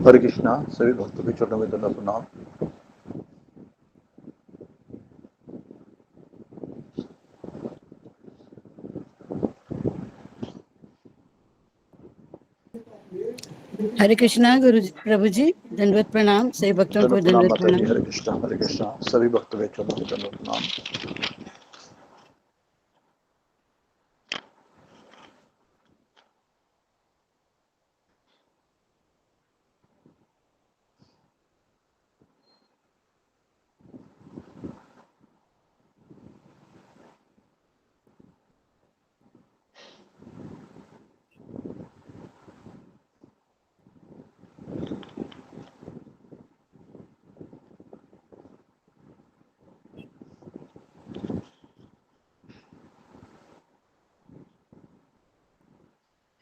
हरे कृष्णा। सभी भक्तों के चरणों में दंडवत प्रणाम। हरे कृष्णा गुरु प्रभु जी, दंडवत प्रणाम। सभी भक्तों को दंडवत माता जी। प्रणाम। हरे कृष्णा सभी भक्तों के चरणों में दंडवत प्रणाम।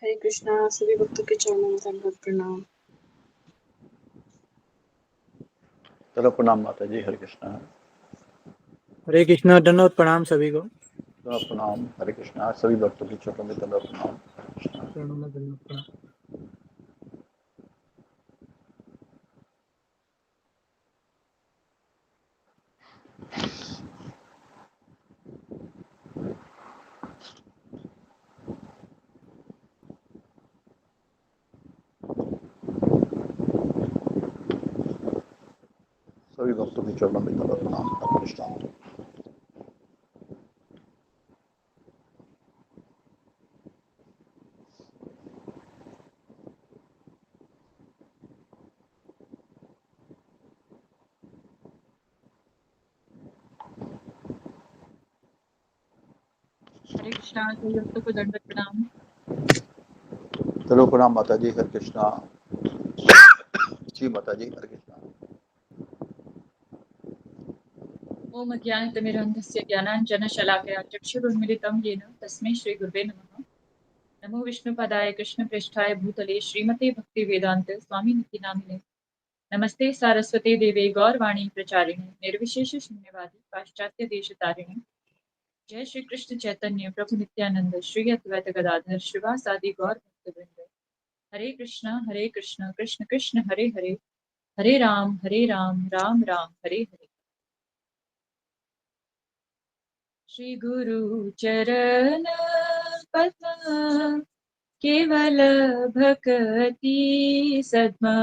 हरे कृष्णा सभी भक्तों के चरणों में दंडवत प्रणाम। चलो प्रणाम माता जी। हरे कृष्णा। हरे कृष्णा। दंडवत प्रणाम सभी को। प्रणाम। हरे कृष्णा सभी भक्तों के चरणों में दंडवत प्रणाम। चरणों में दंडवत प्रणाम। सभी भक्तों के चरणों में दंडवत प्रणाम। हरे कृष्णा। हरे कृष्णा सभी भक्तों को दंडवत प्रणाम। चलो प्रणाम माता जी। हरे कृष्णा। जी माता जी। हरे कृष्णा। ओम अज्ञानतिमिरन्धस्य ज्ञानाञ्जनशलाकया चक्षुरुन्मिलितं येन तस्मै श्रीगुरुवे नमः। नमो विष्णुपदाय कृष्णप्रेष्ठाय भूतले श्रीमते भक्तिवेदान्त स्वामिनिति नामिने। नमस्ते सारस्वते देवे गौरवाणी प्रचारिणे निर्विशेष शून्यवादी पाश्चात्य देशतारिणे। जय श्री कृष्ण चैतन्य प्रभु नित्यानंद श्री अद्वैत गदाधर श्रीवासादि गौर भक्तवृंद। हरे कृष्ण कृष्ण कृष्ण हरे हरे, हरे राम राम राम हरे हरे। श्री गुरु चरण पद्म केवल भक्ति सद्मा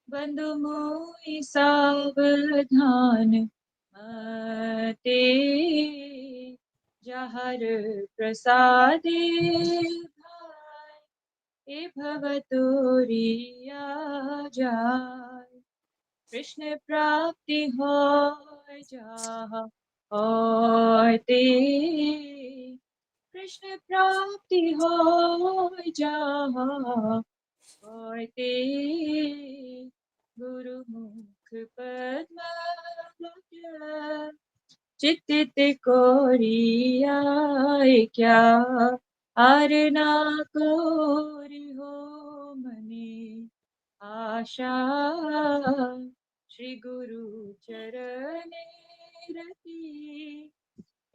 बंधु मोहि सावधान मते जहर प्रसादे भाई ए भव तोरिया जाय। कृष्ण प्राप्ति हो जहाँ और ते कृष्ण प्राप्ति हो जहाँ और ते गुरुमुख पद्म चित्तित कोरिया क्या आरना कोरि हो मने आशा। श्री गुरु चरणे रति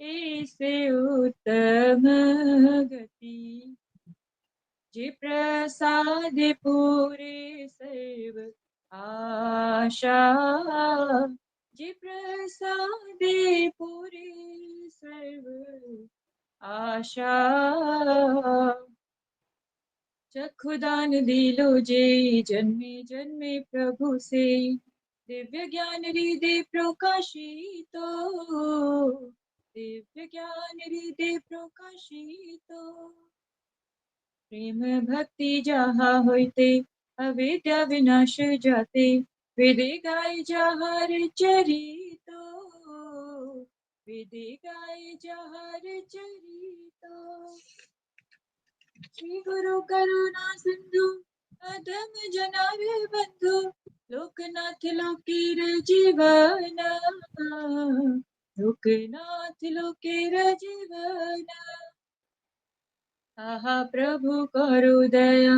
ऐसे उत्तम गति जे प्रसाद पूरे सर्व आशा। जे प्रसाद पूरे सर्व आशा। चक्षुदान दिलो जे जन्मे जन्मे प्रभु से दिव्य ज्ञान हृदय प्रकाशितो। दिव्य ज्ञान हृदय प्रकाशितो। प्रेम भक्ति जहाँ होते अविद्या विनाश जाते वेदे गाय जहाँ चरितो। वेदे गाय जहाँ चरितो। श्री गुरु करुणा सिंधु अधम जनार्दन बंधु लोकनाथ लोकीर जीवना। लोकनाथ लोकीर जीवना। आहा प्रभु करो दया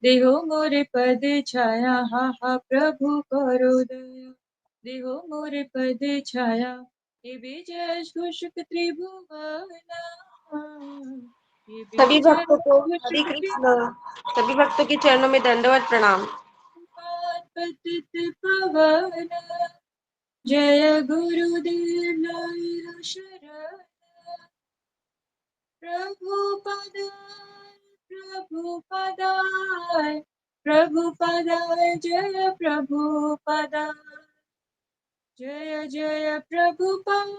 देहो मोरे पद छाया। हा प्रभु करो दया देहो मोरे पद छाया। हे विजय घोषक त्रिभुवना। सभी भक्तों को हरे कृष्णा। सभी भक्तों के चरणों में दंडवत प्रणाम। पतित पावन, जय गुरुदेव लाहिर शरण। प्रभु पदाय प्रभु पदाय जय प्रभु पदाय, जय जय प्रभुपाद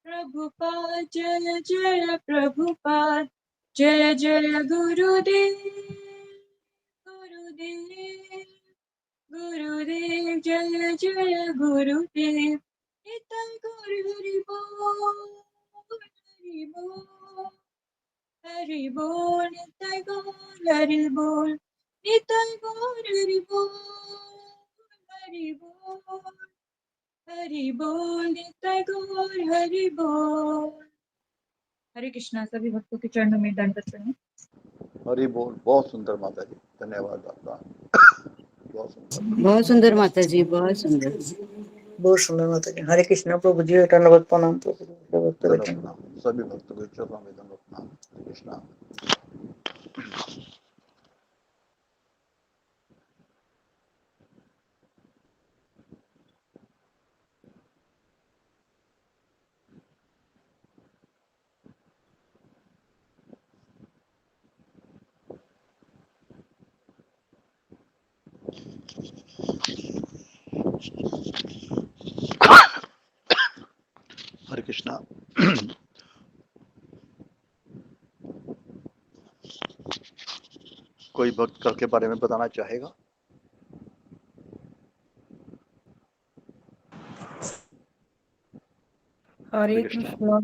प्रभुपाद जय जय प्रभुपाद, जय जय गुरुदेव गुरुदेव गुरुदेव, जय जय गुरुदेव। निताय गौर हरि बोल हरि बोल हरि बोल, निताय गौर हरि बोल, निताय गौर हरि बोल हरि बोल हरि बोल, निताय गौर हरि बोल। हरे कृष्णा। सभी भक्तों के चरणों में दंडवत प्रणाम। हरि बोल। बहुत सुंदर माता जी, धन्यवाद आपका। बहुत सुंदर। बहुत सुंदर माता जी, बहुत सुंदर। बहुत सुंदर माता जी। हरे कृष्णा प्रभु जी, दंडवत प्रणाम प्रभु जी, दंडवत प्रणाम। सभी भक्तों के चरणों में दंडवत प्रणाम। हरे कृष्णा। हरे कृष्णा। कोई भक्त कल के बारे में बताना चाहेगा? हरे कृष्णा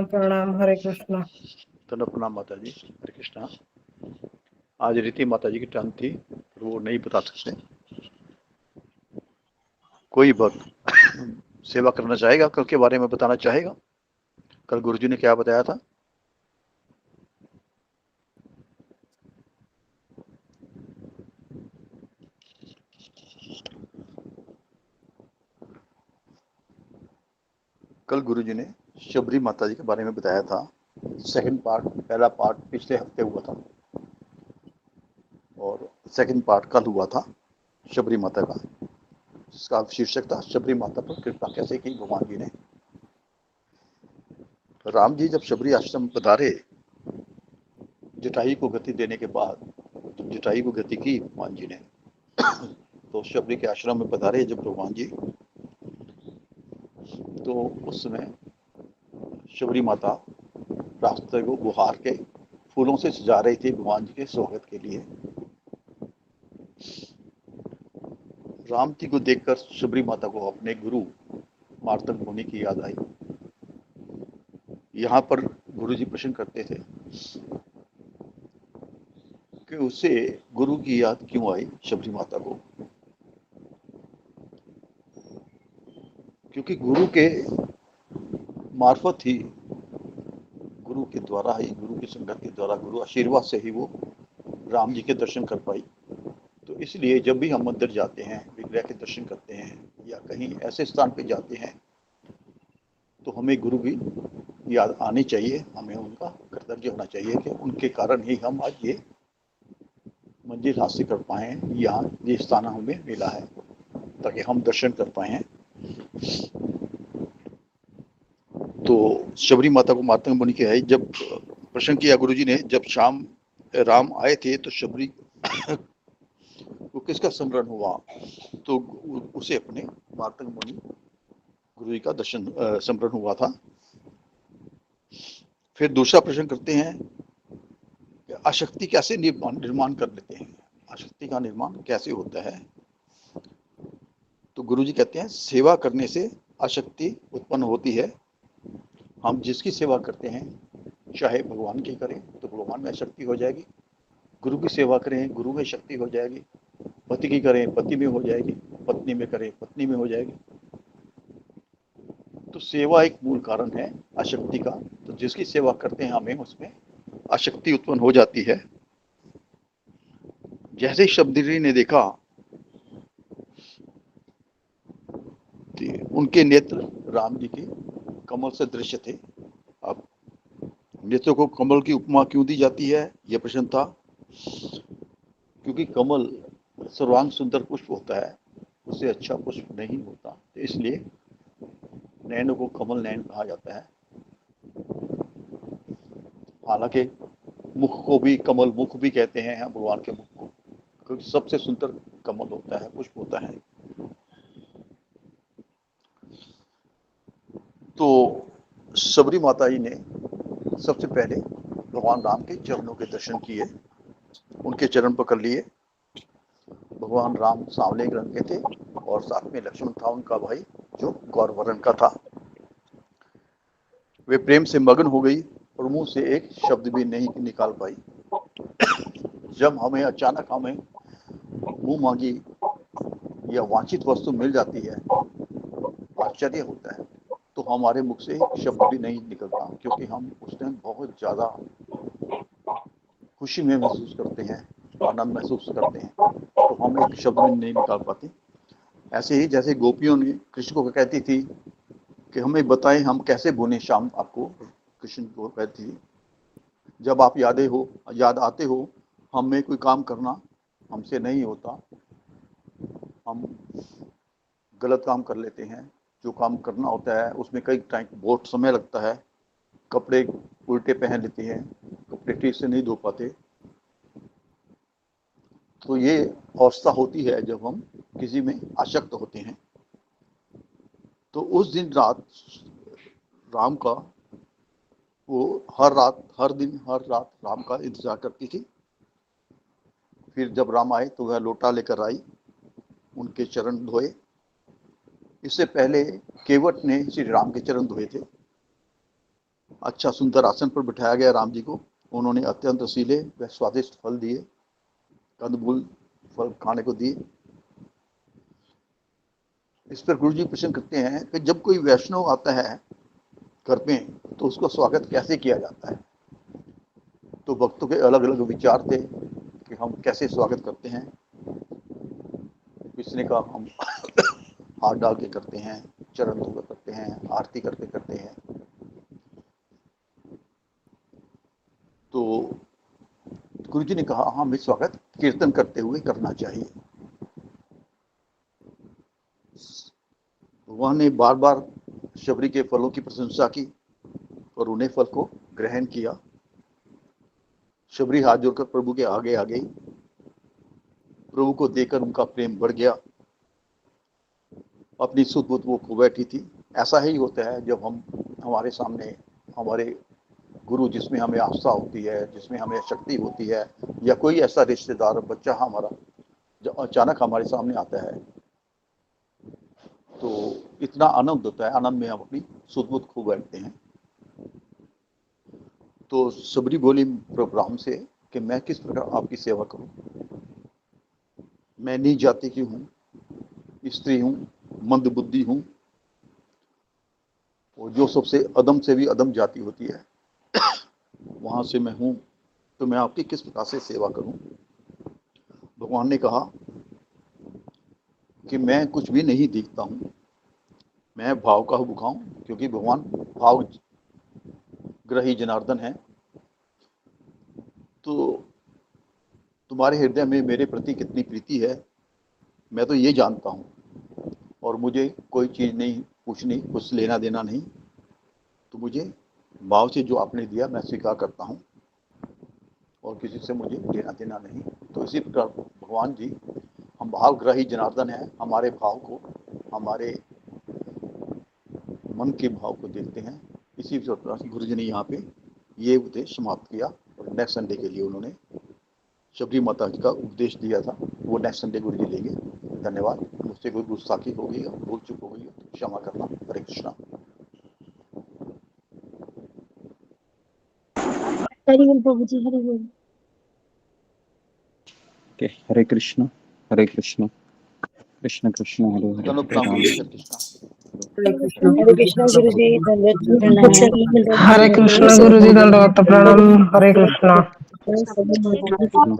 प्रणाम। हरे कृष्णा। दंडवत प्रणाम माता जी। हरे कृष्णा। आज रीति माता जी की टर्न थी, वो नहीं बता सकते। कोई भक्त सेवा करना चाहेगा, कल के बारे में बताना चाहेगा? कल गुरुजी ने क्या बताया था? कल गुरुजी ने शबरी माता जी के बारे में बताया था। सेकंड पार्ट, पहला पार्ट पिछले हफ्ते हुआ था और सेकंड पार्ट कल हुआ था शबरी माता का, जिसका शीर्षक था शबरी माता पर कृपा कैसे की भगवान जी ने। राम जी जब शबरी आश्रम पधारे, जटायु को गति देने के बाद, जब जटायु को गति की भगवान जी ने, तो शबरी के आश्रम में पधारे जब भगवान जी, तो उस समय शबरी माता रास्ते को गुहार के फूलों से सजा रही थी भगवान जी के स्वागत के लिए। राम जी को देखकर शबरी माता को अपने गुरु मार्तंड मुनि की याद आई। यहाँ पर गुरु जी प्रश्न करते थे कि उसे गुरु की याद क्यों आई शबरी माता को, क्योंकि गुरु के मार्फत ही, गुरु के द्वारा ही, गुरु की संगत के द्वारा, गुरु आशीर्वाद से ही वो राम जी के दर्शन कर पाई। तो इसलिए जब भी हम मंदिर जाते हैं, विग्रह के दर्शन करते हैं या कहीं ऐसे स्थान पे जाते हैं, तो हमें गुरु की याद आनी चाहिए, हमें उनका कर्तव्य होना चाहिए कि उनके कारण ही हम आज ये मंजिल हासिल कर पाए, यहाँ ये स्थान हमें मिला है ताकि हम दर्शन कर पाए। तो शबरी माता को मार्तंड मुनि के है, जब प्रश्न किया गुरु जी ने, जब शाम राम आए थे तो शबरी को किसका स्मरण हुआ, तो उसे अपने मार्तंड मुनि गुरु जी का दर्शन स्मरण हुआ था। फिर दूसरा प्रश्न करते हैं कि आसक्ति कैसे निर्माण कर लेते हैं, आसक्ति का निर्माण कैसे होता है। तो गुरु जी कहते हैं सेवा करने से आसक्ति उत्पन्न होती है। हम जिसकी सेवा करते हैं, चाहे भगवान की करें तो भगवान में शक्ति हो जाएगी, गुरु की सेवा करें गुरु में शक्ति हो जाएगी, पति की करें पति में हो जाएगी, पत्नी में करें पत्नी में हो जाएगी। तो सेवा एक मूल कारण है आसक्ति का। तो जिसकी सेवा करते हैं हमें उसमें आसक्ति उत्पन्न हो जाती है। जैसे शबरी ने देखा कि उनके नेत्र राम जी के कमल से दृश्य थे। अब नेत्रों को कमल की उपमा क्यों दी जाती है, यह प्रश्न था। क्योंकि कमल सर्वांग सुंदर पुष्प होता है, उससे अच्छा पुष्प नहीं होता, तो इसलिए नयनों को कमल नयन कहा जाता है। हालांकि मुख को भी कमल मुख भी कहते हैं भगवान के मुख को, क्योंकि सबसे सुंदर कमल होता है, पुष्प होता है। तो सबरी माता जी ने सबसे पहले भगवान राम के चरणों के दर्शन किए, उनके चरण पकड़ लिए। भगवान राम सांवले रंग के थे और साथ में लक्ष्मण था उनका भाई, जो गौरवर्ण का था। वे प्रेम से मगन हो गई और मुंह से एक शब्द भी नहीं निकाल पाई। जब हमें अचानक हमें मुंह मांगी या वांछित वस्तु मिल जाती है, आश्चर्य होता है, तो हमारे मुख से एक शब्द भी नहीं निकलता, क्योंकि हम उस टाइम बहुत ज्यादा खुशी में महसूस करते हैं, आनंद महसूस करते हैं, तो हम एक शब्द भी नहीं निकाल पाते। ऐसे ही जैसे गोपियों ने कृष्ण को कहती थी कि हमें बताएं हम कैसे भूलें श्याम आपको, कृष्ण को कहती थी जब आप याद आते हो, हमें कोई काम करना हमसे नहीं होता, हम गलत काम कर लेते हैं। जो काम करना होता है उसमें कई टाइम बहुत समय लगता है, कपड़े उल्टे पहन लेते हैं, कपड़े ठीक से नहीं धो पाते। तो ये अवस्था होती है जब हम किसी में आसक्त होते हैं। तो उस दिन रात राम का वो हर दिन हर रात राम का इंतजार करती थी। फिर जब राम आए तो वह लोटा लेकर आई, उनके चरण धोए। इससे पहले केवट ने श्री राम के चरण धोए थे। अच्छा सुंदर आसन पर बिठाया गया राम जी को, उन्होंने अत्यंत रसीले व स्वादिष्ट फल दिए, कंदमूल फल खाने को दिए। इस पर गुरु जी प्रश्न करते हैं कि जब कोई वैष्णव आता है घर में तो उसका स्वागत कैसे किया जाता है। तो भक्तों के अलग अलग विचार थे कि हम कैसे स्वागत करते हैं। किसने कहा हम हाथ डाल के करते हैं, चरण धोकर करते हैं, आरती करते करते हैं। तो गुरु जी ने कहा हमें स्वागत कीर्तन करते हुए करना चाहिए। भगवान ने बार बार शबरी के फलों की प्रशंसा की और उन्हें फल को ग्रहण किया। शबरी हाथ जोड़कर प्रभु के आगे आ गई। प्रभु को देखकर उनका प्रेम बढ़ गया। अपनी सुध बुध वो खो बैठी थी। ऐसा ही होता है जब हम हमारे सामने हमारे गुरु जिसमें हमें आस्था होती है, जिसमें हमें शक्ति होती है, या कोई ऐसा रिश्तेदार बच्चा हमारा जो अचानक हमारे सामने आता है, तो इतना आनंद होता है, आनंद में हम अपनी सुध बुध खो बैठते हैं। तो सबरी बोली प्रोग्राम से कि मैं किस प्रकार आपकी सेवा करूं। मैं नीच जाति की हूँ, स्त्री हूँ, मंद बुद्धि हूँ, और जो सबसे अदम से भी अदम जाति होती है वहां से मैं हूँ, तो मैं आपकी किस प्रकार से सेवा करूं। भगवान ने कहा कि मैं कुछ भी नहीं दिखता हूँ, मैं भाव का भूखा हूँ, क्योंकि भगवान भाव ग्रही जनार्दन है। तो तुम्हारे हृदय में मेरे प्रति कितनी प्रीति है मैं तो ये जानता हूँ, और मुझे कोई चीज़ नहीं पूछनी, कुछ लेना देना नहीं। तो मुझे भाव से जो आपने दिया मैं स्वीकार करता हूँ, और किसी से मुझे लेना देना नहीं। तो इसी प्रकार भगवान जी हम भावग्राही जनार्दन है, हमारे भाव को, हमारे मन के भाव को देखते हैं। इसी प्रकार से गुरु जी ने यहाँ पे ये उपदेश समाप्त किया, और नेक्स्ट संडे के लिए उन्होंने शबरी माता जी का उपदेश दिया था, वो नेक्स्ट संडे गुरु जी लेंगे। धन्यवाद। मुझसे कोई गुस्ताखी हो गई, भूल चूक हो गई तो क्षमा करना। हरे कृष्णा। हरि बोल प्रभु जी, हरि बोल। Okay, हरे कृष्ण कृष्ण कृष्ण हरे हरे, दोनों प्रणाम राम हरे कृष्ण। हरे कृष्ण हरे कृष्ण गुरु जी, दंडवत प्रणाम। हरे कृष्ण गुरु जी, दंडवत प्रणाम। हरे कृष्ण। हरे कृष्ण हरे कृष्ण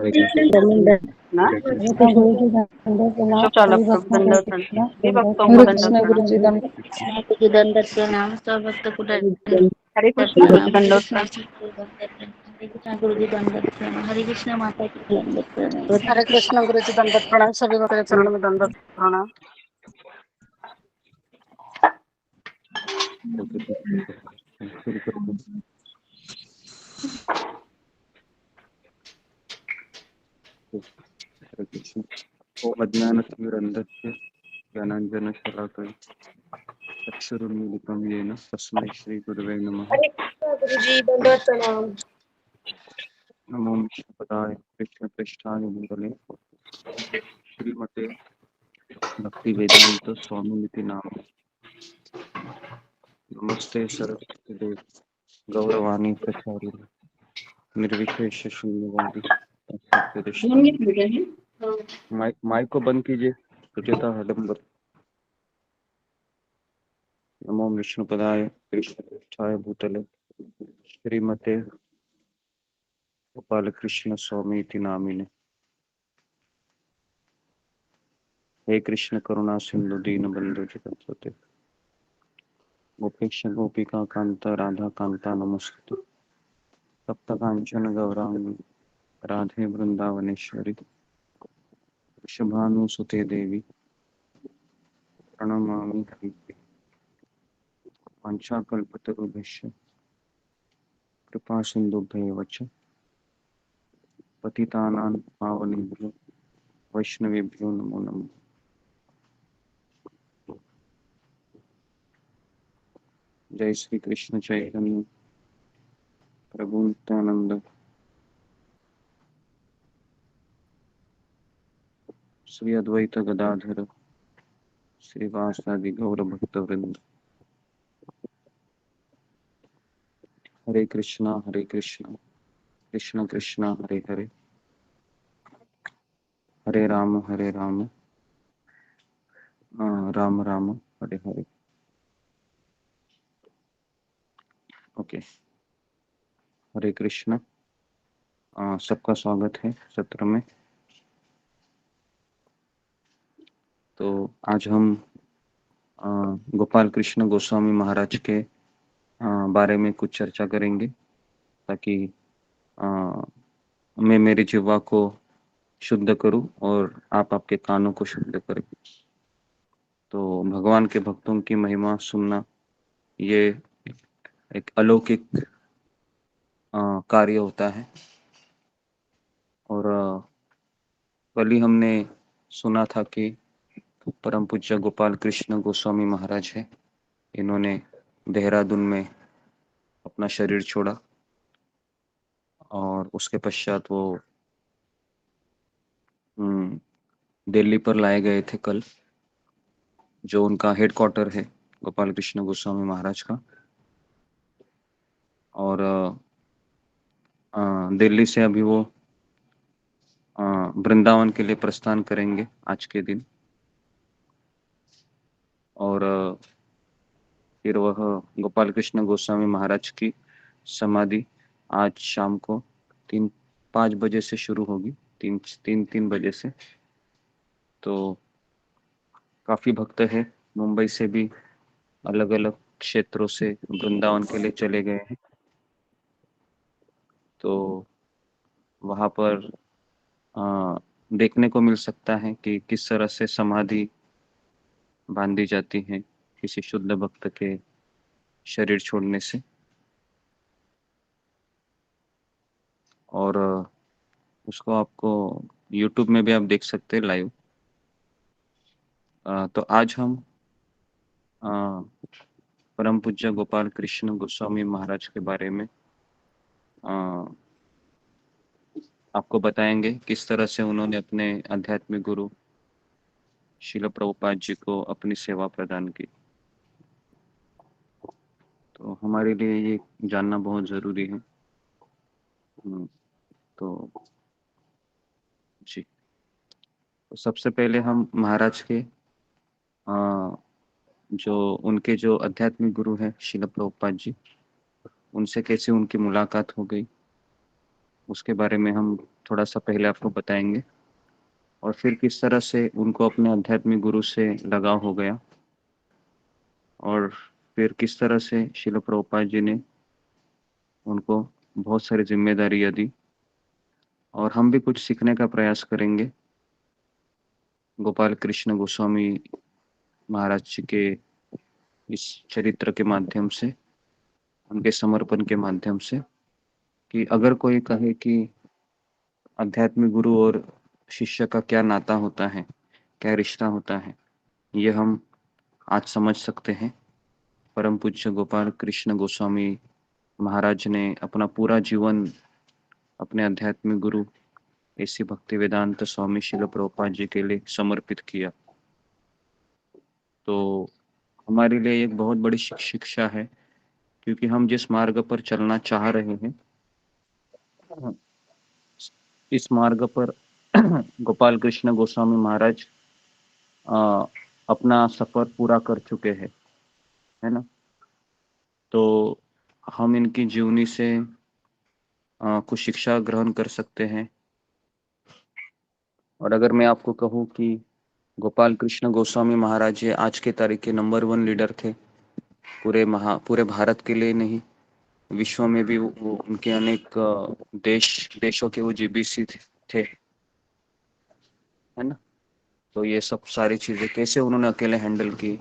कृष्ण गुरु जी, दंडवत प्रणाम। सभी भक्तों को हरे कृष्ण, दंडवत हरे प्रणाम। कृष्ण गुरु जी, दंडवत प्रणाम। सब भक्त को हरे दंडवत प्रणाम। कृष्णा गुरु जी दंडवत प्रणाम। हरे कृष्णा माता की दंडवत प्रणाम। हरे कृष्ण गुरु जी दंडवत प्रणाम, सभी भक्त के चरणों में दंडवत प्रणाम। ओके, शुरू करते हैं। हरे कृष्ण। ओम अज्ञानतिमिरन्धस्य ज्ञानाञ्जनशलाकया चक्षुरुन्मीलितं येन तस्मै श्रीगुरवे नमः। हरे कृष्णा गुरु जी दंडवत प्रणाम। नमो विष्णुपदाय कृष्णपृष्ठाय भूतले श्रीमते भक्तिवेदान्त स्वामिनिति नाम। नमस्ते सरस्वती देव गौरवाणी प्रचारिणे निर्विशेष शून्यवादी सत्यनिष्ठ। माइक को बंद कीजिए, सुचेता हडम्बर। नमो विष्णुपदाय कृष्णपृष्ठाय भूतले श्रीमते गोपाल कृष्ण स्वामी इति नामिने। हे कृष्ण करुणा सिंधु दीन बंधु जगत्पते गोपेक्ष गोपिका कांता राधा कांता नमस्ते। सप्त कांचन गौरांगी राधे वृंदावनेश्वरी वृषभानुसुते देवी प्रणमामि हरिप्रिये। वाञ्छाकल्पतरुभ्यश्च कृपा सिन्धुभ्येव च पतितानां पावनेभ्यो वैष्णवेभ्यो नमो नमः। जय श्री कृष्ण चैतन्य प्रभु नित्यानंद श्री अद्वैत गदाधर श्रीवासादि गौर भक्त वृंद। हरे कृष्ण कृष्ण कृष्ण हरे हरे, हरे राम राम राम हरे हरे। ओके, हरे कृष्ण। सबका स्वागत है सत्र में। तो आज हम गोपाल कृष्ण गोस्वामी महाराज के बारे में कुछ चर्चा करेंगे, ताकि मैं मेरी जिह्वा को शुद्ध करूं और आप आपके कानों को शुद्ध करें। तो भगवान के भक्तों की महिमा सुनना ये एक अलौकिक कार्य होता है। और कल ही हमने सुना था कि परम पूज्य गोपाल कृष्ण गोस्वामी महाराज है, इन्होंने देहरादून में अपना शरीर छोड़ा और उसके पश्चात वो दिल्ली पर लाए गए थे कल, जो उनका हेडक्वार्टर है गोपाल कृष्ण गोस्वामी महाराज का। और दिल्ली से अभी वो वृंदावन के लिए प्रस्थान करेंगे आज के दिन। और फिर वह गोपाल कृष्ण गोस्वामी महाराज की समाधि आज शाम को 5 बजे से शुरू होगी, 3 बजे से। तो काफी भक्त है मुंबई से भी अलग अलग क्षेत्रों से वृंदावन के लिए चले गए हैं। तो वहां पर देखने को मिल सकता है कि किस तरह से समाधि बांधी जाती है किसी शुद्ध भक्त के शरीर छोड़ने से। और उसको आपको YouTube में भी आप देख सकते हैं लाइव। तो आज हम परम पूज्य गोपाल कृष्ण गोस्वामी महाराज के बारे में आपको बताएंगे किस तरह से उन्होंने अपने आध्यात्मिक गुरु श्रील प्रभुपाद जी को अपनी सेवा प्रदान की। तो हमारे लिए ये जानना बहुत जरूरी है। तो जी, तो सबसे पहले हम महाराज के जो उनके जो आध्यात्मिक गुरु है श्रील प्रभुपाद जी, उनसे कैसे उनकी मुलाकात हो गई उसके बारे में हम थोड़ा सा पहले आपको बताएंगे। और फिर किस तरह से उनको अपने आध्यात्मिक गुरु से लगाव हो गया, और फिर किस तरह से श्रील प्रभुपाद जी ने उनको बहुत सारी जिम्मेदारियां दी और हम भी कुछ सीखने का प्रयास करेंगे गोपाल कृष्ण गोस्वामी महाराज जी के इस चरित्र के माध्यम से, उनके समर्पण के माध्यम से, कि अगर कोई कहे कि आध्यात्मिक गुरु और शिष्य का क्या नाता होता है, क्या रिश्ता होता है, ये हम आज समझ सकते हैं। परम पूज्य गोपाल कृष्ण गोस्वामी महाराज ने अपना पूरा जीवन अपने आध्यात्मिक गुरु ऐसी भक्ति वेदांत स्वामी शिल प्रभुपाद जी के लिए समर्पित किया। तो हमारे लिए एक बहुत बड़ी शिक्षा है, क्योंकि हम जिस मार्ग पर चलना चाह रहे हैं, इस मार्ग पर गोपाल कृष्ण गोस्वामी महाराज अपना सफर पूरा कर चुके हैं, है ना। तो हम इनकी जीवनी से कुछ शिक्षा ग्रहण कर सकते हैं। और अगर मैं आपको कहूँ कि गोपाल कृष्ण गोस्वामी महाराज ये आज के तारीख के नंबर 1 लीडर थे, पूरे भारत के लिए नहीं, विश्व में भी वो उनके अनेक देशों के वो जीबीसी थे, है ना। तो ये सब सारी चीजें कैसे उन्होंने अकेले हैंडल की,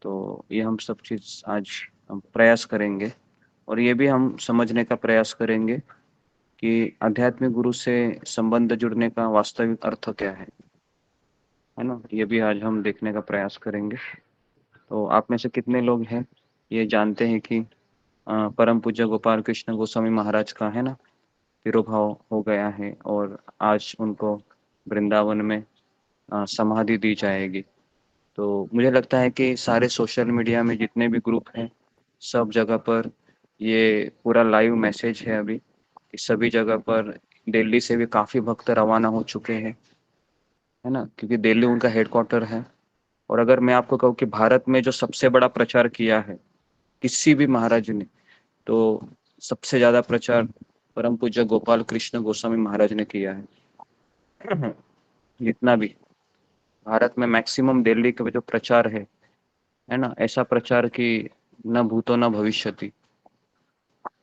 तो ये हम सब चीज आज हम प्रयास करेंगे। और ये भी हम समझने का प्रयास करेंगे कि आध्यात्मिक गुरु से संबंध जुड़ने का वास्तविक अर्थ क्या है ना। ये भी आज हम देखने का प्रयास करेंगे। तो आप में से कितने लोग हैं ये जानते हैं कि परम पूज्य गोपाल कृष्ण गोस्वामी महाराज का, है ना, तिरोभाव हो गया है और आज उनको वृंदावन में समाधि दी जाएगी। तो मुझे लगता है कि सारे सोशल मीडिया में जितने भी ग्रुप हैं, सब जगह पर ये पूरा लाइव मैसेज है अभी कि सभी जगह पर दिल्ली से भी काफ़ी भक्त रवाना हो चुके हैं, है ना, क्योंकि दिल्ली उनका हेडक्वार्टर है। और अगर मैं आपको कहूँ कि भारत में जो सबसे बड़ा प्रचार किया है किसी भी महाराज ने, तो सबसे ज़्यादा प्रचार परम पूज्य गोपाल कृष्ण गोस्वामी महाराज ने किया है। जितना भी भारत में मैक्सिमम दिल्ली का जो प्रचार है ना, ऐसा प्रचार की न भूतो न भविष्यति।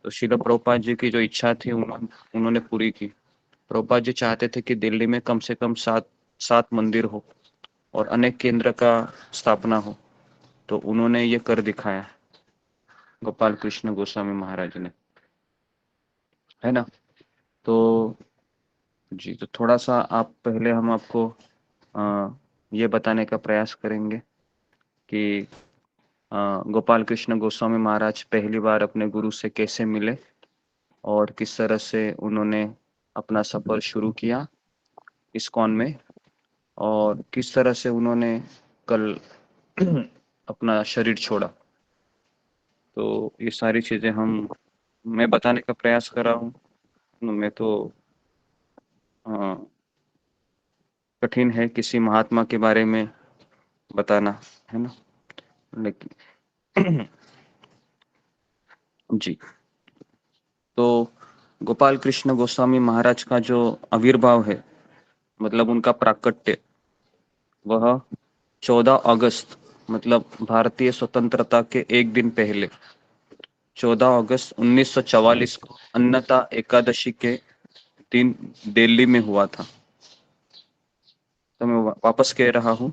तो श्रील प्रभुपाद जी की जो इच्छा थी उन्होंने पूरी की। प्रभुपाद जी चाहते थे कि दिल्ली में कम से कम सात मंदिर हो और अनेक केंद्र का स्थापना हो, तो उन्होंने ये कर दिखाया गोपाल कृष्ण गोस्वामी महाराज ने, है ना। तो जी, तो थोड़ा सा पहले हम आपको ये बताने का प्रयास करेंगे कि गोपाल कृष्ण गोस्वामी महाराज पहली बार अपने गुरु से कैसे मिले और किस तरह से उन्होंने अपना सफर शुरू किया इस्कॉन में, और किस तरह से उन्होंने कल अपना शरीर छोड़ा। तो ये सारी चीजें मैं बताने का प्रयास कर रहा हूँ। मैं तो कठिन है किसी महात्मा के बारे में बताना, है ना, लेकिन जी। तो गोपाल कृष्ण गोस्वामी महाराज का जो आविर्भाव है, मतलब उनका प्राकट्य, वह 14 अगस्त, मतलब भारतीय स्वतंत्रता के एक दिन पहले 14 अगस्त 1944 को अन्नता एकादशी के दिन दिल्ली में हुआ था। तो मैं वापस कह रहा हूँ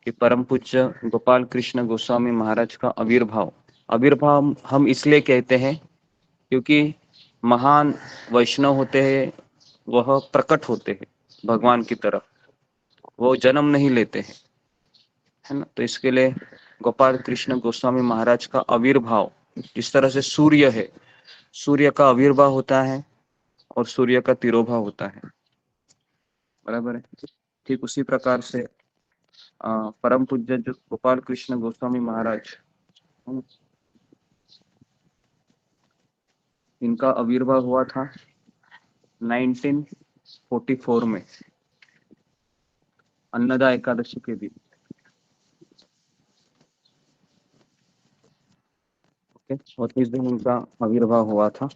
कि परम पूज्य गोपाल कृष्ण गोस्वामी महाराज का आविर्भाव हम इसलिए कहते हैं क्योंकि महान वैष्णव होते हैं, वह प्रकट होते हैं भगवान की तरफ, वो जन्म नहीं लेते हैं, है ना। तो इसके लिए गोपाल कृष्ण गोस्वामी महाराज का आविर्भाव, जिस तरह से सूर्य है, सूर्य का आविर्भाव होता है और सूर्य का तिरोभाव होता है, बराबर है। ठीक उसी प्रकार से परम पूज्य जो गोपाल कृष्ण गोस्वामी महाराज, इनका आविर्भाव हुआ था 1944 में अन्नदा एकादशी के दिन। ओके, और इस दिन उनका आविर्भाव हुआ था।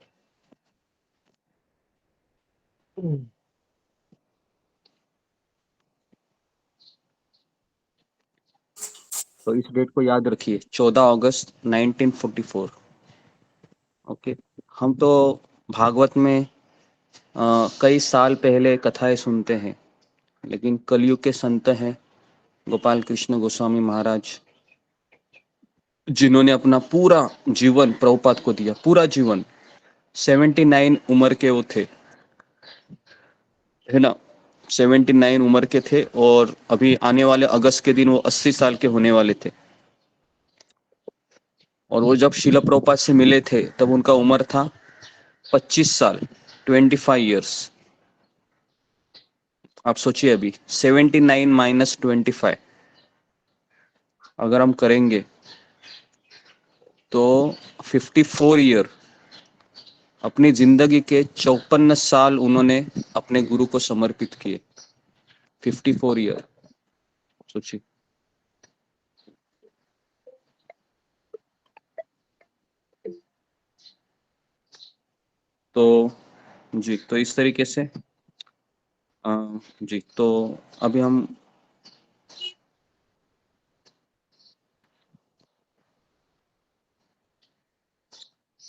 तो इस डेट को याद रखिए, 14 अगस्त 1944। ओके, हम तो भागवत में कई साल पहले कथाएं सुनते हैं, लेकिन कलयुग के संत हैं गोपाल कृष्ण गोस्वामी महाराज, जिन्होंने अपना पूरा जीवन प्रभुपाद को दिया, पूरा जीवन। 79 उम्र के वो थे, है ना, 79 उम्र के थे, और अभी आने वाले अगस्त के दिन वो 80 साल के होने वाले थे। और वो जब शिला प्रभुपाद से मिले थे तब उनका उम्र था 25 साल, 25 ईयर्स। आप सोचिए, अभी 79 माइनस 25 अगर हम करेंगे तो 54 ईयर, अपनी जिंदगी के 54 साल उन्होंने अपने गुरु को समर्पित किए। 54 ईयर, सोचिए। तो जी, तो इस तरीके से जी, तो अभी हम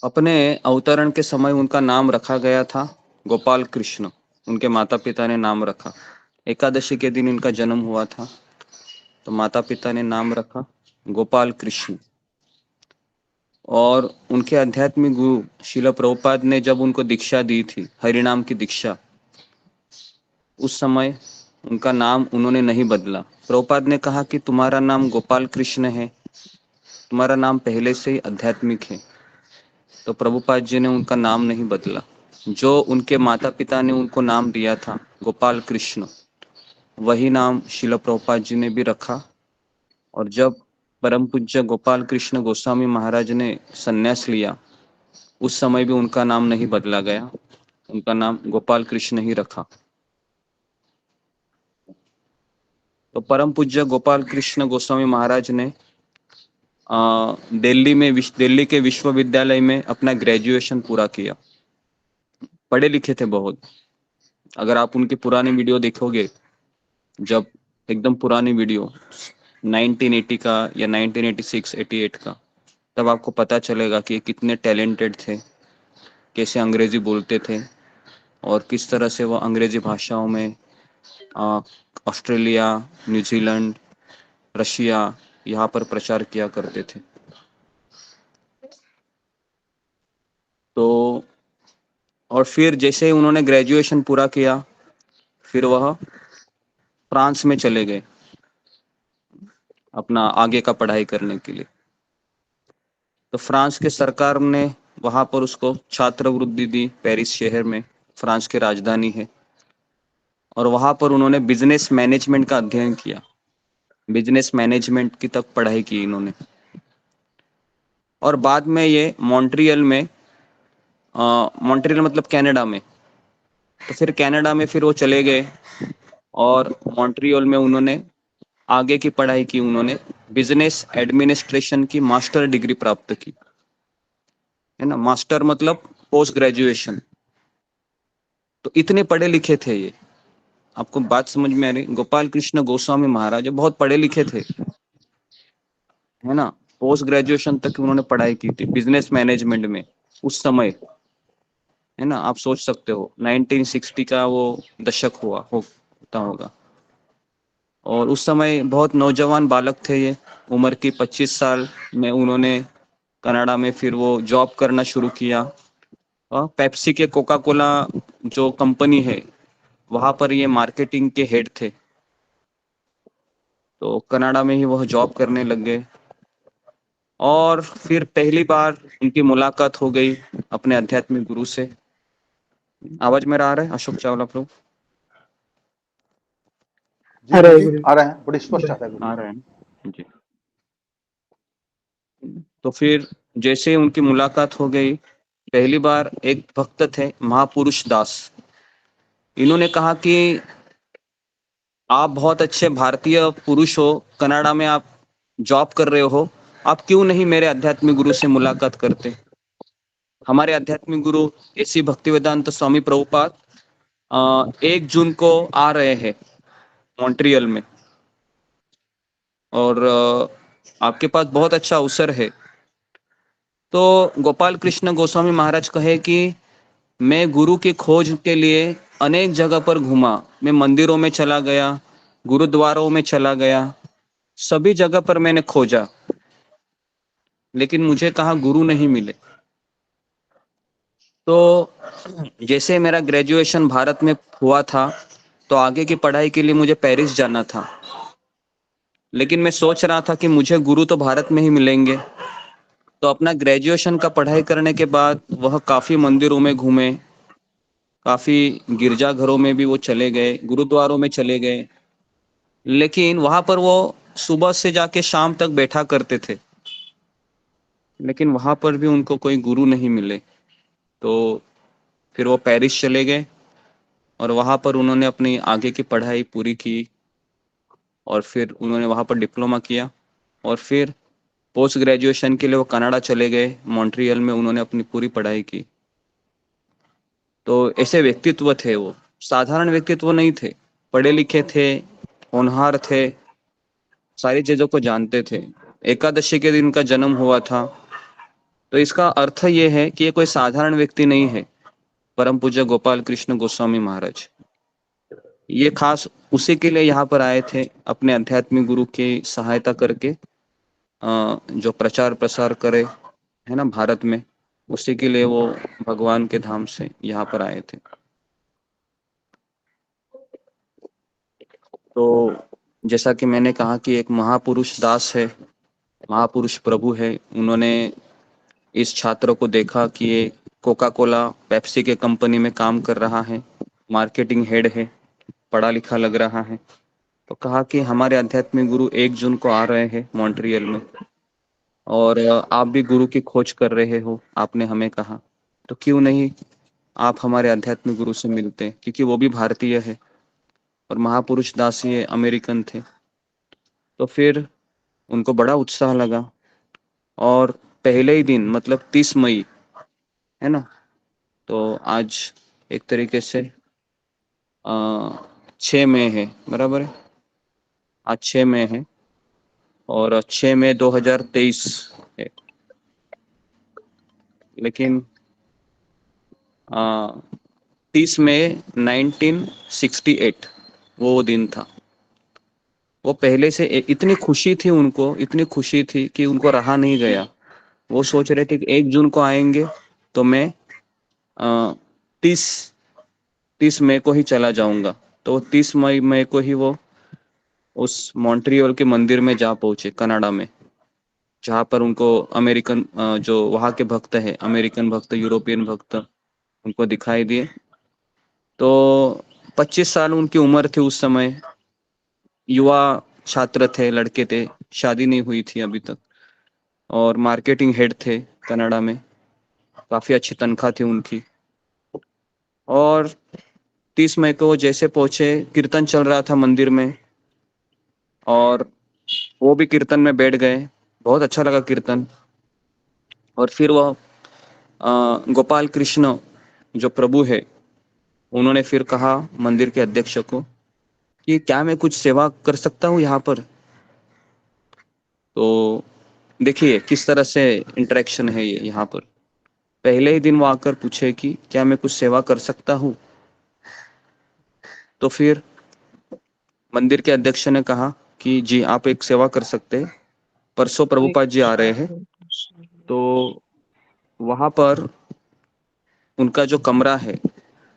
अपने अवतरण के समय उनका नाम रखा गया था गोपाल कृष्ण, उनके माता पिता ने नाम रखा। एकादशी के दिन इनका जन्म हुआ था, तो माता पिता ने नाम रखा गोपाल कृष्ण। और उनके आध्यात्मिक गुरु शिला प्रभुपाद ने जब उनको दीक्षा दी थी, हरिनाम की दीक्षा, उस समय उनका नाम उन्होंने नहीं बदला। प्रभुपाद ने कहा कि तुम्हारा नाम गोपाल कृष्ण है, तुम्हारा नाम पहले से ही आध्यात्मिक है। तो प्रभुपाद जी ने उनका नाम नहीं बदला। जो उनके माता पिता ने उनको नाम दिया था गोपाल कृष्ण, वही नाम शिला प्रभुपाद जी ने भी रखा। और जब परम पूज्य गोपाल कृष्ण गोस्वामी महाराज ने संन्यास लिया, उस समय भी उनका नाम नहीं बदला गया, उनका नाम गोपाल कृष्ण ही रखा। तो परम पूज्य गोपाल कृष्ण गोस्वामी महाराज ने दिल्ली के विश्वविद्यालय में अपना ग्रेजुएशन पूरा किया। पढ़े लिखे थे बहुत। अगर आप उनकी पुरानी वीडियो देखोगे, जब एकदम पुरानी वीडियो 1980 का या 1986 88 का, तब आपको पता चलेगा कि कितने टैलेंटेड थे, कैसे अंग्रेजी बोलते थे, और किस तरह से वो अंग्रेजी भाषाओं में ऑस्ट्रेलिया, न्यूजीलैंड, रशिया, यहाँ पर प्रचार किया करते थे। तो और फिर जैसे ही उन्होंने ग्रेजुएशन पूरा किया, फिर वह फ्रांस में चले गए अपना आगे का पढ़ाई करने के लिए। तो फ्रांस के सरकार ने वहां पर उसको छात्रवृत्ति दी, पेरिस शहर में, फ्रांस की राजधानी है। और वहां पर उन्होंने बिजनेस मैनेजमेंट का अध्ययन किया, बिजनेस मैनेजमेंट की तक पढ़ाई की इन्होंने। और बाद में ये मॉन्ट्रियल में, मॉन्ट्रियल मतलब कनाडा में, तो फिर कनाडा में फिर वो चले गए, और मॉन्ट्रियल में उन्होंने आगे की पढ़ाई की। उन्होंने बिजनेस एडमिनिस्ट्रेशन की मास्टर डिग्री प्राप्त की, है ना। मास्टर मतलब पोस्ट ग्रेजुएशन। तो इतने पढ़े लिखे थे ये। आपको बात समझ में आ रही? गोपाल कृष्ण गोस्वामी महाराज बहुत पढ़े लिखे थे, है ना। पोस्ट ग्रेजुएशन तक उन्होंने पढ़ाई की थी बिजनेस मैनेजमेंट में उस समय, है ना। आप सोच सकते हो 1960 का वो दशक होता होगा। और उस समय बहुत नौजवान बालक थे ये, उम्र की 25 साल में उन्होंने कनाडा में फिर वो जॉब करना शुरू किया। और पेप्सी के, कोका कोला जो कंपनी है, वहां पर ये मार्केटिंग के हेड थे। तो कनाडा में ही वह जॉब करने लग गए। और फिर पहली बार उनकी मुलाकात हो गई अपने आध्यात्मिक गुरु से। आवाज मेरा आ रहा है अशोक चावला प्रभु? जी हरे गुरु जी, गुरु। आ रहे हैं, बड़ी स्पष्ट आता है गुरु आ जी। रहा है ना? जी। तो फिर जैसे ही उनकी मुलाकात हो गई, पहली बार एक भक्त थे महापुरुष दास, इन्होंने कहा कि आप बहुत अच्छे भारतीय पुरुष हो, कनाडा में आप जॉब कर रहे हो, आप क्यों नहीं मेरे आध्यात्मिक गुरु से मुलाकात करते? हमारे आध्यात्मिक गुरु एसी भक्तिवेदांत स्वामी प्रभुपाद 1 जून को आ रहे हैं मॉन्ट्रियल में, और आपके पास बहुत अच्छा अवसर है। तो गोपाल कृष्ण गोस्वामी महाराज कहे कि मैं गुरु की खोज के लिए अनेक जगह पर घूमा, मैं मंदिरों में चला गया, गुरुद्वारों में चला गया, सभी जगह पर मैंने खोजा, लेकिन मुझे कहाँ गुरु नहीं मिले। तो जैसे मेरा ग्रेजुएशन भारत में हुआ था, तो आगे की पढ़ाई के लिए मुझे पेरिस जाना था, लेकिन मैं सोच रहा था कि मुझे गुरु तो भारत में ही मिलेंगे। तो अपना ग्रेजुएशन का पढ़ाई करने के बाद वह काफी मंदिरों में घूमे, काफी गिरजाघरों में भी वो चले गए, गुरुद्वारों में चले गए, लेकिन वहां पर वो सुबह से जाके शाम तक बैठा करते थे, लेकिन वहां पर भी उनको कोई गुरु नहीं मिले। तो फिर वो पेरिस चले गए और वहां पर उन्होंने अपनी आगे की पढ़ाई पूरी की, और फिर उन्होंने वहां पर डिप्लोमा किया, और फिर पोस्ट ग्रेजुएशन के लिए वो कनाडा चले गए, मॉन्ट्रियल में उन्होंने अपनी पूरी पढ़ाई की। तो ऐसे व्यक्तित्व थे वो, साधारण व्यक्तित्व नहीं थे, पढ़े लिखे थे, होनहार थे, सारी चीजों को जानते थे। एकादशी के दिन का जन्म हुआ था, तो इसका अर्थ ये है कि ये कोई साधारण व्यक्ति नहीं है, परम पूज्य गोपाल कृष्ण गोस्वामी महाराज। ये खास उसी के लिए यहाँ पर आए थे, अपने आध्यात्मिक गुरु की सहायता करके जो प्रचार प्रसार करे, है ना, भारत में, उसी के लिए वो भगवान के धाम से यहाँ पर आए थे। तो जैसा कि मैंने कहा कि एक महापुरुष दास है, महापुरुष प्रभु है, उन्होंने इस छात्र को देखा कि ये कोका कोला पेप्सी के कंपनी में काम कर रहा है, मार्केटिंग हेड है, पढ़ा लिखा लग रहा है, तो कहा कि हमारे आध्यात्मिक गुरु 1 जून को आ रहे हैं मॉन्ट्रियल में, और आप भी गुरु की खोज कर रहे हो, आपने हमें कहा, तो क्यों नहीं आप हमारे आध्यात्मिक गुरु से मिलते, क्योंकि वो भी भारतीय है और महापुरुष दास ये अमेरिकन थे। तो फिर उनको बड़ा उत्साह लगा, और पहले ही दिन, मतलब 30 मई, है ना, तो आज एक तरीके से 6 मई है, बराबर है, आज 6 मई है, और 6 मई 2023 है, लेकिन 30 मई 1968 वो दिन था। वो पहले से इतनी खुशी थी उनको, इतनी खुशी थी कि उनको रहा नहीं गया। वो सोच रहे थे कि 1 जून को आएंगे तो मैं 30 मई को ही चला जाऊंगा। तो 30 मई को ही वो उस मॉन्ट्रियल के मंदिर में जा पहुंचे, कनाडा में, जहाँ पर उनको अमेरिकन जो वहाँ के भक्त है, अमेरिकन भक्त, यूरोपियन भक्त, उनको दिखाई दिए। तो 25 साल उनकी उम्र थी उस समय, युवा छात्र थे, लड़के थे, शादी नहीं हुई थी अभी तक, और मार्केटिंग हेड थे कनाडा में, काफी अच्छी तनख्वाह थी उनकी। और 30 मई को जैसे पहुंचे, कीर्तन चल रहा था मंदिर में, और वो भी कीर्तन में बैठ गए, बहुत अच्छा लगा कीर्तन। और फिर वह गोपाल कृष्ण जो प्रभु है, उन्होंने फिर कहा मंदिर के अध्यक्ष को कि क्या मैं कुछ सेवा कर सकता हूँ यहाँ पर। तो देखिए किस तरह से इंटरेक्शन है ये यहाँ पर। पहले ही दिन वो आकर पूछे कि क्या मैं कुछ सेवा कर सकता हूँ। तो फिर मंदिर के अध्यक्ष ने कहा कि जी आप एक सेवा कर सकते हैं, परसों प्रभुपाद जी आ रहे हैं, तो वहां पर उनका जो कमरा है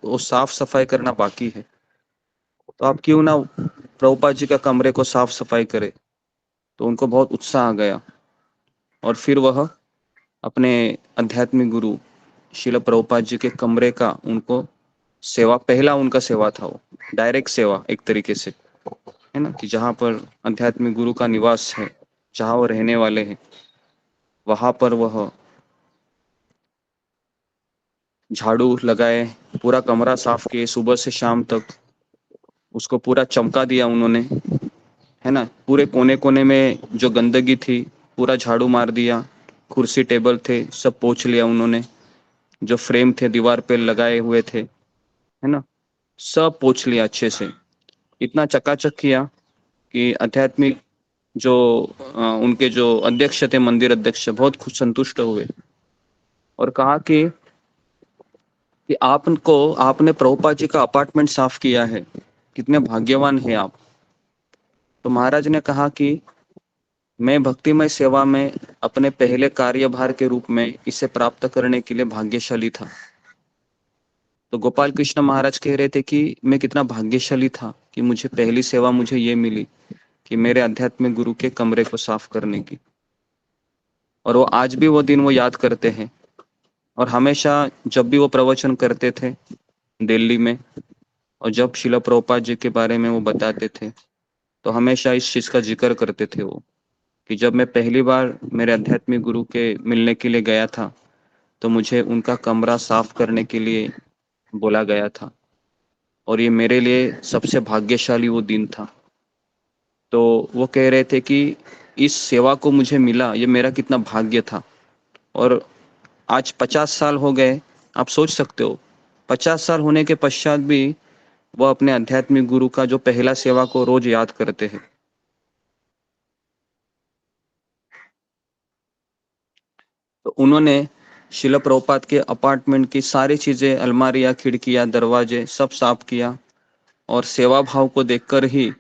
वो साफ सफाई करना बाकी है, तो आप क्यों ना प्रभुपाद जी का कमरे को साफ सफाई करें। तो उनको बहुत उत्साह आ गया, और फिर वह अपने आध्यात्मिक गुरु श्रील प्रभुपाद जी के कमरे का उनको सेवा, पहला उनका सेवा था वो, डायरेक्ट सेवा एक तरीके से, है ना, कि जहाँ पर आध्यात्मिक गुरु का निवास है, जहाँ वो रहने वाले हैं, वहां पर वह झाड़ू लगाए, पूरा कमरा साफ किए, सुबह से शाम तक उसको पूरा चमका दिया उन्होंने, है ना, पूरे कोने कोने में जो गंदगी थी पूरा झाड़ू मार दिया, कुर्सी टेबल थे सब पोंछ लिया उन्होंने, जो फ्रेम थे दीवार पे लगाए हुए थे, है ना, सब पोंछ लिया अच्छे से। इतना चकाचक किया कि आध्यात्मिक जो उनके जो अध्यक्ष थे, मंदिर अध्यक्ष, बहुत खुश संतुष्ट हुए और कहा कि आपने प्रभुपाद जी का अपार्टमेंट साफ किया है, कितने भाग्यवान हैं आप। तो महाराज ने कहा कि मैं भक्तिमय सेवा में अपने पहले कार्यभार के रूप में इसे प्राप्त करने के लिए भाग्यशाली था। तो गोपाल कृष्ण महाराज कह रहे थे कि मैं कितना भाग्यशाली था कि मुझे पहली सेवा मुझे ये मिली कि मेरे आध्यात्मिक गुरु के कमरे को साफ करने की। और वो आज भी वो दिन वो याद करते हैं। और हमेशा जब भी वो प्रवचन करते थे दिल्ली में, और जब शिला प्रभुपाद जी के बारे में वो बताते थे, तो हमेशा इस चीज का जिक्र करते थे वो, कि जब मैं पहली बार मेरे आध्यात्मिक गुरु के मिलने के लिए गया था तो मुझे उनका कमरा साफ करने के लिए बोला गया था, और ये मेरे लिए सबसे भाग्यशाली वो दिन था। तो वो कह रहे थे कि इस सेवा को मुझे मिला, ये मेरा कितना भाग्य था। और आज 50 साल हो गए, आप सोच सकते हो 50 साल होने के पश्चात भी वो अपने आध्यात्मिक गुरु का जो पहला सेवा को रोज याद करते हैं। तो उन्होंने शिला प्रभुपाद के अपार्टमेंट की सारी चीजें, अलमारियां, खिड़कियां, दरवाजे सब साफ किया, और सेवा भाव को देखकर ही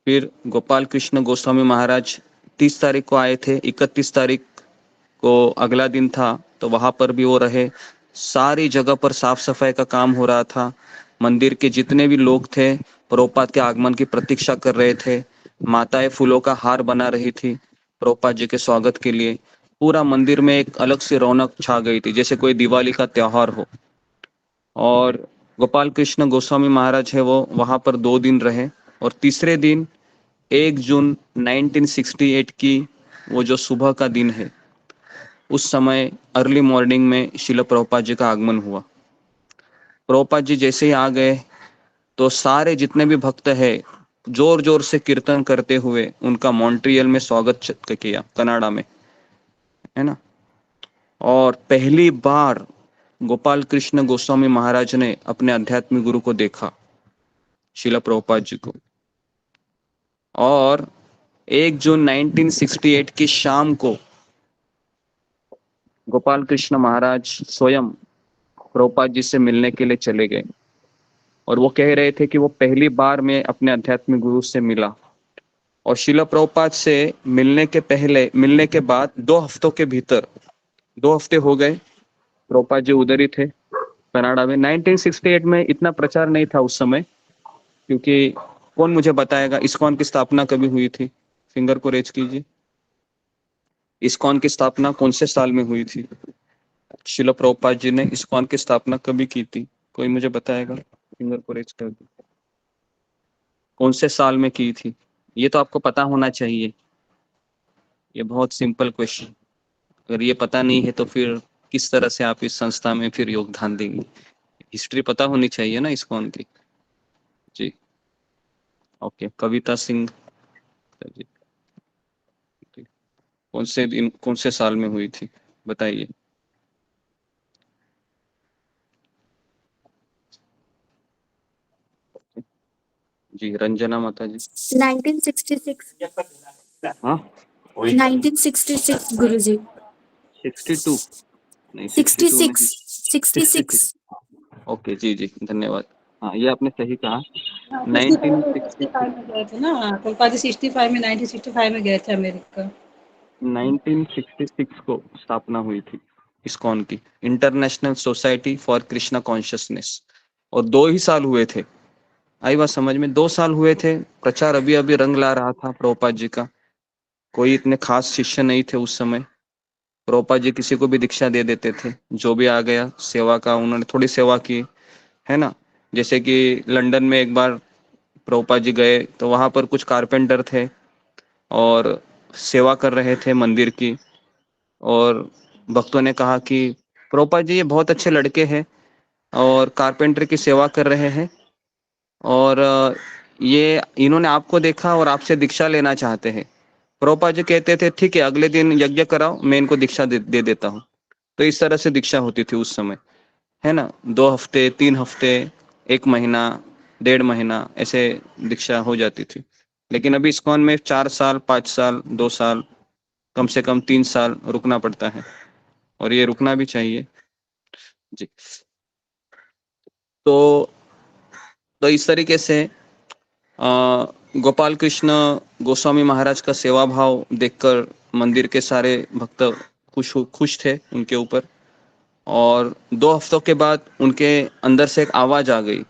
फिर गोपाल कृष्ण गोस्वामी महाराज 30 तारीख को आए थे, 31 तारीख को अगला दिन था, तो वहां पर भी वो रहे। सारी जगह पर साफ सफाई का काम हो रहा था। मंदिर के जितने भी लोग थे प्रभुपाद के आगमन की प्रतीक्षा कर रहे थे। माताएं फूलों का हार बना रही थी प्रभुपाद जी के स्वागत के लिए। पूरा मंदिर में एक अलग सी रौनक छा गई थी, जैसे कोई दिवाली का त्योहार हो। और गोपाल कृष्ण गोस्वामी महाराज है वो वहां पर 2 दिन रहे, और तीसरे दिन 1 जून 1968 की वो जो सुबह का दिन है, उस समय अर्ली मॉर्निंग में शिला प्रभुपाद जी का आगमन हुआ। प्रभुपाद जी जैसे ही आ गए तो सारे जितने भी भक्त है जोर जोर से कीर्तन करते हुए उनका मॉन्ट्रियल में स्वागत किया, कनाडा में, है ना। और पहली बार गोपाल कृष्ण गोस्वामी महाराज ने अपने आध्यात्मिक गुरु को देखा, शिला प्रभुपाद जी को। और 1 जून 1968 की शाम को गोपाल कृष्ण महाराज स्वयं प्रभुपाद जी से मिलने के लिए चले गए, और वो कह रहे थे कि वो पहली बार मैं अपने आध्यात्मिक गुरु से मिला। और शिला प्रभुपाद से मिलने के बाद 2 हफ्तों के भीतर, 2 हफ्ते हो गए, प्रभुपाद जी उधर ही थे कनाडा में। 1968 में इतना प्रचार नहीं था उस समय, क्योंकि कौन मुझे बताएगा इस्कॉन की स्थापना कभी हुई थी? फिंगर को रेज कीजिए। इस्कॉन की स्थापना कौन से साल में हुई थी? शिला प्रभुपाद जी ने इस्कॉन की स्थापना कभी की थी? कोई मुझे बताएगा? फिंगर को रेज कर दो। कौन से साल में की थी? ये तो आपको पता होना चाहिए, ये बहुत सिंपल क्वेश्चन। अगर ये पता नहीं है तो फिर किस तरह से आप इस संस्था में फिर योगदान देंगे? हिस्ट्री पता होनी चाहिए ना इस्कॉन की। जी ओके, कविता सिंह जी, कौन से साल में हुई थी बताइए। जी रंजना माता जी। 1966 हाँ 1966 गुरुजी 62 नहीं 62 नहीं 66 ओके जी जी धन्यवाद। हाँ ये आपने सही कहा। 65 में गए थे ना प्रभुपाद जी, 65 में 1965 में गए थे अमेरिका। 1966 को स्थापना हुई थी इस्कॉन की, international society for Krishna consciousness. और 2 ही साल हुए थे, आई बात समझ में? 2 साल हुए थे, प्रचार अभी अभी रंग ला रहा था प्रभुपाद जी का। कोई इतने खास शिष्य नहीं थे उस समय। प्रभुपाद जी किसी को भी दीक्षा दे देते थे, जो भी आ गया सेवा का, उन्होंने थोड़ी सेवा की, है ना। जैसे कि लंदन में एक बार प्रभुपाद जी गए तो वहां पर कुछ कारपेंटर थे और सेवा कर रहे थे मंदिर की, और भक्तों ने कहा कि प्रभुपाद जी ये बहुत अच्छे लड़के हैं और कारपेंटर की सेवा कर रहे हैं, और ये इन्होंने आपको देखा और आपसे दीक्षा लेना चाहते हैं। प्रभुपाद जी कहते थे ठीक है, अगले दिन यज्ञ कराओ, मैं इनको दीक्षा दे देता हूँ। तो इस तरह से दीक्षा होती थी उस समय, है ना। 2 हफ्ते, 3 हफ्ते, 1 महीना, 1.5 महीना ऐसे दीक्षा हो जाती थी। लेकिन अभी इस्कॉन में 4 साल, 5 साल, 2 साल, कम से कम 3 साल रुकना पड़ता है। और ये रुकना भी चाहिए जी। तो इस तरीके से गोपाल कृष्ण गोस्वामी महाराज का सेवा भाव देखकर मंदिर के सारे भक्त खुश थे उनके ऊपर। और 2 हफ्तों के बाद उनके अंदर से एक आवाज आ गई।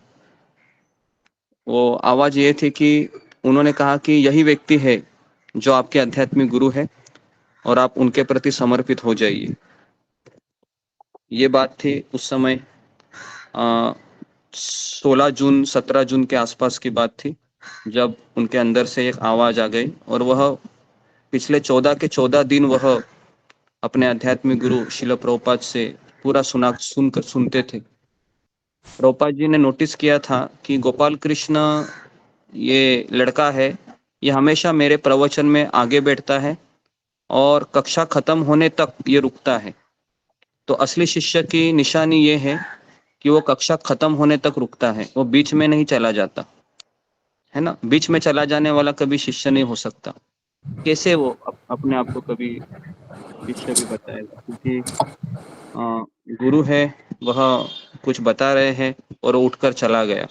वो आवाज ये थी कि उन्होंने कहा कि यही व्यक्ति है जो आपके आध्यात्मिक गुरु है और आप उनके प्रति समर्पित हो जाइए। ये बात थी उस समय 16 जून 17 जून के आसपास की बात थी, जब उनके अंदर से एक आवाज आ गई। और वह पिछले 14 के 14 दिन वह अपने आध्यात्मिक गुरु शिल प्रभुपाद से पूरा सुनते थे। प्रभुपाद जी ने नोटिस किया था कि गोपाल कृष्ण ये लड़का है, ये हमेशा मेरे प्रवचन में आगे बैठता है और कक्षा खत्म होने तक ये रुकता है। तो असली शिष्य की निशानी ये है कि वो कक्षा खत्म होने तक रुकता है, वो बीच में नहीं चला जाता है ना। बीच में चला जाने वाला कभी शिष्य नहीं हो सकता। कैसे वो अपने आप को कभी शिष्य भी बताएगा, क्योंकि गुरु है, वह कुछ बता रहे हैं और वो उठकर चला गया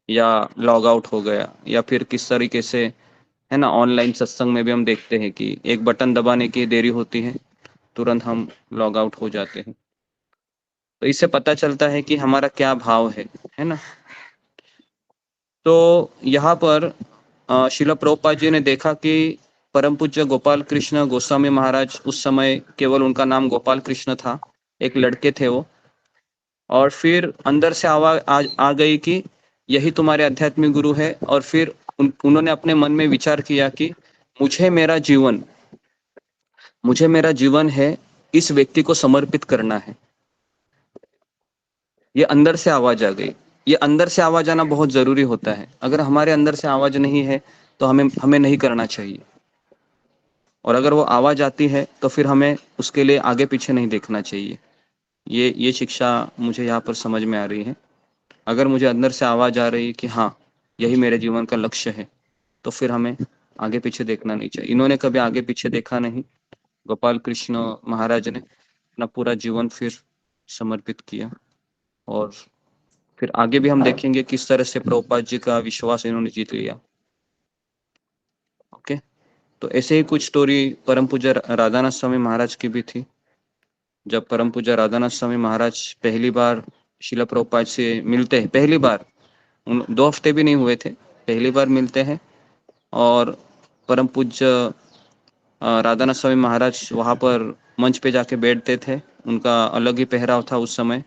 या लॉग आउट हो गया, या फिर किस तरीके से है ना। ऑनलाइन सत्संग में भी हम देखते हैं कि एक बटन दबाने की देरी होती है, तुरंत हम लॉग आउट हो जाते हैं। तो इससे पता चलता है कि हमारा क्या भाव है ना। तो यहाँ पर शिला प्रभुपाद जी ने देखा कि परम पूज्य गोपाल कृष्ण गोस्वामी महाराज, उस समय केवल उनका नाम गोपाल कृष्ण था, एक लड़के थे वो। और फिर अंदर से आवाज आ गई कि यही तुम्हारे आध्यात्मिक गुरु है। और फिर उन्होंने अपने मन में विचार किया कि मुझे मेरा जीवन है इस व्यक्ति को समर्पित करना है। ये अंदर से आवाज आ गई। ये अंदर से आवाज आना बहुत जरूरी होता है। अगर हमारे अंदर से आवाज नहीं है तो हमें नहीं करना चाहिए। और अगर वो आवाज आती है तो फिर हमें उसके लिए आगे पीछे नहीं देखना चाहिए। ये शिक्षा मुझे यहाँ पर समझ में आ रही है। अगर मुझे अंदर से आवाज आ रही है कि हाँ यही मेरे जीवन का लक्ष्य है, तो फिर हमें आगे पीछे देखना नहीं चाहिए। इन्होंने कभी आगे पीछे देखा नहीं। गोपाल कृष्ण महाराज ने अपना पूरा जीवन फिर समर्पित किया। और फिर आगे भी हम देखेंगे किस तरह से प्रभुपाद जी का विश्वास इन्होंने जीत लिया। ओके, तो ऐसे ही कुछ स्टोरी परम पूज्य राधानाथ स्वामी महाराज की भी थी। जब परम पूज्य राधानाथ स्वामी महाराज पहली बार शिला प्रभुपाद से मिलते हैं, पहली बार 2 हफ्ते भी नहीं हुए थे, पहली बार मिलते हैं। और परम पूज्य राधानाथ स्वामी महाराज वहाँ पर मंच पे जाके बैठते थे। उनका अलग ही पहराव था उस समय,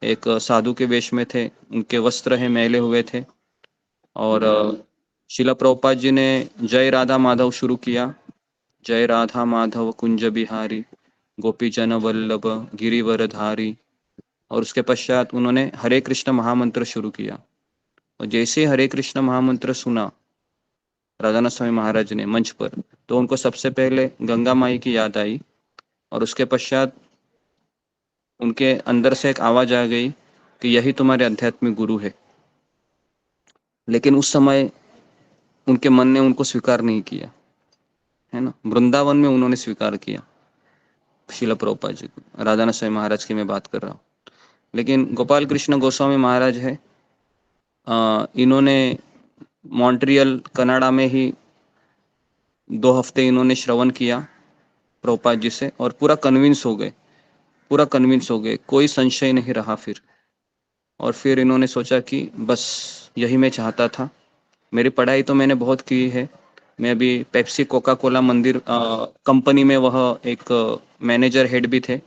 एक साधु के वेश में थे, उनके वस्त्र है मैले हुए थे। और शिला प्रभुपाद जी ने जय राधा माधव शुरू किया। जय राधा माधव कुंज बिहारी, गोपी जन वल्लभ गिरिवरधारी। और उसके पश्चात उन्होंने हरे कृष्ण महामंत्र शुरू किया। और जैसे हरे कृष्ण महामंत्र सुना राधानाथ स्वामी महाराज ने मंच पर, तो उनको सबसे पहले गंगा माई की याद आई। और उसके पश्चात उनके अंदर से एक आवाज आ गई कि यही तुम्हारे आध्यात्मिक गुरु है। लेकिन उस समय उनके मन ने उनको स्वीकार नहीं किया, है ना। वृंदावन में उन्होंने स्वीकार किया शिला प्रभुपाद जी को। राधानाथ स्वामी महाराज की मैं बात कर रहा हूँ। लेकिन गोपाल कृष्ण गोस्वामी महाराज है, इन्होंने मॉन्ट्रियल कनाडा में ही 2 हफ्ते इन्होंने श्रवण किया प्रभुपाद जी से, और पूरा कन्विंस हो गए, कोई संशय नहीं रहा फिर। और फिर इन्होंने सोचा कि बस यही मैं चाहता था। मेरी पढ़ाई तो मैंने बहुत की है, मैं अभी पेप्सी कोका कोला मंदिर कंपनी में वह एक मैनेजर हेड भी थे,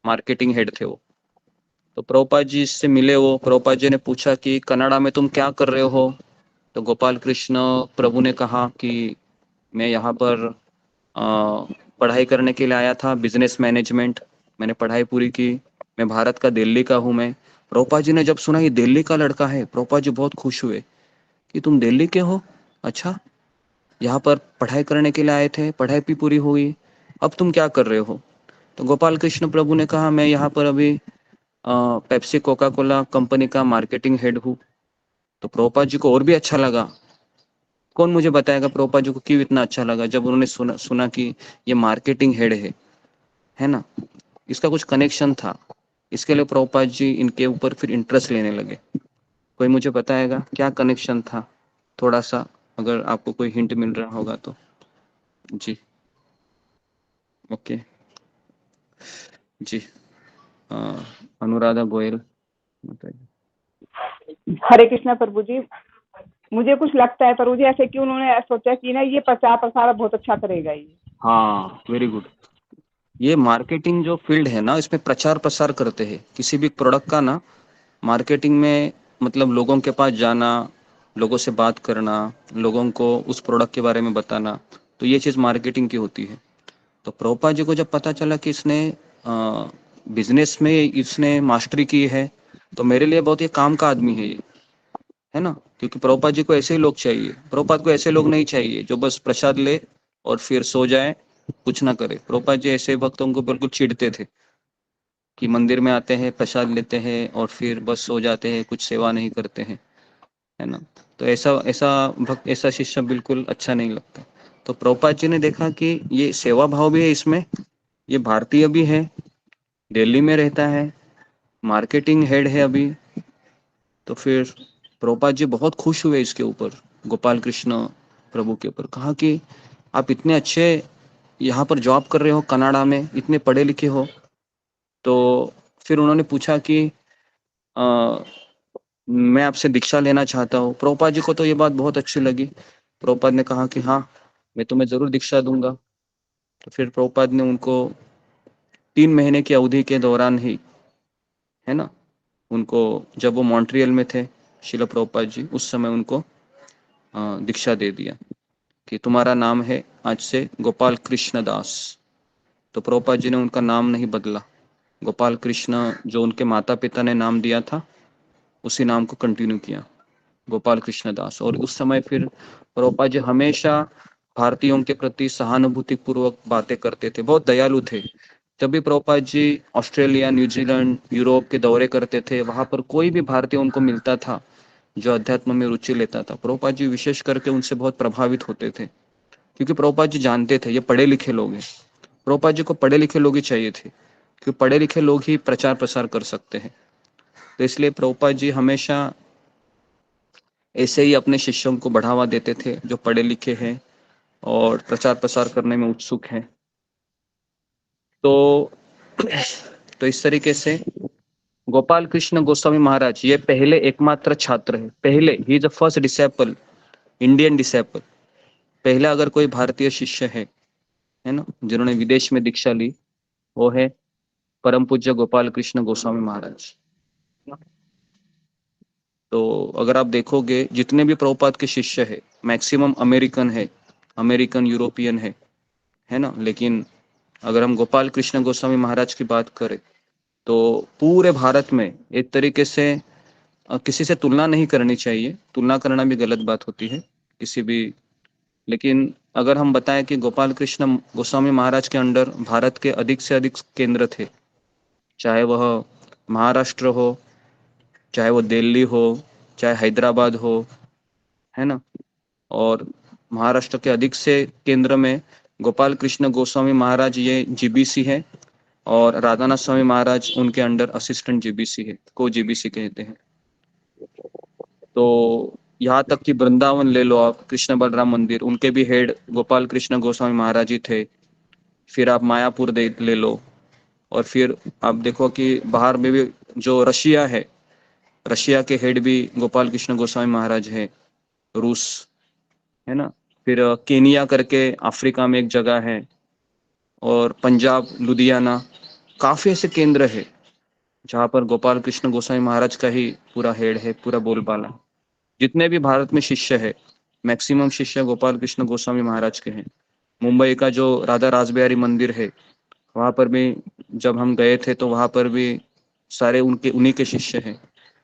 मार्केटिंग हेड थे वो। तो प्रभुपाद जी से मिले वो। प्रभुपाद जी ने पूछा कि कनाडा में तुम क्या कर रहे हो। तो गोपाल कृष्ण प्रभु ने कहा कि मैं यहाँ पर पढ़ाई करने के लिए आया था, बिजनेस मैनेजमेंट। मैंने पढ़ाई पूरी की, मैं भारत का दिल्ली का हूँ मैं। प्रभुपाद जी ने जब सुना ये दिल्ली का लड़का है, प्रभुपाद जी बहुत खुश हुए कि तुम दिल्ली के हो, अच्छा, यहाँ पर पढ़ाई करने के लिए आए थे, पढ़ाई भी पूरी हुई, अब तुम क्या कर रहे हो। तो गोपाल कृष्ण प्रभु ने कहा मैं यहाँ पर अभी पेप्सी कोका कोला कंपनी का मार्केटिंग हेड हूँ। तो प्रभुपाद जी को और भी अच्छा लगा। कौन मुझे बताएगा प्रभुपाद जी को क्यों इतना अच्छा लगा, जब उन्होंने सुना कि ये मार्केटिंग हेड है ना। इसका कुछ कनेक्शन था, इसके लिए प्रभुपाद जी इनके ऊपर फिर इंटरेस्ट लेने लगे। कोई मुझे बताएगा क्या कनेक्शन था, थोड़ा सा अगर आपको कोई हिंट मिल रहा होगा तो। जी ओके जी, अनुराधा गोयल बताइए। हरे कृष्णा प्रभु जी। मुझे कुछ लगता है प्रभु जी ऐसे कि उन्होंने सोचा कि ना ये प्रचार प्रसार बहुत अच्छा करेगा ये। हाँ वेरी गुड। ये मार्केटिंग जो फील्ड है ना, इसमें प्रचार प्रसार करते हैं किसी भी प्रोडक्ट का ना। मार्केटिंग में मतलब लोगों के पास जाना, लोगों से बात करना, लोगों को उस प्रोडक्ट के बारे में बताना, तो ये चीज़ मार्केटिंग की होती है। तो प्रभुपाद जी को जब पता चला कि इसने बिजनेस में इसने मास्टरी की है, तो मेरे लिए बहुत ये काम का आदमी है ये, है ना। क्योंकि प्रभुपाद जी को ऐसे ही लोग चाहिए, प्रभुपाद को ऐसे लोग नहीं चाहिए जो बस प्रसाद ले और फिर सो जाए, कुछ ना करे। प्रभुपाद जी ऐसे भक्तों को बिल्कुल चिढ़ते थे कि मंदिर में आते हैं, प्रसाद लेते हैं और फिर बस सो जाते हैं, कुछ सेवा नहीं करते हैं, है ना। तो ऐसा ऐसा भक्त, ऐसा शिष्य बिल्कुल अच्छा नहीं लगता। तो प्रभुपाद जी ने देखा कि ये सेवा भाव भी है इसमें, ये भारतीय भी है, दिल्ली में रहता है, मार्केटिंग हेड है अभी। तो फिर प्रभुपाद जी बहुत खुश हुए इसके ऊपर, गोपाल कृष्ण प्रभु के ऊपर। कहा कि आप इतने अच्छे यहाँ पर जॉब कर रहे हो कनाडा में, इतने पढ़े लिखे हो। तो फिर उन्होंने पूछा कि मैं आपसे दीक्षा लेना चाहता हूँ। प्रभुपाद जी को तो ये बात बहुत अच्छी लगी। प्रभुपाद ने कहा कि हाँ, मैं तुम्हें जरूर दीक्षा दूंगा। तो फिर प्रभुपाद ने उनको 3 महीने की अवधि के दौरान ही, है ना, उनको, जब वो मॉन्ट्रियल में थे शिला प्रभुपाद जी, उस समय उनको दीक्षा दे दिया कि तुम्हारा नाम है आज से गोपाल कृष्ण दास। तो प्रभुपाद जी ने उनका नाम नहीं बदला, गोपाल कृष्ण जो उनके माता पिता ने नाम दिया था उसी नाम को कंटिन्यू किया, गोपाल कृष्ण दास। और उस समय फिर प्रभुपाद जी हमेशा भारतीयों के प्रति सहानुभूति पूर्वक बातें करते थे, बहुत दयालु थे। जब भी Prabhupada ji Australia, New Zealand, Europe के दौरे करते थे, वहां पर कोई भी भारतीय उनको मिलता था जो अध्यात्म में रुचि लेता था, प्रभुपाद जी विशेष करके उनसे बहुत प्रभावित होते थे। क्योंकि प्रभुपाद जी जानते थे ये पढ़े लिखे लोग हैं, प्रभुपाद जी को पढ़े लिखे लोग ही चाहिए थे, क्योंकि पढ़े लिखे लोग ही प्रचार प्रसार कर सकते हैं। तो इसलिए प्रभुपाद जी हमेशा ऐसे ही अपने शिष्यों को बढ़ावा देते थे जो पढ़े लिखे हैं और प्रचार प्रसार करने में उत्सुक हैं। तो इस तरीके से गोपाल कृष्ण गोस्वामी महाराज ये पहले एकमात्र छात्र है, पहले, he is the first disciple, Indian disciple. पहला अगर कोई भारतीय शिष्य है ना, जिन्होंने विदेश में दीक्षा ली, वो है परम पूज्य गोपाल कृष्ण गोस्वामी महाराज। तो अगर आप देखोगे जितने भी प्रभुपाद के शिष्य है मैक्सिमम अमेरिकन है, अमेरिकन यूरोपियन है ना। लेकिन अगर हम गोपाल कृष्ण गोस्वामी महाराज की बात करें तो पूरे भारत में एक तरीके से किसी से तुलना नहीं करनी चाहिए, तुलना करना भी गलत बात होती है किसी भी। लेकिन अगर हम बताएं कि गोपाल कृष्ण गोस्वामी महाराज के अंडर भारत के अधिक से अधिक केंद्र थे, चाहे वह महाराष्ट्र हो, चाहे वो दिल्ली हो, चाहे हैदराबाद हो, है ना। और महाराष्ट्र के अधिक से केंद्र में गोपाल कृष्ण गोस्वामी महाराज ये जीबीसी है, और राधानाथ स्वामी महाराज उनके अंडर असिस्टेंट जीबीसी है, को जीबीसी कहते हैं। तो यहाँ तक कि वृंदावन ले लो आप, कृष्ण बलराम मंदिर, उनके भी हेड गोपाल कृष्ण गोस्वामी महाराज ही थे। फिर आप मायापुर ले लो, और फिर आप देखो कि बाहर में भी जो रशिया है, रशिया के हेड भी गोपाल कृष्ण गोस्वामी महाराज है, रूस, है ना। फिर केनिया करके अफ्रीका में एक जगह है, और पंजाब लुधियाना, काफी ऐसे केंद्र है जहाँ पर गोपाल कृष्ण गोस्वामी महाराज का ही पूरा हेड है, पूरा बोलबाला। जितने भी भारत में शिष्य है मैक्सिमम शिष्य गोपाल कृष्ण गोस्वामी महाराज के हैं। मुंबई का जो राधा रासबिहारी मंदिर है, वहां पर भी जब हम गए थे तो वहां पर भी सारे उन्हीं के शिष्य हैं,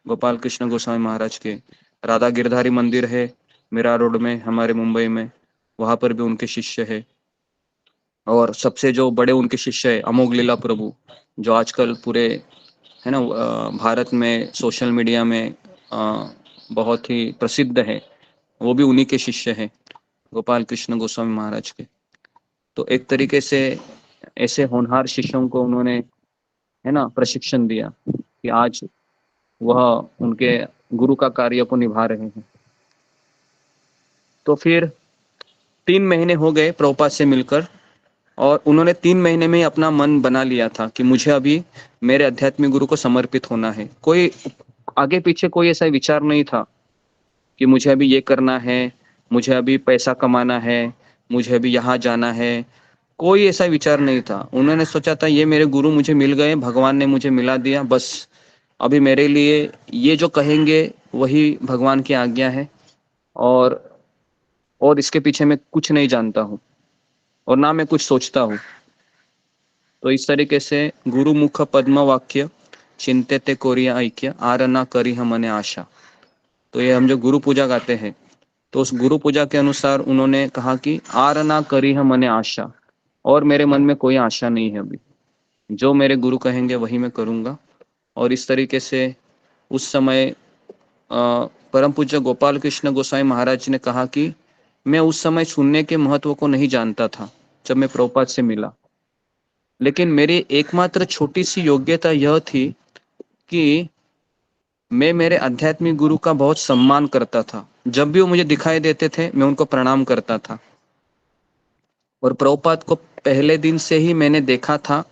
गोपाल कृष्ण गोस्वामी महाराज के। राधा गिरधारी मंदिर है मीरा रोड में हमारे मुंबई में, वहां पर भी उनके शिष्य है। और सबसे जो बड़े उनके शिष्य है अमोघ लीला प्रभु, जो आजकल पूरे, है ना, भारत में सोशल मीडिया में बहुत ही प्रसिद्ध है, वो भी उन्हीं के शिष्य हैं, गोपाल कृष्ण गोस्वामी महाराज के। तो एक तरीके से ऐसे होनहार शिष्यों को उन्होंने है ना, प्रशिक्षण दिया कि आज वह उनके गुरु का कार्य को निभा रहे हैं। तो फिर 3 महीने हो गए प्रभुपाद से मिलकर, और उन्होंने 3 महीने में ही अपना मन बना लिया था कि मुझे अभी मेरे आध्यात्मिक गुरु को समर्पित होना है। कोई आगे पीछे कोई ऐसा विचार नहीं था कि मुझे अभी ये करना है, मुझे अभी पैसा कमाना है, मुझे अभी यहाँ जाना है, कोई ऐसा विचार नहीं था। उन्होंने सोचा था ये मेरे गुरु मुझे मिल गए, भगवान ने मुझे मिला दिया, बस अभी मेरे लिए ये जो कहेंगे वही भगवान की आज्ञा है, और इसके पीछे मैं कुछ नहीं जानता हूँ और ना मैं कुछ सोचता हूँ। तो इस तरीके से गुरु मुख पद्म वाक्य चिंते कोरिया ऐक्य आर ना करी हम मने आशा। तो ये हम जो गुरु पूजा गाते हैं, तो उस गुरु पूजा के अनुसार उन्होंने कहा कि आर ना करी हम मने आशा, और मेरे मन में कोई आशा नहीं है अभी, जो मेरे गुरु कहेंगे वही मैं करूँगा। और इस तरीके से उस समय परम पूज्य गोपाल कृष्ण गोसाई महाराज ने कहा कि मैं उस समय सुनने के महत्व को नहीं जानता था जब मैं प्रभुपाद से मिला, लेकिन मेरी एकमात्र छोटी सी योग्यता यह थी कि मैं मेरे आध्यात्मिक गुरु का बहुत सम्मान करता था। जब भी वो मुझे दिखाई देते थे मैं उनको प्रणाम करता था, और प्रभुपाद को पहले दिन से ही मैंने देखा था,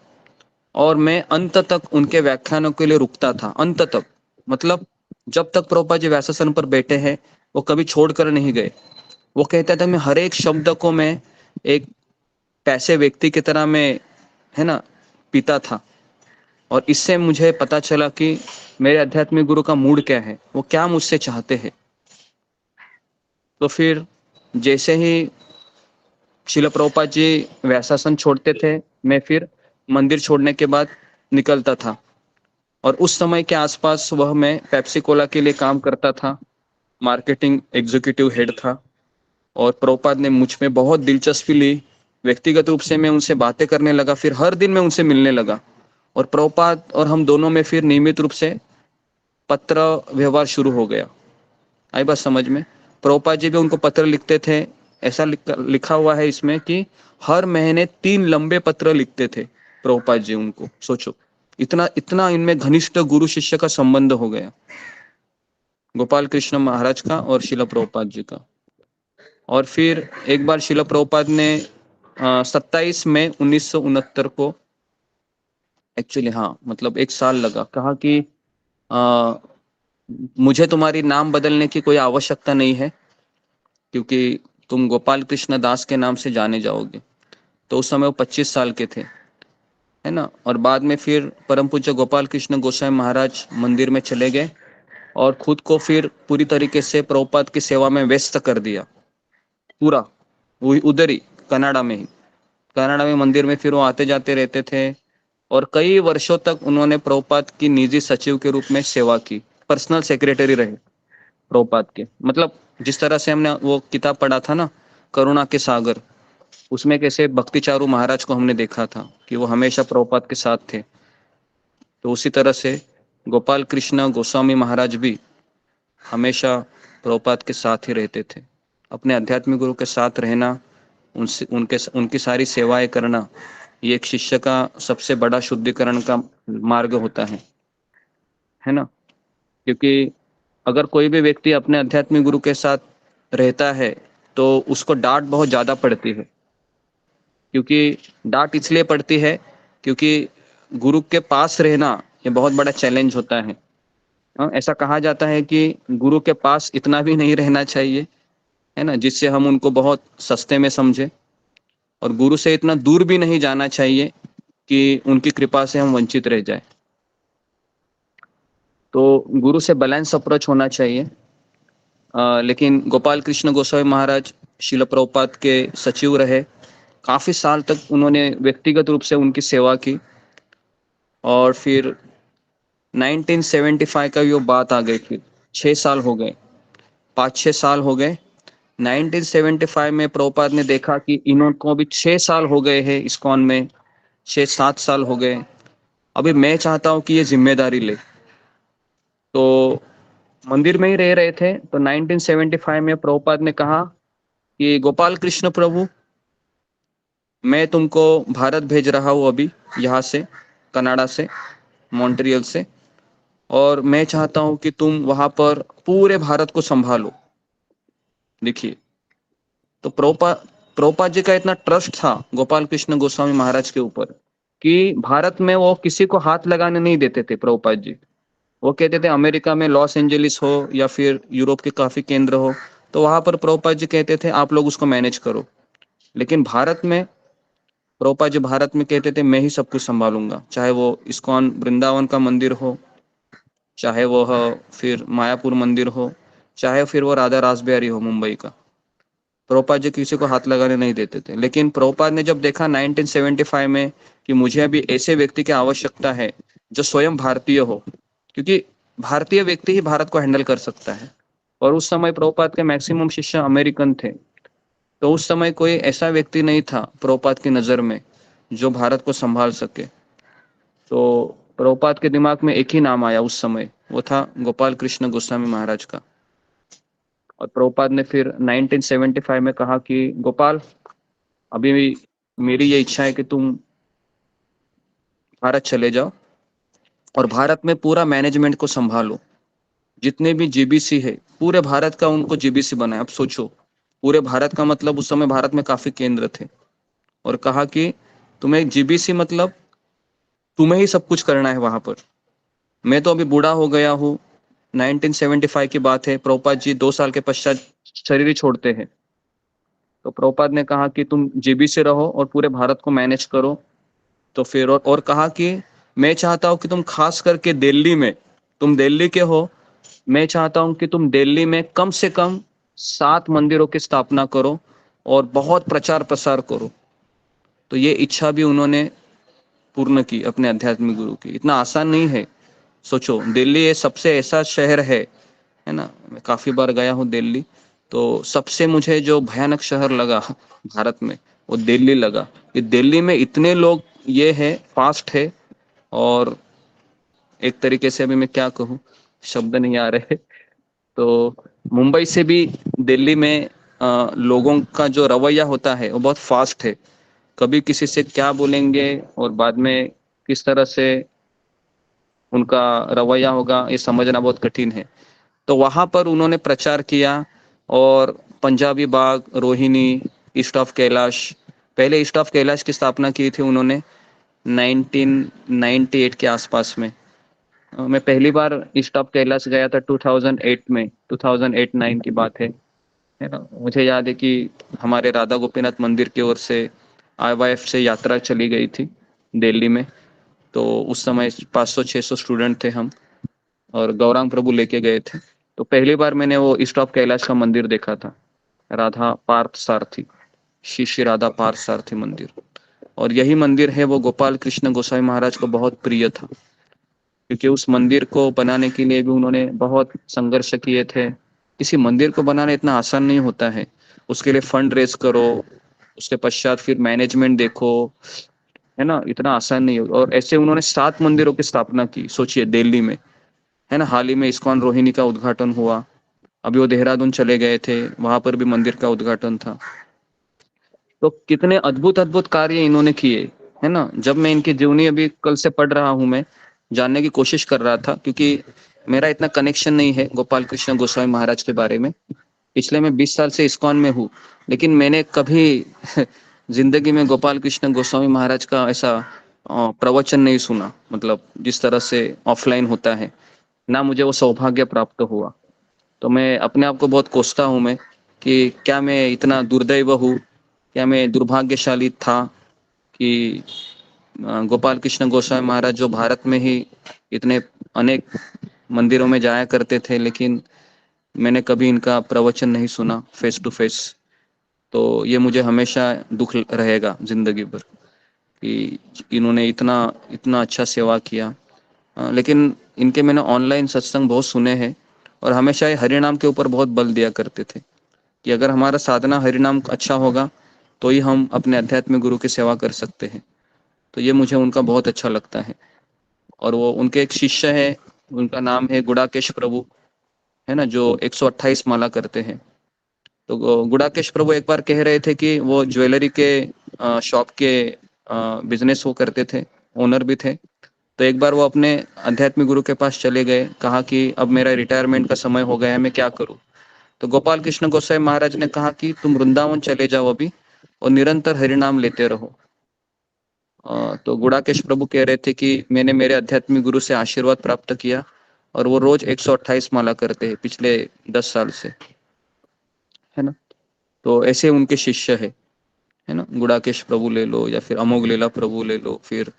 और मैं अंत तक उनके व्याख्यानों के लिए रुकता था। अंत तक मतलब जब तक प्रभुपाद जी व्यासासन पर बैठे हैं वो कभी छोड़कर नहीं गए। वो कहता था मैं हर एक शब्द को मैं एक पैसे व्यक्ति की तरह मैं, है ना, पीता था, और इससे मुझे पता चला कि मेरे आध्यात्मिक गुरु का मूड क्या है, वो क्या मुझसे चाहते हैं। तो फिर जैसे ही शिला प्रभुपाद जी व्यासासन छोड़ते थे, मैं फिर मंदिर छोड़ने के बाद निकलता था, और उस समय के आसपास वह मैं पेप्सी कोला के लिए काम करता था, मार्केटिंग एग्जीक्यूटिव हेड था। और प्रभुपाद ने मुझ में बहुत दिलचस्पी ली, व्यक्तिगत रूप से मैं उनसे बातें करने लगा, फिर हर दिन मैं उनसे मिलने लगा, और प्रभुपाद और हम दोनों में फिर नियमित रूप से पत्र व्यवहार शुरू हो गया। आई बात समझ में? प्रभुपाद जी भी उनको पत्र लिखते थे। ऐसा लिखा हुआ है इसमें कि हर महीने 3 लंबे पत्र लिखते थे प्रभुपाद जी उनको। सोचो, इतना इतना इनमें घनिष्ठ गुरु शिष्य का संबंध हो गया, गोपाल कृष्ण महाराज का और शिला प्रभुपाद जी का। और फिर एक बार शिला प्रभुपाद ने 27 मई 1969 को, एक्चुअली हाँ मतलब 1 साल लगा, कहा कि मुझे तुम्हारी नाम बदलने की कोई आवश्यकता नहीं है, क्योंकि तुम गोपाल कृष्ण दास के नाम से जाने जाओगे। तो उस समय वो 25 साल के थे, है ना। और बाद में फिर परम पूज्य गोपाल कृष्ण गोसाई महाराज मंदिर में चले गए और खुद को फिर पूरी तरीके से प्रभुपाद की सेवा में व्यस्त कर दिया, पूरा उधर ही कनाडा में ही। कनाडा में मंदिर में फिर वो आते जाते रहते थे, और कई वर्षों तक उन्होंने प्रभुपाद की निजी सचिव के रूप में सेवा की, पर्सनल सेक्रेटरी रहे प्रभुपाद के। मतलब जिस तरह से हमने वो किताब पढ़ा था ना, करुणा के सागर, उसमें कैसे भक्तिचारू महाराज को हमने देखा था कि वो हमेशा प्रभुपाद के साथ थे, तो उसी तरह से गोपाल कृष्ण गोस्वामी महाराज भी हमेशा प्रभुपाद के साथ ही रहते थे। अपने आध्यात्मिक गुरु के साथ रहना, उनसे उनकी सारी सेवाएं करना, ये एक शिष्य का सबसे बड़ा शुद्धिकरण का मार्ग होता है ना। क्योंकि अगर कोई भी व्यक्ति अपने आध्यात्मिक गुरु के साथ रहता है तो उसको डांट बहुत ज्यादा पड़ती है। क्योंकि डांट इसलिए पड़ती है क्योंकि गुरु के पास रहना ये बहुत बड़ा चैलेंज होता है। ऐसा कहा जाता है कि गुरु के पास इतना भी नहीं रहना चाहिए, है ना, जिससे हम उनको बहुत सस्ते में समझे, और गुरु से इतना दूर भी नहीं जाना चाहिए कि उनकी कृपा से हम वंचित रह जाए। तो गुरु से बैलेंस अप्रोच होना चाहिए। लेकिन गोपाल कृष्ण गोस्वामी महाराज शिला प्रभुपाद के सचिव रहे, काफी साल तक उन्होंने व्यक्तिगत रूप से उनकी सेवा की। और फिर 1975 का वो बात आ गई, फिर 6 साल हो गए, 5-6 साल हो गए। 1975 में प्रभुपाद ने देखा कि इनको भी 6 साल हो गए हैं इस्कॉन में, 6-7 साल हो गए, अभी मैं चाहता हूँ कि ये जिम्मेदारी ले। तो मंदिर में ही रह रहे थे, तो 1975 में प्रभुपाद ने कहा कि गोपाल कृष्ण प्रभु, मैं तुमको भारत भेज रहा हूँ अभी यहाँ से, कनाडा से, मॉन्ट्रियल से, और मैं चाहता हूं कि तुम वहां पर पूरे भारत को संभालो। देखिए, तो प्रभुपाद जी का इतना ट्रस्ट था गोपाल कृष्ण गोस्वामी महाराज के ऊपर कि भारत में वो किसी को हाथ लगाने नहीं देते थे प्रभुपाद जी। वो कहते थे अमेरिका में लॉस एंजलिस हो या फिर यूरोप के काफी केंद्र हो, तो वहां पर प्रभुपाद जी कहते थे आप लोग उसको मैनेज करो। लेकिन भारत में प्रभुपाद जी भारत में कहते थे मैं ही सब कुछ संभालूंगा, चाहे वो इस्कॉन वृंदावन का मंदिर हो, चाहे वो फिर मायापुर मंदिर हो, चाहे फिर वो राधा रासबिहारी हो मुंबई का। प्रभुपाद जी किसी को हाथ लगाने नहीं देते थे। लेकिन प्रभुपाद ने जब देखा 1975 में कि मुझे अभी ऐसे व्यक्ति की आवश्यकता है जो स्वयं भारतीय हो, क्योंकि भारतीय व्यक्ति ही भारत को हैंडल कर सकता है, और उस समय प्रभुपाद के मैक्सिमम शिष्य अमेरिकन थे, तो उस समय कोई ऐसा व्यक्ति नहीं था प्रभुपाद की नजर में जो भारत को संभाल सके। तो प्रभुपाद के दिमाग में एक ही नाम आया उस समय, वो था गोपाल कृष्ण गोस्वामी महाराज का। और प्रभुपाद ने फिर 1975 में कहा कि गोपाल, अभी मेरी ये इच्छा है कि तुम भारत चले जाओ और भारत में पूरा मैनेजमेंट को संभालो। जितने भी जीबीसी है पूरे भारत का उनको जीबीसी बनाए। अब सोचो, पूरे भारत का मतलब उस समय भारत में काफी केंद्र थे, और कहा कि तुम्हें जीबीसी मतलब तुम्हें ही सब कुछ करना है वहां पर। मैं तो अभी बूढ़ा हो गया हूँ, 1975 की बात है, प्रभुपाद जी 2 साल के पश्चात शरीर ही छोड़ते हैं। तो प्रभुपाद ने कहा कि तुम जीबी से रहो और पूरे भारत को मैनेज करो। तो फिर और कहा कि मैं चाहता हूं कि तुम खास करके दिल्ली में, तुम दिल्ली के हो, मैं चाहता हूं कि तुम दिल्ली में कम से कम 7 मंदिरों की स्थापना करो और बहुत प्रचार प्रसार करो। तो ये इच्छा भी उन्होंने पूर्ण की अपने आध्यात्मिक गुरु की। इतना आसान नहीं है। सोचो, दिल्ली ये सबसे ऐसा शहर है ना, मैं काफी बार गया हूँ दिल्ली, तो सबसे मुझे जो भयानक शहर लगा भारत में वो दिल्ली लगा। कि दिल्ली में इतने लोग ये है, फास्ट है, और एक तरीके से अभी मैं क्या कहूँ, शब्द नहीं आ रहे। तो मुंबई से भी दिल्ली में लोगों का जो रवैया होता है वो बहुत फास्ट है। कभी किसी से क्या बोलेंगे और बाद में किस तरह से उनका रवैया होगा ये समझना बहुत कठिन है। तो वहां पर उन्होंने प्रचार किया, और पंजाबी बाग, रोहिणी, ईस्ट ऑफ कैलाश, पहले ईस्ट ऑफ कैलाश की स्थापना की थी उन्होंने 1998 के आसपास में। मैं पहली बार ईस्ट ऑफ कैलाश गया था 2008 में, 2008-9 की बात है ना। मुझे याद है कि हमारे राधा गोपीनाथ मंदिर की ओर से IYF से यात्रा चली गई थी दिल्ली में। तो उस समय 500-600 स्टूडेंट थे हम, और गौरांग प्रभु लेके गए थे। तो पहली बार मैंने वो ईस्ट ऑफ कैलाश का मंदिर देखा था, राधा पार्थ सारथी, श्री श्री राधा पार्थ सारथी मंदिर। और यही मंदिर है वो गोपाल कृष्ण गोस्वामी महाराज को बहुत प्रिय था, क्योंकि उस मंदिर को बनाने के लिए भी उन्होंने बहुत संघर्ष किए थे। किसी मंदिर को बनाना इतना आसान नहीं होता है, उसके लिए फंड रेज करो, उसके पश्चात फिर मैनेजमेंट देखो, है ना, इतना आसान नहीं हो। और ऐसे उन्होंने 7 मंदिरों की स्थापना की, सोचिए, दिल्ली में, है ना। हाल ही में इस्कॉन रोहिणी का उद्घाटन हुआ, अभी वो देहरादून चले गए थे, वहां पर भी मंदिर का उद्घाटन था। तो कितने अद्भुत अद्भुत कार्य इन्होंने किए, है ना। जब मैं इनकी जीवनी अभी कल से पढ़ रहा हूँ, मैं जानने की कोशिश कर रहा था, क्योंकि मेरा इतना कनेक्शन नहीं है गोपाल कृष्ण गोस्वामी महाराज के बारे में। पिछले मैं 20 साल से इस्कॉन में हूँ, लेकिन मैंने कभी जिंदगी में गोपाल कृष्ण गोस्वामी महाराज का ऐसा प्रवचन नहीं सुना, मतलब जिस तरह से ऑफलाइन होता है ना, मुझे वो सौभाग्य प्राप्त हुआ। तो मैं अपने आप को बहुत कोसता हूँ मैं, कि क्या मैं इतना दुर्दैव हूँ, क्या मैं दुर्भाग्यशाली था कि गोपाल कृष्ण गोस्वामी महाराज जो भारत में ही इतने अनेक मंदिरों में जाया करते थे, लेकिन मैंने कभी इनका प्रवचन नहीं सुना फेस टू फेस। तो ये मुझे हमेशा दुख रहेगा जिंदगी भर कि इन्होंने इतना इतना अच्छा सेवा किया। लेकिन इनके मैंने ऑनलाइन सत्संग बहुत सुने हैं, और हमेशा ये हरिनाम के ऊपर बहुत बल दिया करते थे कि अगर हमारा साधना हरिनाम अच्छा होगा तो ही हम अपने आध्यात्मिक गुरु की सेवा कर सकते हैं। तो ये मुझे उनका बहुत अच्छा लगता है। और वो उनके एक शिष्य है, उनका नाम है गुड़ाकेश प्रभु, है ना, जो 128 माला करते हैं। तो गुड़ाकेश प्रभु एक बार कह रहे थे कि वो ज्वेलरी के शॉप के बिजनेस वो करते थे, ओनर भी थे। तो एक बार वो अपने आध्यात्मिक गुरु के पास चले गए, कहा कि अब मेरा रिटायरमेंट का समय हो गया है, मैं क्या करूं। तो गोपाल कृष्ण गोसाई महाराज ने कहा कि तुम वृंदावन चले जाओ अभी और निरंतर हरिनाम लेते रहो। तो गुड़ाकेश प्रभु कह रहे थे कि मैंने मेरे आध्यात्मिक गुरु से आशीर्वाद प्राप्त किया और वो रोज 128 माला करते हैं पिछले 10 साल से, है ना। तो ऐसे उनके शिष्य है ना। गुड़ाकेश प्रभु ले लो या फिर अमोघ लीला प्रभु ले लो, फिर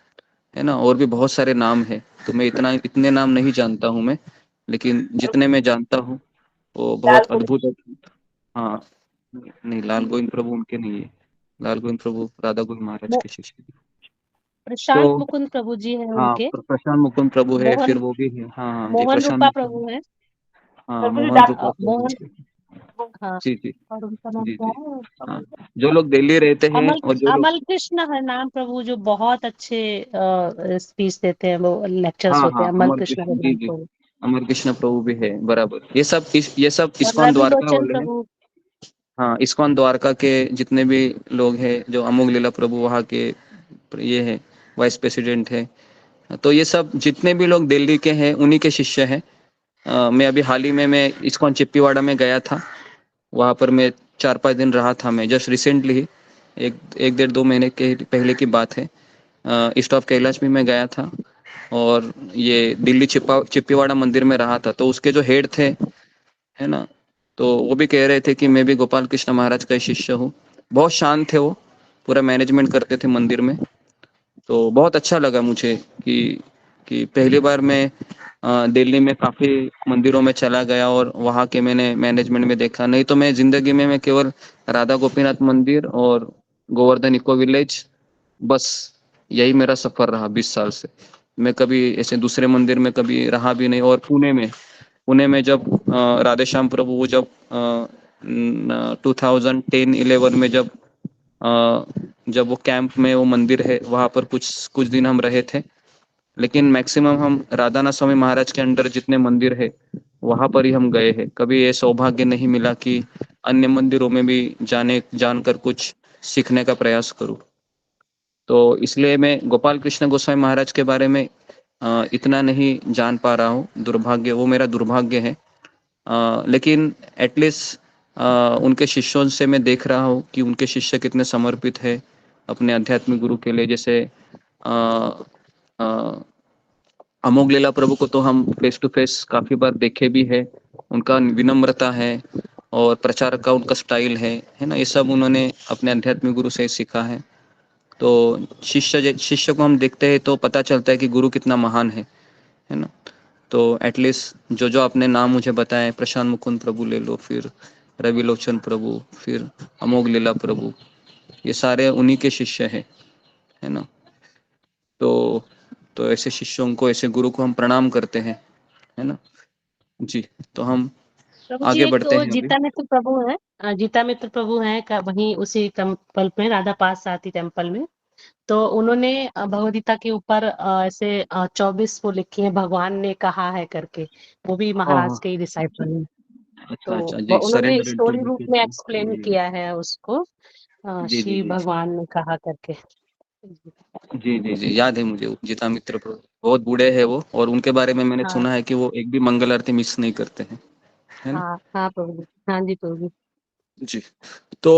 है ना, और भी बहुत सारे नाम है। तो मैं इतने नाम नहीं जानता हूँ मैं, लेकिन जितने मैं जानता हूँ वो बहुत अद्भुत है। हाँ, नहीं, लाल गोविंद प्रभु उनके नहीं है। लाल गोविंद प्रभु राधा गोविंद महाराज के शिष्य हैं। प्रशांत तो मुकुंद प्रभु जी हैं हाँ, उनके। प्रशांत मुकुंद प्रभु है, फिर मोहन वो भी है। हाँ हाँ जी, मोहन प्रशांत रूपा मुकुंद, प्रभु हैं। हाँ, मोहन रूपा प्रभु। मोहन, हाँ, जी जी और उनका नाम जी क्या जी। है? हाँ, जो लोग दिल्ली रहते हैं अमल और जो लोग, अमल कृष्ण हरनाम प्रभु, जो बहुत अच्छे स्पीच देते हैं, वो लेक्चर्स हाँ होते हाँ, हैं, अमल अमर कृष्ण कृष्ण, जी हरनाम जी, प्रभु। अमर कृष्ण प्रभु भी है, बराबर। ये सब और इस्कॉन रवि द्वारका लोचन वाले हैं। प्रभु। हाँ, इस्कॉन द्वारका के जितने भी लोग हैं, जो अमोघ लीला प्रभु वहाँ के ये है, वाइस प्रेसिडेंट है। तो ये सब जितने भी लोग दिल्ली के हैं उन्हीं के शिष्य हैं। मैं अभी हाल ही में मैं इस्कॉन चिप्पीवाड़ा में गया था। वहाँ पर मैं 4-5 दिन रहा था। मैं जस्ट रिसेंटली ही, एक 1.5-2 महीने के पहले की बात है, ईस्ट ऑफ कैलाश भी मैं गया था और ये दिल्ली चिप्पीवाड़ा मंदिर में रहा था। तो उसके जो हेड थे, है ना, तो वो भी कह रहे थे कि मैं भी गोपाल कृष्ण महाराज का शिष्य हूँ। बहुत शांत थे वो, पूरा मैनेजमेंट करते थे मंदिर में। तो बहुत अच्छा लगा मुझे कि पहली बार मैं दिल्ली में काफी मंदिरों में चला गया और वहाँ के मैंने मैनेजमेंट में देखा। नहीं तो मैं जिंदगी में मैं केवल राधा गोपीनाथ मंदिर और गोवर्धन इको विलेज, बस यही मेरा सफर रहा 20 साल से। मैं कभी ऐसे दूसरे मंदिर में कभी रहा भी नहीं। और पुणे में जब राधे श्याम प्रभु जब 2010-11 में जब वो कैंप में वो मंदिर है वहां पर कुछ कुछ दिन हम रहे थे। लेकिन मैक्सिमम हम राधानाथ स्वामी महाराज के अंडर जितने मंदिर है वहां पर ही हम गए हैं। कभी ये सौभाग्य नहीं मिला कि अन्य मंदिरों में भी जानकर कुछ सीखने का प्रयास करूं। तो इसलिए मैं गोपाल कृष्ण गोस्वामी महाराज के बारे में इतना नहीं जान पा रहा हूँ। दुर्भाग्य, वो मेरा दुर्भाग्य है। लेकिन एटलीस्ट उनके शिष्यों से मैं देख रहा हूँ कि उनके शिष्य कितने समर्पित है अपने आध्यात्मिक गुरु के लिए। जैसे अमोघ लीला प्रभु को तो हम फेस टू फेस काफी बार देखे भी है। उनका विनम्रता है और प्रचार का उनका स्टाइल है ना, ये सब उन्होंने अपने आध्यात्मिक गुरु से सीखा है। तो शिष्य को हम देखते हैं तो पता चलता है कि गुरु कितना महान है ना। तो एटलीस्ट जो जो आपने नाम मुझे बताए, प्रशांत मुकुंद प्रभु ले लो, फिर रवि लोचन प्रभु, फिर अमोघ लीला प्रभु, ये सारे उन्हीं के शिष्य है ना। तो ऐसे शिष्यों को, ऐसे गुरु को हम प्रणाम करते हैं, है ना जी। तो हम प्रभु जी, आगे एक बढ़ते तो हैं अभी। जीता मित्र प्रभु है, जीता मित्र प्रभु हैं का, वहीं उसी टेम्पल में, राधा पास साथी टेम्पल में। तो उन्होंने भगवद गीता के ऊपर ऐसे 24 वो लिखी है, भगवान ने कहा है करके। वो भी हाँ महाराज हाँ, के ही डिसाइपल हैं। अच्छा तो अच्छा जी, उन्होंने सरेंडर इनटू स्टोरी रूप में एक्सप्लेन जी किया है उसको, जी जी श्री जी भगवान ने कहा करके। जी जी जी, याद है मुझे। जीता मित्र प्रभु बहुत बूढ़े हैं वो, और उनके बारे में मैंने हाँ सुना है कि वो एक भी मंगल आरती मिस नहीं करते हैं, है ना हाँ हाँ प्रभु जी, हाँ जी प्रभु जी। जी। तो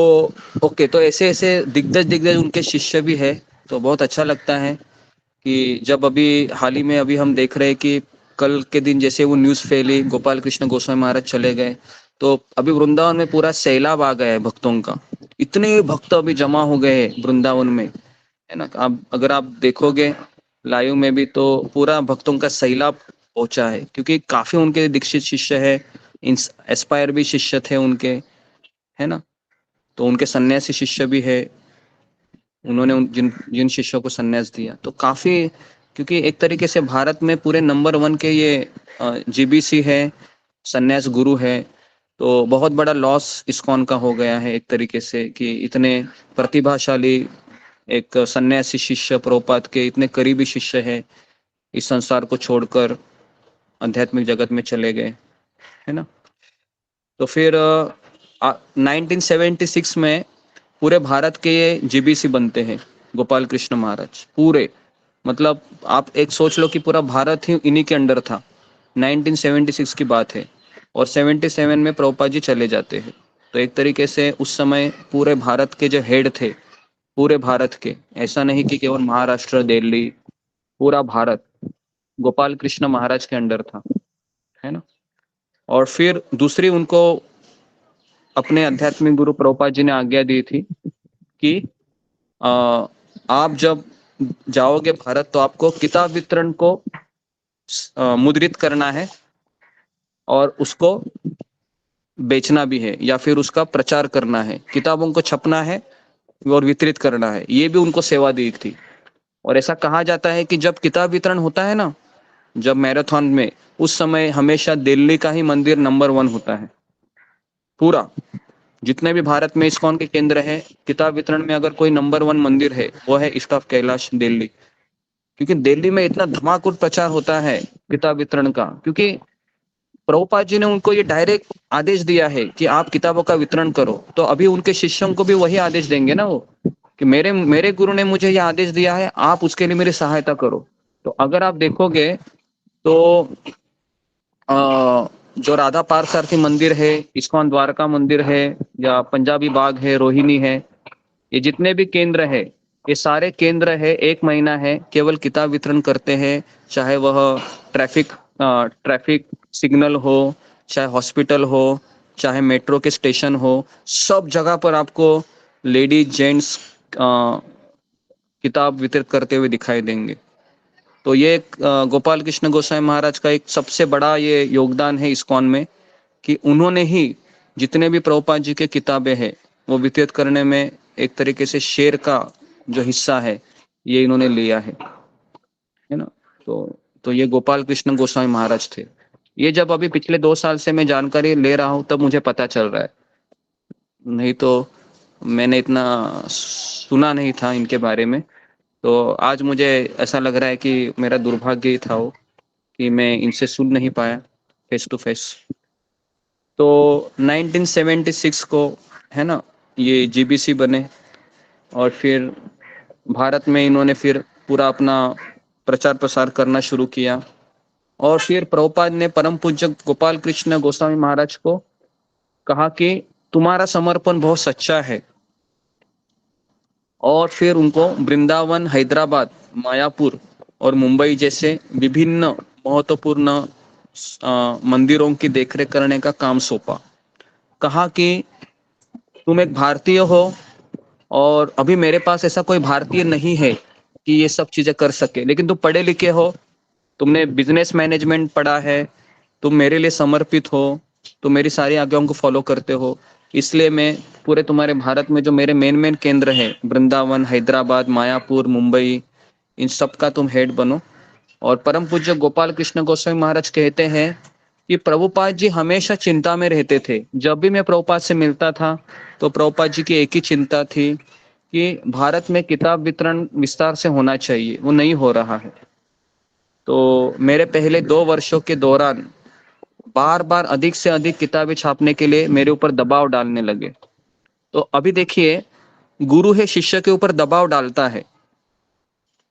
ओके, तो ऐसे ऐसे दिग्गज दिग्गज उनके शिष्य भी है। तो बहुत अच्छा लगता है कि जब अभी हाल ही में अभी हम देख रहे हैं कि कल के दिन जैसे वो न्यूज़ फैली गोपाल कृष्ण गोस्वामी महाराज चले गए, तो अभी वृंदावन में पूरा सैलाब आ गया है भक्तों का। इतने भक्त अभी जमा हो गए हैं वृंदावन में, है ना। आप अगर आप देखोगे लाइव में भी तो पूरा भक्तों का सैलाब पहुंचा है, क्योंकि काफी उनके दीक्षित शिष्य है, एस्पायर भी शिष्य थे उनके, है ना। तो उनके सन्यासी शिष्य भी है, उन्होंने जिन जिन शिष्यों को सन्यास दिया तो काफी, क्योंकि एक तरीके से भारत में पूरे नंबर 1 के ये जीबीसी है, सन्यास गुरु है। तो बहुत बड़ा लॉस इस्कॉन का हो गया है एक तरीके से कि इतने प्रतिभाशाली एक सन्यासी शिष्य, प्रभुपाद के इतने करीबी शिष्य है, इस संसार को छोड़कर आध्यात्मिक जगत में चले गए, है ना। तो फिर 1976 में पूरे भारत के ये जीबीसी बनते हैं गोपाल कृष्ण महाराज पूरे, मतलब आप एक सोच लो कि पूरा भारत ही इन्हीं के अंडर था। 1976 की बात है और 77 में प्रभुपाद जी चले जाते हैं। तो एक तरीके से उस समय पूरे भारत के जो हेड थे, पूरे भारत के, ऐसा नहीं कि केवल महाराष्ट्र, दिल्ली, पूरा भारत गोपाल कृष्ण महाराज के अंडर था, है ना। और फिर दूसरी उनको अपने आध्यात्मिक गुरु प्रभुपाद जी ने आज्ञा दी थी कि आप जब जाओगे भारत तो आपको किताब वितरण को मुद्रित करना है और उसको बेचना भी है या फिर उसका प्रचार करना है, किताबों को छपना है और वितरित करना है। ये भी उनको सेवा दी थी। और ऐसा कहा जाता है कि जब किताब वितरण होता है ना, जब मैराथन में, उस समय हमेशा दिल्ली का ही मंदिर नंबर 1 होता है। पूरा जितने भी भारत में इस्कॉन के केंद्र है, किताब वितरण में अगर कोई नंबर 1 मंदिर है वो है ईस्ट ऑफ कैलाश दिल्ली। क्योंकि दिल्ली में इतना धमाकेदार प्रचार होता है किताब वितरण का, क्योंकि प्रभुपाद जी ने उनको ये डायरेक्ट आदेश दिया है कि आप किताबों का वितरण करो। तो अभी उनके शिष्यों को भी वही आदेश देंगे ना वो, कि मेरे गुरु ने मुझे ये आदेश दिया है, आप उसके लिए मेरी सहायता करो। तो अगर आप देखोगे तो जो राधा पार्थसारथी मंदिर है, इस्कॉन द्वारका मंदिर है, या पंजाबी बाग है, रोहिणी है, ये जितने भी केंद्र है, ये सारे केंद्र है 1 महीना है केवल किताब वितरण करते हैं। चाहे वह ट्रैफिक सिग्नल हो, चाहे हॉस्पिटल हो, चाहे मेट्रो के स्टेशन हो, सब जगह पर आपको लेडीज जेंट्स किताब वितरित करते हुए दिखाई देंगे। तो ये गोपाल कृष्ण गोसाई महाराज का एक सबसे बड़ा ये योगदान है इस्कॉन में, कि उन्होंने ही जितने भी प्रभुपाद जी के किताबें हैं वो वितरित करने में एक तरीके से शेयर का जो हिस्सा है ये इन्होंने लिया है ना। तो ये गोपाल कृष्ण गोस्वामी महाराज थे। ये जब अभी पिछले 2 साल से मैं जानकारी ले रहा हूँ तब मुझे पता चल रहा है, नहीं तो मैंने इतना सुना नहीं था इनके बारे में। तो आज मुझे ऐसा लग रहा है कि मेरा दुर्भाग्य ही था वो, कि मैं इनसे सुन नहीं पाया फेस टू फेस। तो 1976 को, है ना, ये जीबीसी बने और फिर भारत में इन्होंने फिर पूरा अपना प्रचार प्रसार करना शुरू किया। और फिर प्रभुपाद ने परम पूज्य गोपाल कृष्ण गोस्वामी महाराज को कहा कि तुम्हारा समर्पण बहुत सच्चा है। और फिर उनको वृंदावन, हैदराबाद, मायापुर और मुंबई जैसे विभिन्न महत्वपूर्ण मंदिरों की देखरेख करने का काम सौंपा। कहा कि तुम एक भारतीय हो और अभी मेरे पास ऐसा कोई भारतीय नहीं है कि ये सब चीजें कर सके, लेकिन तुम पढ़े लिखे हो, तुमने बिजनेस मैनेजमेंट पढ़ा है, तुम मेरे लिए समर्पित हो, तुम मेरी सारी आज्ञाओं को फॉलो करते हो, इसलिए मैं पूरे तुम्हारे भारत में जो मेरे मेन केंद्र है, वृंदावन, हैदराबाद, मायापुर, मुंबई, इन सब का तुम हेड बनो। और परम पूज्य गोपाल कृष्ण गोस्वामी महाराज कहते हैं कि प्रभुपाद जी हमेशा चिंता में रहते थे। जब भी मैं प्रभुपाद से मिलता था तो प्रभुपाद जी की एक ही चिंता थी कि भारत में किताब वितरण विस्तार से होना चाहिए, वो नहीं हो रहा है। तो मेरे पहले 2 वर्षों के दौरान बार बार अधिक से अधिक किताबें छापने के लिए मेरे ऊपर दबाव डालने लगे। तो अभी देखिए, गुरु है शिष्य के ऊपर दबाव डालता है,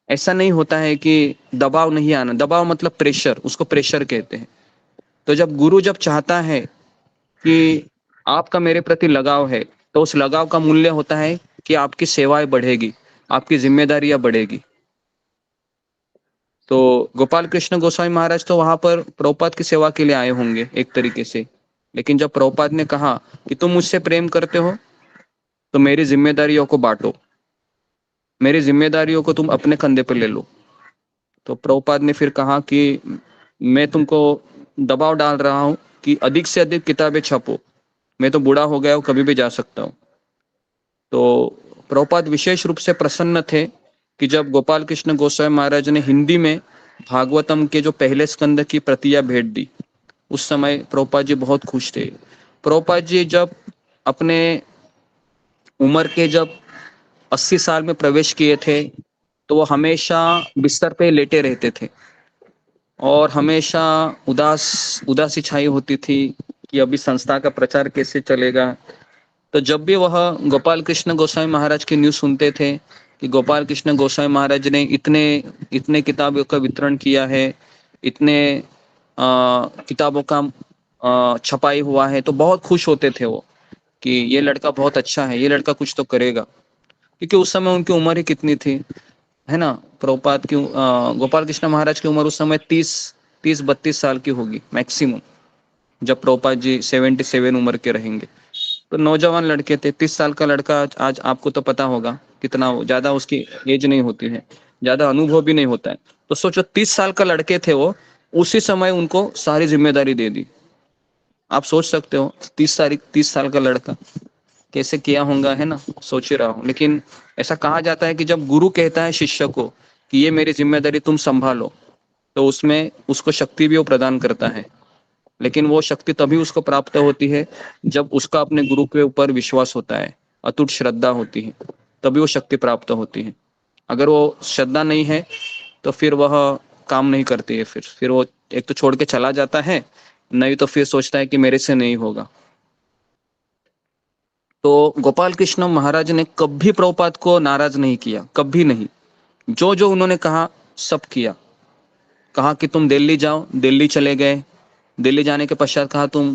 ऐसा नहीं होता है कि दबाव नहीं आना। दबाव मतलब प्रेशर, उसको प्रेशर कहते हैं। तो जब गुरु जब चाहता है कि आपका मेरे प्रति लगाव है, तो उस लगाव का मूल्य होता है कि आपकी सेवाएं बढ़ेगी, आपकी जिम्मेदारियां बढ़ेगी। तो गोपाल कृष्ण गोस्वामी महाराज तो वहां पर प्रभुपाद की सेवा के लिए आए होंगे एक तरीके से, लेकिन जब प्रभुपाद ने कहा कि तुम मुझसे प्रेम करते हो तो मेरी जिम्मेदारियों को बांटो, मेरी जिम्मेदारियों को तुम अपने कंधे पर ले लो। तो प्रभुपाद ने फिर कहा कि मैं तुमको दबाव डाल रहा हूं कि अधिक से अधिक किताबें छपो, मैं तो बूढ़ा हो गया हूं, कभी भी जा सकता हूं। तो प्रभुपाद विशेष रूप से प्रसन्न थे कि जब गोपाल कृष्ण गोस्वामी महाराज ने हिंदी में भागवतम के जो पहले स्कंद की प्रतियां भेज दी, उस समय प्रभुपाद जी बहुत खुश थे। प्रभुपाद जी जब अपने उम्र के जब 80 साल में प्रवेश किए थे तो वो हमेशा बिस्तर पे लेटे रहते थे और हमेशा उदासी छाई होती थी कि अभी संस्था का प्रचार कैसे चलेगा। तो जब भी वह गोपाल कृष्ण गोस्वामी महाराज की न्यूज़ सुनते थे कि गोपाल कृष्ण गोस्वामी महाराज ने इतने इतने किताबों का वितरण किया है, इतने किताबों का छपाई हुआ है, तो बहुत खुश होते थे वो कि ये लड़का बहुत अच्छा है, ये लड़का कुछ तो करेगा। क्योंकि उस समय उनकी उम्र ही कितनी थी, है ना। प्रभुपाद की गोपाल कृष्ण महाराज की उम्र उस समय 30-32 साल की होगी मैक्सिमम, जब प्रभुपाद जी 77 उम्र के रहेंगे। तो नौजवान लड़के थे। 30 साल का लड़का आज आपको तो पता होगा कितना, ज्यादा उसकी एज नहीं होती है, ज्यादा अनुभव भी नहीं होता है। तो सोचो 30 साल का लड़के थे वो, उसी समय उनको सारी जिम्मेदारी दे दी। आप सोच सकते हो 30 साल का लड़का कैसे किया होगा, है ना। सोच ही रहा हूँ। लेकिन ऐसा कहा जाता है कि जब गुरु कहता है शिष्य को कि ये मेरी जिम्मेदारी तुम संभालो, तो उसमें उसको शक्ति भी वो प्रदान करता है। लेकिन वो शक्ति तभी उसको प्राप्त होती है जब उसका अपने गुरु के ऊपर विश्वास होता है, अटूट श्रद्धा होती है, तभी वो शक्ति प्राप्त होती है। अगर वो श्रद्धा नहीं है तो फिर वह काम नहीं करती है। फिर वो एक तो छोड़ के चला जाता है, नहीं तो फिर सोचता है कि मेरे से नहीं होगा। तो गोपाल कृष्ण महाराज ने कभी प्रभुपाद को नाराज नहीं किया, कभी नहीं। जो जो उन्होंने कहा सब किया। कहा कि तुम दिल्ली जाओ, दिल्ली चले गए। दिल्ली जाने के पश्चात कहा तुम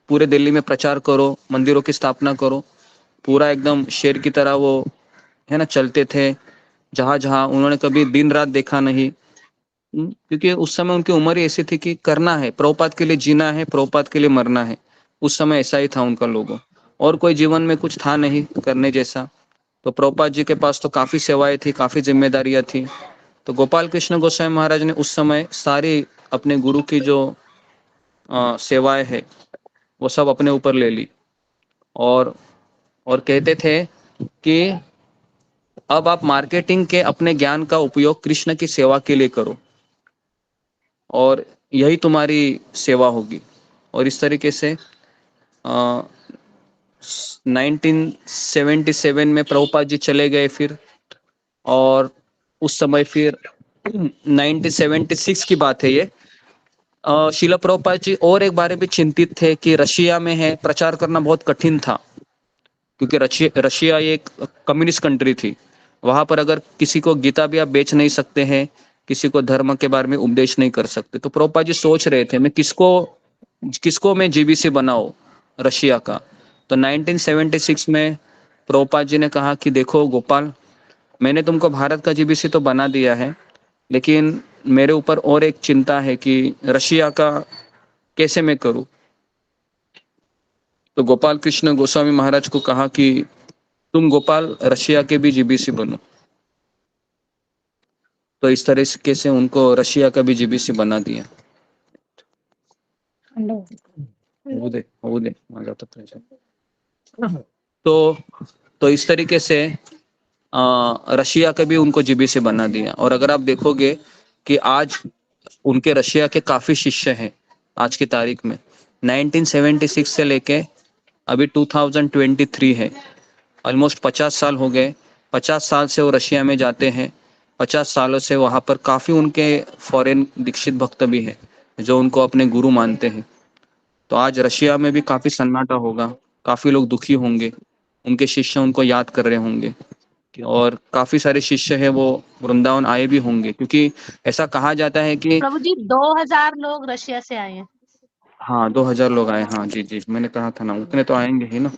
पूरे दिल्ली में प्रचार करो, मंदिरों की स्थापना करो। पूरा एकदम शेर की तरह वो, है ना, चलते थे जहां जहां। उन्होंने कभी दिन रात देखा नहीं, क्योंकि उस समय उनकी उम्र ही ऐसी थी कि करना है, प्रभुपाद के लिए जीना है, प्रभुपाद के लिए मरना है। उस समय ऐसा ही था उनका लोगों, और कोई जीवन में कुछ था नहीं करने जैसा। तो प्रभुपाद जी के पास तो काफी सेवाएं थी, काफी जिम्मेदारियां थी। तो गोपाल कृष्ण गोस्वामी महाराज ने उस समय सारी अपने गुरु की जो सेवाएं है वो सब अपने ऊपर ले ली, और कहते थे कि अब आप मार्केटिंग के अपने ज्ञान का उपयोग कृष्ण की सेवा के लिए करो, और यही तुम्हारी सेवा होगी। और इस तरीके से 1977 में प्रभुपाद जी चले गए फिर, और उस समय फिर 1976 की बात है ये। शिला प्रभुपाद जी और एक बारे में चिंतित थे कि रशिया में है, प्रचार करना बहुत कठिन था, क्योंकि रशिया एक कम्युनिस्ट कंट्री थी। वहां पर अगर किसी को गीता भी आप बेच नहीं सकते हैं, किसी को धर्म के बारे में उपदेश नहीं कर सकते। तो प्रभुपाद जी सोच रहे थे मैं किसको मैं जीबीसी बनाऊं रशिया का। तो 1976 में प्रभुपाद जी ने कहा कि देखो गोपाल, मैंने तुमको भारत का जीबीसी तो बना दिया है, लेकिन मेरे ऊपर और एक चिंता है कि रशिया का कैसे मैं करूं। तो गोपाल कृष्ण गोस्वामी महाराज को कहा कि तुम गोपाल रशिया के भी जीबीसी बनो। तो इस तरीके से उनको रशिया का भी जीबीसी बना दिया। तो इस तरीके से रशिया का भी उनको जीबीसी बना दिया। और अगर आप देखोगे कि आज उनके रशिया के काफी शिष्य हैं आज की तारीख में। 1976 से लेके अभी 2023 है, ऑलमोस्ट 50 साल हो गए। 50 साल से वो रशिया में जाते हैं। 50 सालों से वहां पर काफी उनके फॉरेन दीक्षित भक्त भी हैं जो उनको अपने गुरु मानते हैं। तो आज रशिया में भी काफी सन्नाटा होगा, काफी लोग दुखी होंगे, उनके शिष्य उनको याद कर रहे होंगे, और काफी सारे शिष्य है वो वृंदावन आए भी होंगे, क्योंकि ऐसा कहा जाता है कि प्रभु जी 2000 लोग रशिया से आए हैं। हाँ 2000 लोग आए। हाँ जी जी, मैंने कहा था ना, उतने तो आएंगे ही ना।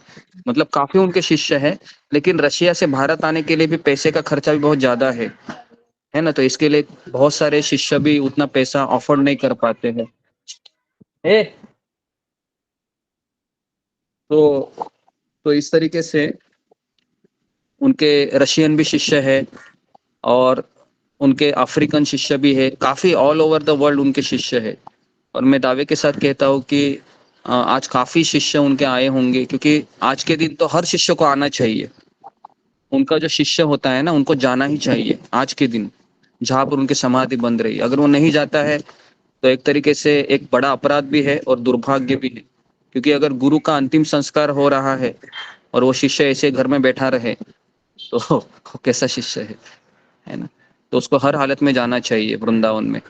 मतलब काफी उनके शिष्य है, लेकिन रशिया से भारत आने के लिए भी पैसे का खर्चा भी बहुत ज्यादा है ना। तो इसके लिए बहुत सारे शिष्य भी उतना पैसा अफोर्ड नहीं कर पाते हैं। तो इस तरीके से उनके रशियन भी शिष्य है, और उनके अफ्रीकन शिष्य भी है, काफी ऑल ओवर द वर्ल्ड उनके शिष्य है। और मैं दावे के साथ कहता हूँ कि आज काफी शिष्य उनके आए होंगे, क्योंकि आज के दिन तो हर शिष्य को आना चाहिए। उनका जो शिष्य होता है ना, उनको जाना ही चाहिए आज के दिन, जहां पर उनकी समाधि बन रही है। अगर वो नहीं जाता है तो एक तरीके से एक बड़ा अपराध भी है और दुर्भाग्य भी है, क्योंकि अगर गुरु का अंतिम संस्कार हो रहा है और वो शिष्य ऐसे घर में बैठा रहे तो वो कैसा शिष्य है ना। तो उसको हर हालत में जाना चाहिए वृंदावन में,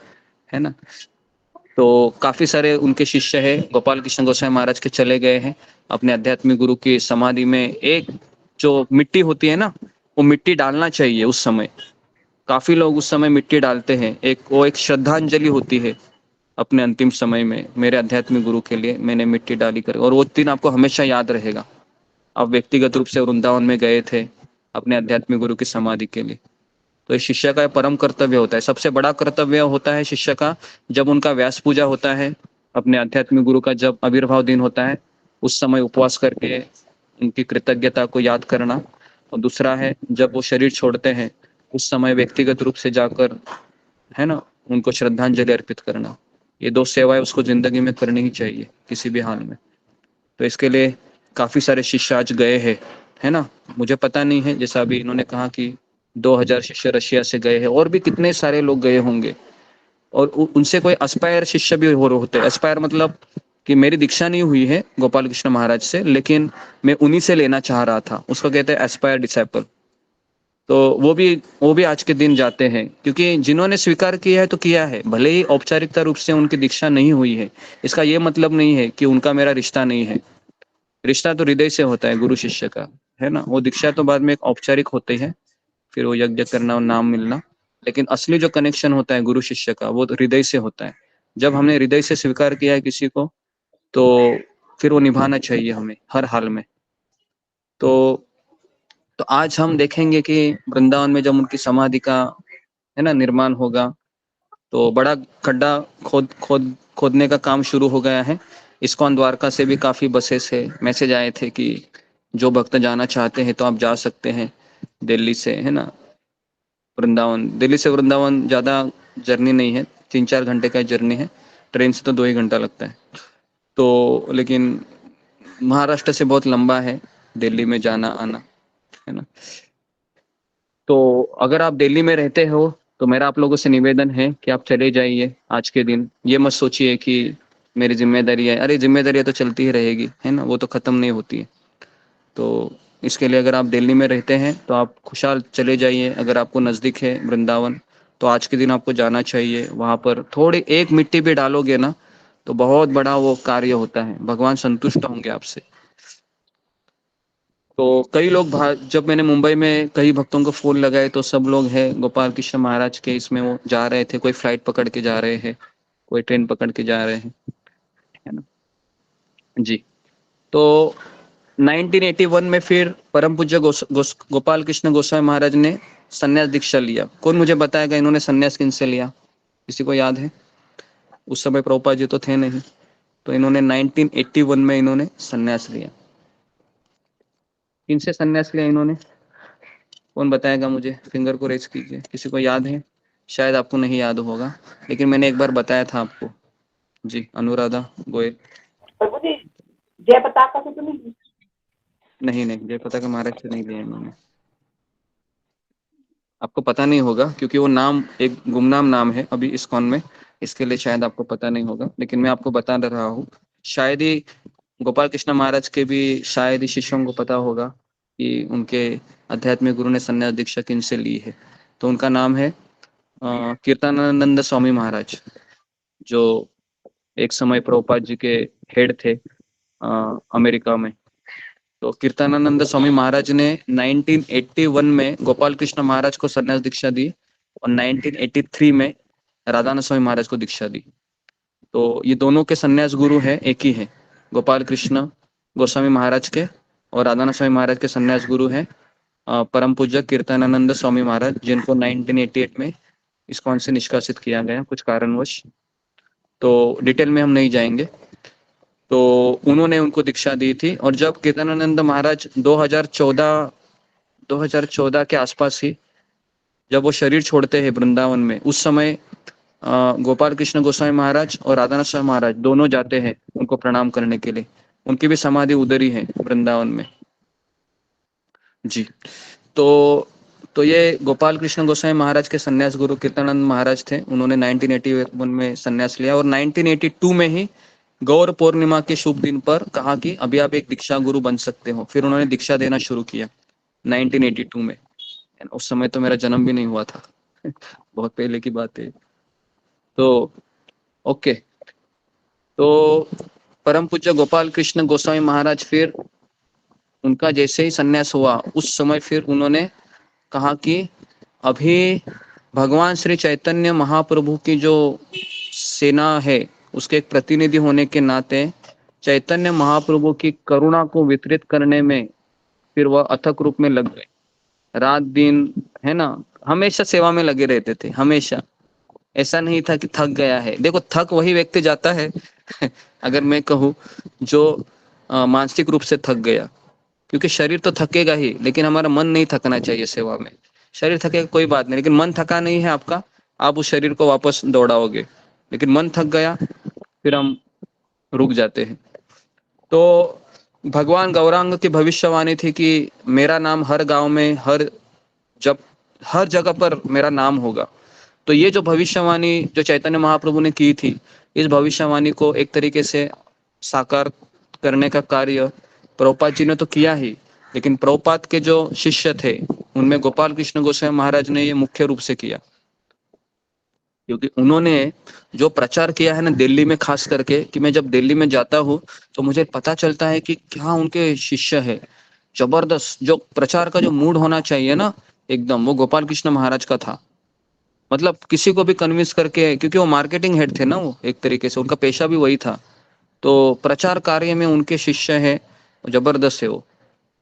है ना। तो काफी सारे उनके शिष्य है, गोपाल कृष्ण गोस्वामी महाराज के चले गए हैं अपने आध्यात्मिक गुरु की समाधि में। एक जो मिट्टी होती है ना, वो मिट्टी डालना चाहिए उस समय। काफी लोग उस समय मिट्टी डालते हैं, वो एक श्रद्धांजलि होती है अपने अंतिम समय में। मेरे आध्यात्मिक गुरु के लिए मैंने मिट्टी डाली कर, और वो दिन आपको हमेशा याद रहेगा। आप व्यक्तिगत रूप से वृंदावन में गए थे अपने आध्यात्मिक गुरु की समाधि के लिए, तो इस शिष्य का परम कर्तव्य होता है। सबसे बड़ा कर्तव्य होता है शिष्य का, जब उनका व्यास पूजा होता है, अपने आध्यात्मिक गुरु का जब आविर्भाव दिन होता है, उस समय उपवास करके उनकी कृतज्ञता को याद करना। और दूसरा है जब वो शरीर छोड़ते हैं, उस समय व्यक्तिगत रूप से जाकर, है ना, उनको श्रद्धांजलि अर्पित करना। ये 2 सेवाएं उसको जिंदगी में करनी ही चाहिए किसी भी हाल में। तो इसके लिए काफी सारे शिष्य आज गए हैं, है ना। मुझे पता नहीं है, जैसा अभी इन्होंने कहा कि 2000 शिष्य रशिया से गए हैं, और भी कितने सारे लोग गए होंगे। और उनसे कोई एस्पायर शिष्य भी होते हैं। एस्पायर मतलब कि मेरी दीक्षा नहीं हुई है गोपाल कृष्ण महाराज से, लेकिन मैं उन्हीं से लेना चाह रहा था, उसको कहते हैं एस्पायर डिसाइपल। तो वो भी आज के दिन जाते हैं, क्योंकि जिन्होंने स्वीकार किया है तो किया है, भले ही औपचारिकता रूप से उनकी दीक्षा नहीं हुई है, इसका ये मतलब नहीं है कि उनका मेरा रिश्ता नहीं है। रिश्ता तो हृदय से होता है गुरु शिष्य का, है ना। वो दीक्षा तो बाद में एक औपचारिक होती है, फिर वो यज्ञ करना और नाम मिलना, लेकिन असली जो कनेक्शन होता है गुरु शिष्य का, वो हृदय से होता है। जब हमने हृदय से स्वीकार किया है किसी को, तो फिर वो निभाना चाहिए हमें हर हाल में। तो आज हम देखेंगे कि वृंदावन में जब उनकी समाधि का, है ना, निर्माण होगा, तो बड़ा खड्डा खोदने का काम शुरू हो गया है। इस्कॉन द्वारका से भी काफी बसें से मैसेज आए थे कि जो भक्त जाना चाहते हैं तो आप जा सकते हैं दिल्ली से, है ना, वृंदावन। दिल्ली से वृंदावन ज़्यादा जर्नी नहीं है, 3-4 घंटे का जर्नी है, ट्रेन से तो 2 ही घंटा लगता है। तो लेकिन महाराष्ट्र से बहुत लंबा है दिल्ली में जाना आना, है ना। तो अगर आप दिल्ली में रहते हो तो मेरा आप लोगों से निवेदन है कि आप चले जाइए आज के दिन। ये मत सोचिए कि मेरी जिम्मेदारी है, अरे जिम्मेदारियाँ तो चलती ही रहेगी, है ना, वो तो ख़त्म नहीं होती है। तो इसके लिए अगर आप दिल्ली में रहते हैं तो आप खुशहाल चले जाइए। अगर आपको नज़दीक है वृंदावन, तो आज के दिन आपको जाना चाहिए। वहाँ पर थोड़ी एक मिट्टी भी डालोगे ना, तो बहुत बड़ा वो कार्य होता है, भगवान संतुष्ट होंगे आपसे। तो कई लोग जब मैंने मुंबई में कई भक्तों को फोन लगाए, तो सब लोग हैं गोपाल कृष्ण महाराज के इसमें वो जा रहे थे। कोई फ्लाइट पकड़ के जा रहे हैं, कोई ट्रेन पकड़ के जा रहे हैं, है ना जी। तो 1981 में फिर परम पूज्य गोपाल कृष्ण गोस्वामी महाराज ने संन्यास दीक्षा लिया। कौन मुझे बताएगा इन्होंने संन्यास किन से लिया? किसी को याद है? उस समय प्रभुपाद जी तो थे नहीं, तो इन्होंने 1981 में इन्होंने संन्यास लिया। किन से संन्यास लिया इन्होंने? कौन बताएगा मुझे? फिंगर को रेज कीजिए। किसी को याद है? शायद आपको नहीं याद होगा, लेकिन मैंने एक बार बताया था आपको। जी, अनुराधा गोयल। प्रभु जी, जय पताका से तो नहीं? नहीं, जय पताका महाराज से नहीं लिया इन्होंने। आपको पता नहीं होगा क्योंकि वो नाम एक गुमनाम नाम है अभी इस्कॉन में, इसके लिए शायद आपको पता नहीं होगा, लेकिन मैं आपको बता रहा हूँ। शायद ही गोपाल कृष्ण महाराज के भी शायद ही शिष्यों को पता होगा कि उनके आध्यात्मिक गुरु ने संन्यास दीक्षा किन से ली है। तो उनका नाम है कीर्तनानंद स्वामी महाराज, जो एक समय प्रभुपाद जी के हेड थे अमेरिका में। तो कीर्तनानंद स्वामी महाराज ने 1981 में गोपाल कृष्ण महाराज को संन्यास दीक्षा दी, और 1983 में राधानाथ स्वामी महाराज को दीक्षा दी। तो ये दोनों के संन्यास गुरु है, एक ही है। गोपाल कृष्ण गोस्वामी महाराज के और राधानाथ स्वामी महाराज के संन्यास गुरु है परम पूज्य कीर्तनानंद स्वामी महाराज, जिनको 1988 में इस्कॉन से निष्कासित किया गया कुछ कारणवश। तो डिटेल में हम नहीं जाएंगे। तो उन्होंने उनको दीक्षा दी थी। और जब कीर्तनानंद महाराज 2014 के आसपास ही जब वो शरीर छोड़ते हैं वृंदावन में, उस समय गोपाल कृष्ण गोस्वामी महाराज और राधानाथ स्वामी महाराज दोनों जाते हैं उनको प्रणाम करने के लिए। उनकी भी समाधि उधर ही है वृंदावन में जी। तो ये गोपाल कृष्ण गोस्वामी महाराज के संन्यास गुरु कीर्तनानंद महाराज थे। उन्होंने 1981 में संन्यास लिया, और 1982 में ही गौर पूर्णिमा के शुभ दिन पर कहा कि अभी आप एक दीक्षा गुरु बन सकते हो। फिर उन्होंने दीक्षा देना शुरू किया 1982 में। उस समय तो मेरा जन्म भी नहीं हुआ था बहुत पहले की बात है। तो ओके, तो परम पूज्य गोपाल कृष्ण गोस्वामी महाराज फिर उनका जैसे ही संन्यास हुआ, उस समय फिर उन्होंने कहा कि अभी भगवान श्री चैतन्य महाप्रभु की जो सेना है उसके एक प्रतिनिधि होने के नाते चैतन्य महाप्रभु की करुणा को वितरित करने में फिर वह अथक रूप में लग गए। रात दिन, है ना, हमेशा सेवा में लगे रहते थे, हमेशा। ऐसा नहीं था कि थक गया है। देखो, थक वही व्यक्ति जाता है अगर मैं कहूँ जो मानसिक रूप से थक गया, क्योंकि शरीर तो थकेगा ही, लेकिन हमारा मन नहीं थकना चाहिए सेवा में। शरीर थकेगा कोई बात नहीं, लेकिन मन थका नहीं है आपका, आप उस शरीर को वापस दौड़ाओगे। लेकिन मन थक गया फिर हम रुक जाते हैं। तो भगवान गौरांग की भविष्यवाणी थी कि मेरा नाम हर गांव में, हर जगह पर मेरा नाम होगा। तो ये जो भविष्यवाणी जो चैतन्य महाप्रभु ने की थी, इस भविष्यवाणी को एक तरीके से साकार करने का कार्य प्रभुपाद जी ने तो किया ही, लेकिन प्रभुपाद के जो शिष्य थे उनमें गोपाल कृष्ण गोस्वामी महाराज ने ये मुख्य रूप से किया, क्योंकि उन्होंने जो प्रचार किया है ना दिल्ली में, खास करके कि मैं जब दिल्ली में जाता हूँ तो मुझे पता चलता है कि क्या उनके शिष्य है। जबरदस्त जो प्रचार का जो मूड होना चाहिए ना, एकदम वो गोपाल कृष्ण महाराज का था। मतलब किसी को भी कन्विंस करके, क्योंकि वो मार्केटिंग हेड थे ना, वो एक तरीके से उनका पेशा भी वही था। तो प्रचार कार्य में उनके शिष्य है, जबरदस्त है वो।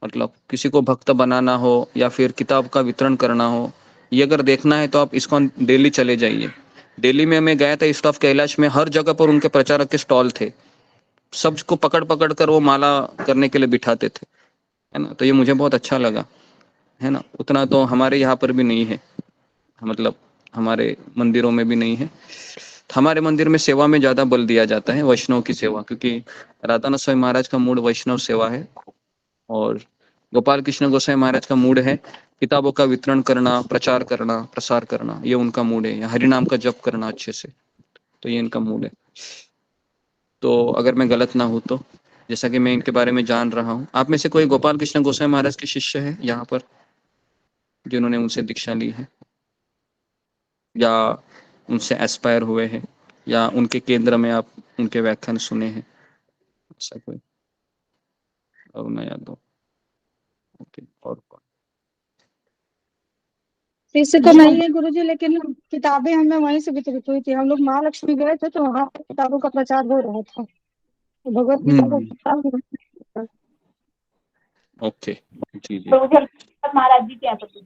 मतलब किसी को भक्त बनाना हो या फिर किताब का वितरण करना हो, ये अगर देखना है तो आप इस्कॉन दिल्ली चले जाइए। दिल्ली में मैं गया था, ईस्ट ऑफ कैलाश में, हर जगह पर उनके प्रचारक के स्टॉल थे। सबको पकड़ पकड़ कर वो माला करने के लिए बिठाते थे, है ना। तो ये मुझे बहुत अच्छा लगा, है ना। उतना तो हमारे यहाँ पर भी नहीं है, मतलब हमारे मंदिरों में भी नहीं है। हमारे मंदिर में सेवा में ज्यादा बल दिया जाता है, वैष्णव की सेवा, क्योंकि राधानाथ स्वामी महाराज का मूड वैष्णव सेवा है और गोपाल कृष्ण गोसाई महाराज का मूड है किताबों का वितरण करना, प्रचार करना, प्रसार करना। ये उनका मूड है, हरि नाम का जप करना अच्छे से, तो ये इनका मूड है। तो अगर मैं गलत ना हूं तो, जैसा कि मैं इनके बारे में जान रहा हूँ, आप में से कोई गोपाल कृष्ण गोसाई महाराज के शिष्य है यहाँ पर जिन्होंने उनसे दीक्षा ली है या उनसे एस्पायर हुए हैं या उनके केंद्र में आप उनके व्याख्यान सुने हैं? ऐसा कोई? अरुणा यादव, ओके। और कौन? शिष्य तो नहीं है गुरुजी, लेकिन किताबें हमें वहीं से वितरित हुई थी। हम लोग महालक्ष्मी गए थे तो वहाँ पे किताबों का प्रचार हो रहा था, भगवत गीता का प्रचार। ओके, जी जी महाराज जी क्या पता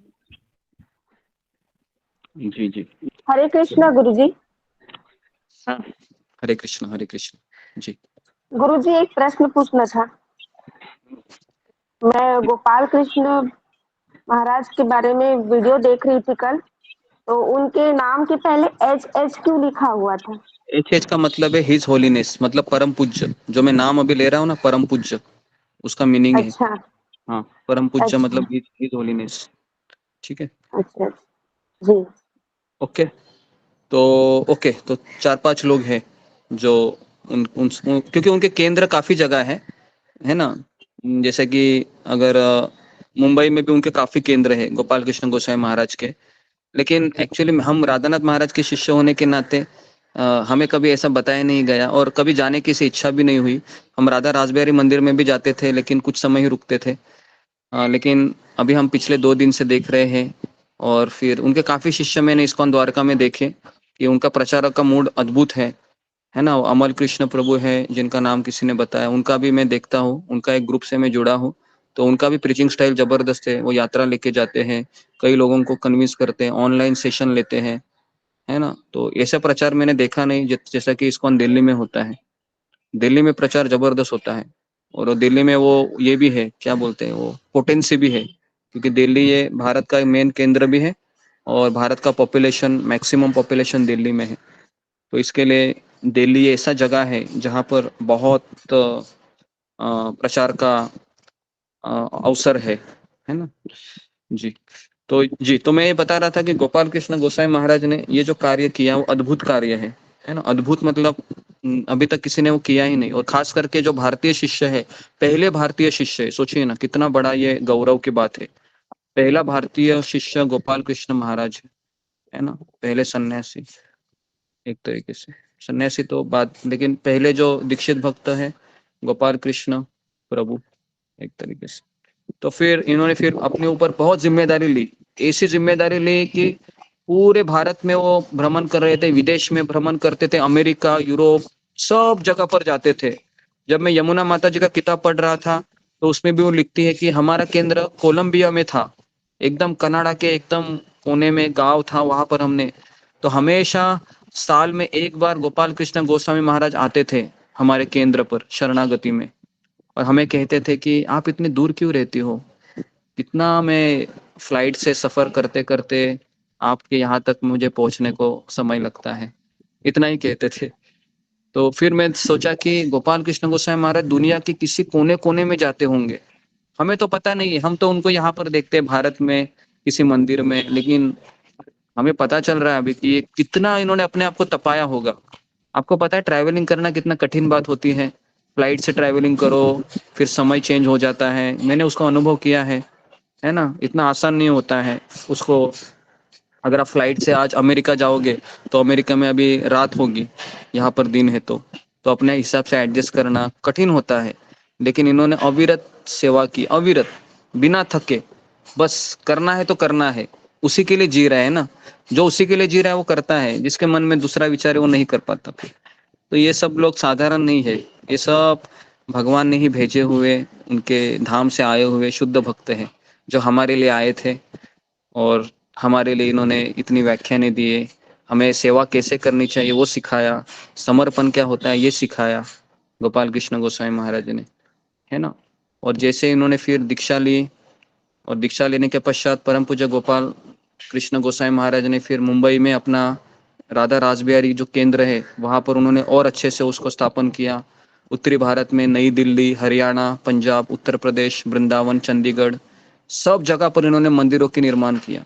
जी जी। हरे कृष्णा गुरुजी। हरे कृष्ण जी। गुरुजी एक प्रश्न पूछना था। मैं गोपाल कृष्ण महाराज के बारे में वीडियो देख रही थी कल, तो उनके नाम के पहले एच क्यों लिखा हुआ था? एच का मतलब है हिज होलीनेस, मतलब परम पूज्य। जो मैं नाम अभी ले रहा हूँ ना, परम पूज्य, उसका मीनिंग है। अच्छा हाँ, परम पूज्य अच्छा मतलब हिज होलीनेस। ठीक है, अच्छा जी। ओके। तो ओके, तो 4-5 लोग हैं जो क्योंकि उनके केंद्र काफी जगह है ना। जैसे कि अगर मुंबई में भी उनके काफी केंद्र है गोपाल कृष्ण गोसाई महाराज के। लेकिन एक्चुअली हम राधानाथ महाराज के शिष्य होने के नाते हमें कभी ऐसा बताया नहीं गया और कभी जाने की से इच्छा भी नहीं हुई। हम राधा रासबिहारी मंदिर में भी जाते थे, लेकिन कुछ समय ही रुकते थे। लेकिन अभी हम पिछले 2 दिन से देख रहे हैं और फिर उनके काफी शिष्य मैंने इस्कॉन द्वारका में देखे कि उनका प्रचारक का मूड अद्भुत है ना। अमल कृष्ण प्रभु है जिनका नाम किसी ने बताया, उनका भी मैं देखता हूँ, उनका एक ग्रुप से मैं जुड़ा हूँ। तो उनका भी प्रीचिंग स्टाइल जबरदस्त है। वो यात्रा लेके जाते हैं, कई लोगों को कन्विंस करते हैं, ऑनलाइन सेशन लेते हैं, है ना। तो ऐसा प्रचार मैंने देखा नहीं जैसा कि इस्कॉन दिल्ली में होता है। दिल्ली में प्रचार जबरदस्त होता है और दिल्ली में वो ये भी है, क्या बोलते हैं, वो पोटेंसी भी है, क्योंकि दिल्ली ये भारत का मेन केंद्र भी है और भारत का पॉपुलेशन, मैक्सिमम पॉपुलेशन दिल्ली में है। तो इसके लिए दिल्ली ऐसा जगह है जहाँ पर बहुत प्रचार का अवसर है ना जी। तो मैं ये बता रहा था कि गोपाल कृष्ण गोसाई महाराज ने ये जो कार्य किया वो अद्भुत कार्य है ना। अद्भुत मतलब अभी तक किसी ने वो किया ही नहीं। और खास करके जो भारतीय शिष्य है, पहले भारतीय शिष्य है, सोचिए ना कितना बड़ा ये गौरव की बात है। पहला भारतीय शिष्य गोपाल कृष्ण महाराज है ना, पहले सन्यासी, एक तरीके से सन्यासी तो बाद, लेकिन पहले जो दीक्षित भक्त है गोपाल कृष्ण प्रभु, एक तरीके से। तो फिर इन्होंने फिर अपने ऊपर बहुत जिम्मेदारी ली ऐसी जिम्मेदारी ली कि पूरे भारत में वो भ्रमण कर रहे थे, विदेश में भ्रमण करते थे, अमेरिका, यूरोप, सब जगह पर जाते थे। जब मैं यमुना माता जी का किताब पढ़ रहा था तो उसमें भी वो लिखती है कि हमारा केंद्र कोलंबिया में था, एकदम कनाडा के एकदम कोने में गांव था, वहां पर हमने तो हमेशा साल में एक बार गोपाल कृष्ण गोस्वामी महाराज आते थे हमारे केंद्र पर शरणागति में, और हमें कहते थे कि आप इतने दूर क्यों रहती हो, कितना मैं फ्लाइट से सफर करते करते आपके यहाँ तक मुझे पहुंचने को समय लगता है, इतना ही कहते थे। तो फिर मैं सोचा कि गोपाल कृष्ण गोस्वामी महाराज दुनिया के किसी कोने कोने में जाते होंगे, हमें तो पता नहीं है, हम तो उनको यहाँ पर देखते हैं भारत में किसी मंदिर में, लेकिन हमें पता चल रहा है अभी कि ये कितना इन्होंने अपने आप को तपाया होगा। आपको पता है ट्रैवलिंग करना कितना कठिन बात होती है, फ्लाइट से ट्रैवलिंग करो, फिर समय चेंज हो जाता है, मैंने उसका अनुभव किया है ना, इतना आसान नहीं होता है उसको। अगर आप फ्लाइट से आज अमेरिका जाओगे तो अमेरिका में अभी रात होगी, यहाँ पर दिन है, तो अपने हिसाब से एडजस्ट करना कठिन होता है। लेकिन इन्होंने अविरत सेवा की, अविरत, बिना थके, बस करना है तो करना है, उसी के लिए जी रहा है ना, जो उसी के लिए जी रहा है वो करता है, जिसके मन में दूसरा विचार है वो नहीं कर पाता। तो ये सब लोग साधारण नहीं है, ये सब भगवान ने ही भेजे हुए, उनके धाम से आए हुए शुद्ध भक्त हैं, जो हमारे लिए आए थे और हमारे लिए इन्होंने इतनी व्याख्यानें दिए, हमें सेवा कैसे करनी चाहिए वो सिखाया, समर्पण क्या होता है ये सिखाया गोपाल कृष्ण गोस्वामी महाराज ने, है ना। और जैसे इन्होंने फिर दीक्षा ली, और दीक्षा लेने के पश्चात परम पूज्य गोपाल कृष्ण गोस्वामी महाराज ने फिर मुंबई में अपना राधा रासबिहारी जो केंद्र है वहां पर उन्होंने और अच्छे से उसको स्थापन किया। उत्तरी भारत में नई दिल्ली, हरियाणा, पंजाब, उत्तर प्रदेश, वृंदावन, चंडीगढ़, सब जगह पर इन्होंने मंदिरों के निर्माण किया।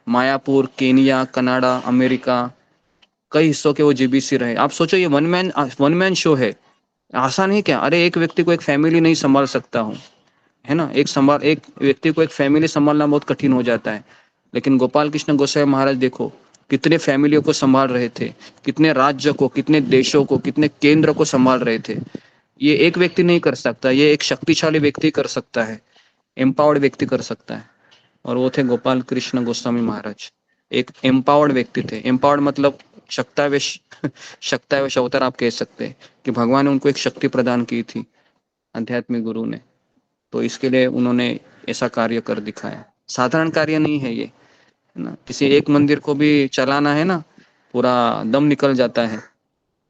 मायापुर, केनिया, कनाडा, अमेरिका, कई हिस्सों के वो जीबीसी रहे। आप सोचो ये वन मैन शो है, आसान है क्या? अरे एक व्यक्ति को एक फैमिली नहीं संभाल सकता हूँ, है ना, एक व्यक्ति को एक फैमिली संभालना बहुत कठिन हो जाता है, लेकिन गोपाल कृष्ण गोस्वामी महाराज देखो कितने फैमिलियों को संभाल रहे थे, कितने राज्य को, कितने देशों को, कितने केंद्र को संभाल रहे थे। ये एक व्यक्ति नहीं कर सकता, ये एक शक्तिशाली व्यक्ति कर सकता है, एम्पावर्ड व्यक्ति कर सकता है, और वो थे गोपाल कृष्ण गोस्वामी महाराज। एक एम्पावर्ड व्यक्ति थे, एम्पावर्ड मतलब शक्तावेश अवतार आप कह सकते हैं कि भगवान ने उनको एक शक्ति प्रदान की थी, आध्यात्मिक गुरु ने, तो इसके लिए उन्होंने ऐसा कार्य कर दिखाया। साधारण कार्य नहीं है ये, है ना, किसी एक मंदिर को भी चलाना है ना, पूरा दम निकल जाता है।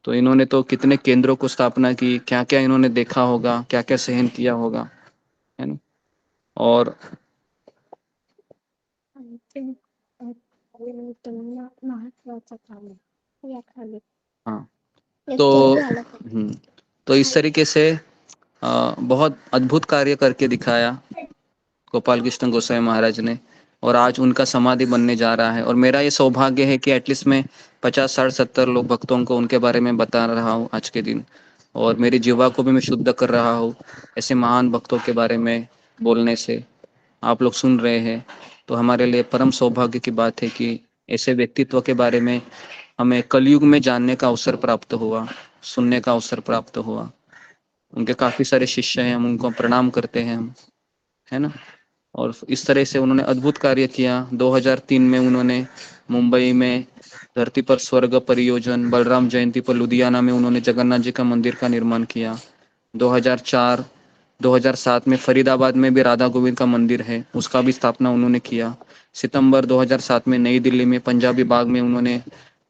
तो इन्होंने तो कितने केंद्रों को स्थापना की, क्या क्या इन्होंने देखा होगा, क्या क्या सहन किया होगा, है ना। और हाँ, तो इस तरीके से बहुत अद्भुत कार्य करके दिखाया गोपाल कृष्ण गोस्वामी महाराज ने, और आज उनका समाधि बनने जा रहा है। और मेरा ये सौभाग्य है कि एटलीस्ट मैं 50, 60, 70 लोग भक्तों को उनके बारे में बता रहा हूँ आज के दिन, और मेरी जीवा को भी मैं शुद्ध कर रहा हूँ ऐसे महान भक्तों के बारे में बोलने से। आप लोग सुन रहे हैं तो हमारे लिए परम सौभाग्य की बात है कि ऐसे व्यक्तित्व के बारे में हमें कलयुग में जानने का अवसर प्राप्त हुआ, सुनने का अवसर प्राप्त हुआ। उनके काफी सारे शिष्य हैं, हम उनको प्रणाम करते हैं हम, है ना। और इस तरह से उन्होंने अद्भुत कार्य किया। 2003 में उन्होंने मुंबई में धरती पर स्वर्ग परियोजन, बलराम जयंती पर लुधियाना में उन्होंने जगन्नाथ जी का मंदिर का निर्माण किया। 2007 में फरीदाबाद में भी राधा गोविंद का मंदिर है, उसका भी स्थापना उन्होंने किया। सितंबर 2007 में नई दिल्ली में पंजाबी बाग में उन्होंने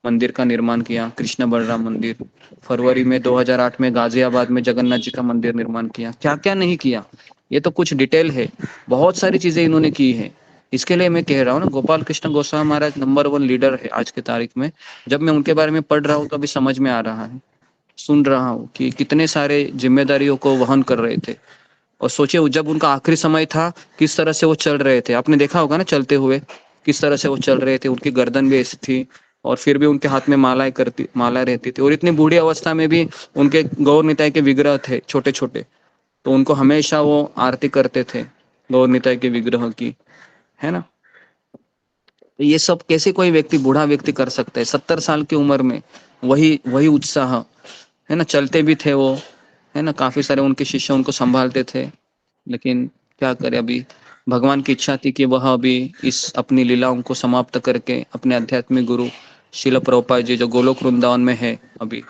मंदिर का निर्माण किया, कृष्ण बलराम मंदिर। फरवरी में 2008 में गाजियाबाद में जगन्नाथ जी का मंदिर निर्माण किया। क्या क्या नहीं किया, ये तो कुछ डिटेल है, बहुत सारी चीजें इन्होंने की है। इसके लिए मैं कह रहा हूँ ना, गोपाल कृष्ण गोस्वामी महाराज नंबर 1 लीडर है आज की तारीख में। जब मैं उनके बारे में पढ़ रहा हूँ तो अभी समझ में आ रहा है, सुन रहा हूँ कि कितने सारे जिम्मेदारियों को वहन कर रहे थे। और सोचिए जब उनका आखिरी समय था किस तरह से वो चल रहे थे, आपने देखा होगा ना चलते हुए किस तरह से वो चल रहे थे, उनकी गर्दन भी ऐसी थी और फिर भी उनके हाथ में माला रहती थी, और इतनी बूढ़ी अवस्था में भी उनके गौर निताई के विग्रह थे छोटे छोटे, तो उनको हमेशा वो आरती करते थे गौर निताई के विग्रह की, है ना। ये सब कैसे कोई व्यक्ति, बूढ़ा व्यक्ति कर सकता है 70 साल की उम्र में, वही उत्साह, है ना। चलते भी थे वो, है ना, काफी सारे उनके शिष्य उनको संभालते थे, लेकिन क्या करे, अभी भगवान की इच्छा थी कि वह अभी इस अपनी लीलाओं को समाप्त करके अपने आध्यात्मिक गुरु शिल प्रभुपाद जी जो गोलोक वृंदावन में है अभी,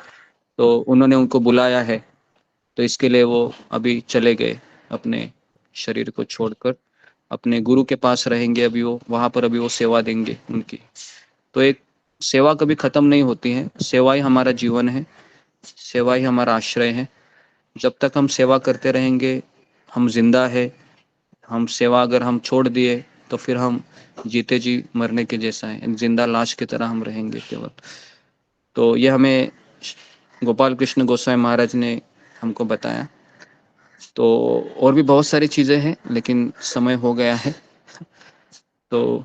तो उन्होंने उनको बुलाया है, तो इसके लिए वो अभी चले गए, अपने शरीर को छोड़कर अपने गुरु के पास रहेंगे। अभी वो वहां पर अभी वो सेवा देंगे उनकी। तो एक सेवा कभी खत्म नहीं होती है, सेवा ही हमारा जीवन है, सेवा ही हमारा आश्रय है। जब तक हम सेवा करते रहेंगे हम जिंदा है, हम सेवा अगर हम छोड़ दिए तो फिर हम जीते जी मरने के जैसा है, जिंदा लाश की तरह हम रहेंगे केवल। तो ये हमें गोपाल कृष्ण गोस्वामी महाराज ने हमको बताया। तो और भी बहुत सारी चीजें हैं लेकिन समय हो गया है, तो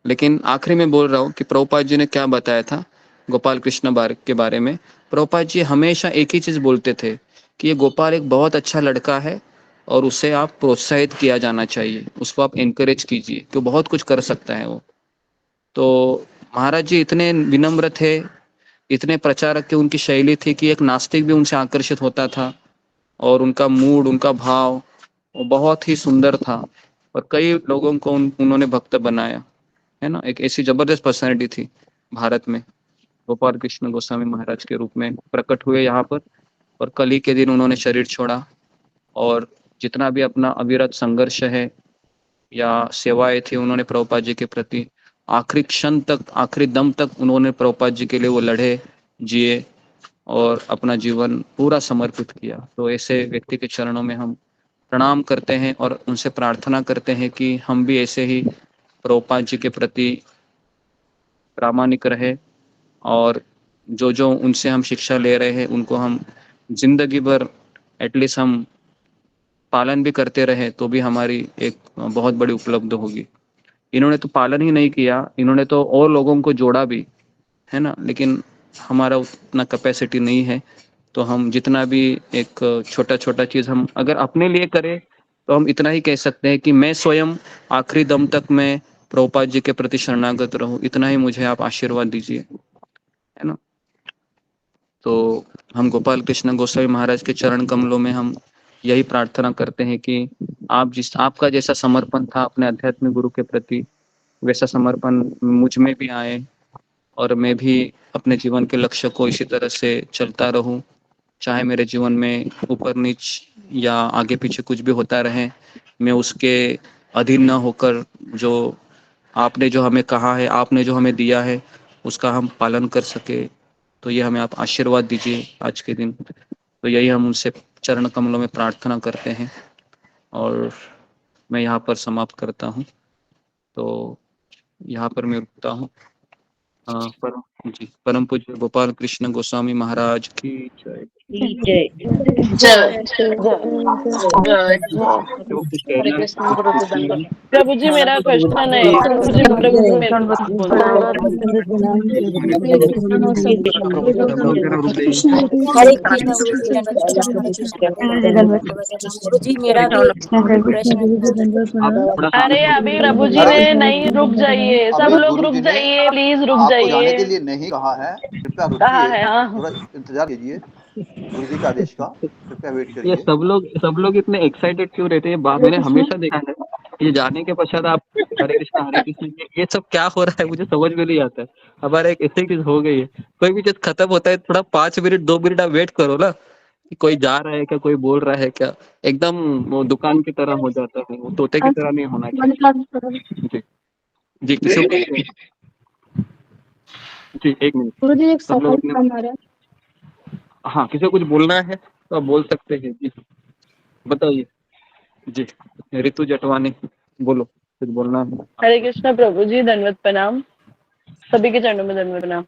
लेकिन आखिरी में बोल रहा हूँ कि प्रभुपाद जी ने क्या बताया था गोपाल कृष्ण के बारे में। प्रभुपाद जी हमेशा एक ही चीज बोलते थे कि ये गोपाल एक बहुत अच्छा लड़का है और उसे आप प्रोत्साहित किया जाना चाहिए, उसको आप एनकरेज कीजिए कि वो बहुत कुछ कर सकता है वो। तो महाराज जी इतने विनम्र थे, इतने प्रचारक की उनकी शैली थी कि एक नास्तिक भी उनसे आकर्षित होता था, और उनका मूड, उनका भाव वो बहुत ही सुंदर था, और कई लोगों को उन्होंने भक्त बनाया है ना। एक ऐसी जबरदस्त पर्सनैलिटी थी भारत में, गोपाल कृष्ण गोस्वामी महाराज के रूप में प्रकट हुए यहाँ पर, और कल ही के दिन उन्होंने शरीर छोड़ा। और जितना भी अपना अविरत संघर्ष है या सेवाएं थी उन्होंने प्रभुपाद जी के प्रति, आखिरी क्षण तक, आखिरी दम तक उन्होंने प्रभुपाद जी के लिए वो लड़े, जिए और अपना जीवन पूरा समर्पित किया। तो ऐसे व्यक्ति के चरणों में हम प्रणाम करते हैं और उनसे प्रार्थना करते हैं कि हम भी ऐसे ही प्रभुपाद जी के प्रति प्रामाणिक रहे, और जो जो उनसे हम शिक्षा ले रहे हैं उनको हम जिंदगी भर एटलीस्ट हम पालन भी करते रहे, तो भी हमारी एक बहुत बड़ी उपलब्धि होगी। इन्होंने तो पालन ही नहीं किया, इन्होंने तो और लोगों को जोड़ा भी है ना, लेकिन हमारा उतना कैपेसिटी नहीं है। तो हम जितना भी एक छोटा छोटा चीज हम अगर अपने लिए करें तो हम इतना ही कह सकते हैं कि मैं स्वयं आखिरी दम तक मैं प्रभुपाद जी के प्रति शरणागत रहूं, इतना ही मुझे आप आशीर्वाद दीजिए, है ना। तो हम गोपाल कृष्ण गोस्वामी महाराज के चरण कमलों में हम यही प्रार्थना करते हैं कि आपका जैसा समर्पण था अपने आध्यात्मिक गुरु के प्रति, वैसा समर्पण मुझ में भी आए, और मैं भी अपने जीवन के लक्ष्य को इसी तरह से चलता रहूं, चाहे मेरे जीवन में ऊपर नीच या आगे पीछे कुछ भी होता रहे, मैं उसके अधीन न होकर जो आपने जो हमें कहा है, आपने जो हमें दिया है उसका हम पालन कर सके। तो ये हमें आप आशीर्वाद दीजिए आज के दिन। तो यही हम उनसे चरण कमलों में प्रार्थना करते हैं, और मैं यहाँ पर समाप्त करता हूँ। तो यहाँ पर मैं रुकता हूँ। परम पूज्य गोपाल कृष्ण गोस्वामी महाराज की जय। हरे कृष्ण गुरु जी दंडवत। प्रभु जी मेरा क्वेश्चन है, प्रभु जी मेरे हरे कृष्ण गुरु जी गुरु जी मेरा भी प्रश्न। अरे अभी प्रभु जी ने नहीं, रुक जाइए, सब लोग रुक जाइए, प्लीज रुक आपको जाने के जाइए। लिए नहीं कहा है, कृपया कहा रुकिए, है हाँ। थोड़ा इंतजार कीजिए गुरु जी का आदेश का, कृपया वेट ये करिए। सब लोग इतने एक्साइटेड क्यों रहते हैं? मैंने हमेशा देखा है ये जाने के पश्चात आप हरे कृष्ण ये सब क्या हो रहा है मुझे समझ में नहीं आता है। हमारा एक ऐसी चीज हो गई है, कोई भी चीज खत्म होता है थोड़ा 5 मिनट 2 मिनट आप वेट करो ना, कि कोई जा रहा है क्या, कोई बोल रहा है क्या, एकदम वो दुकान की तरह हो जाता है, वो तोते की तरह नहीं होना चाहिए। जी जी किसी को जी 1 मिनट गुरु जी एक सब लोग सवाल अपने, हमारा। हाँ किसी को कुछ बोलना है तो आप बोल सकते हैं। जी बताइए। जी ऋतु जटवानी बोलो, कुछ बोलना है। हरे कृष्ण प्रभु जी दंडवत प्रणाम, सभी के चरणों में दंडवत प्रणाम।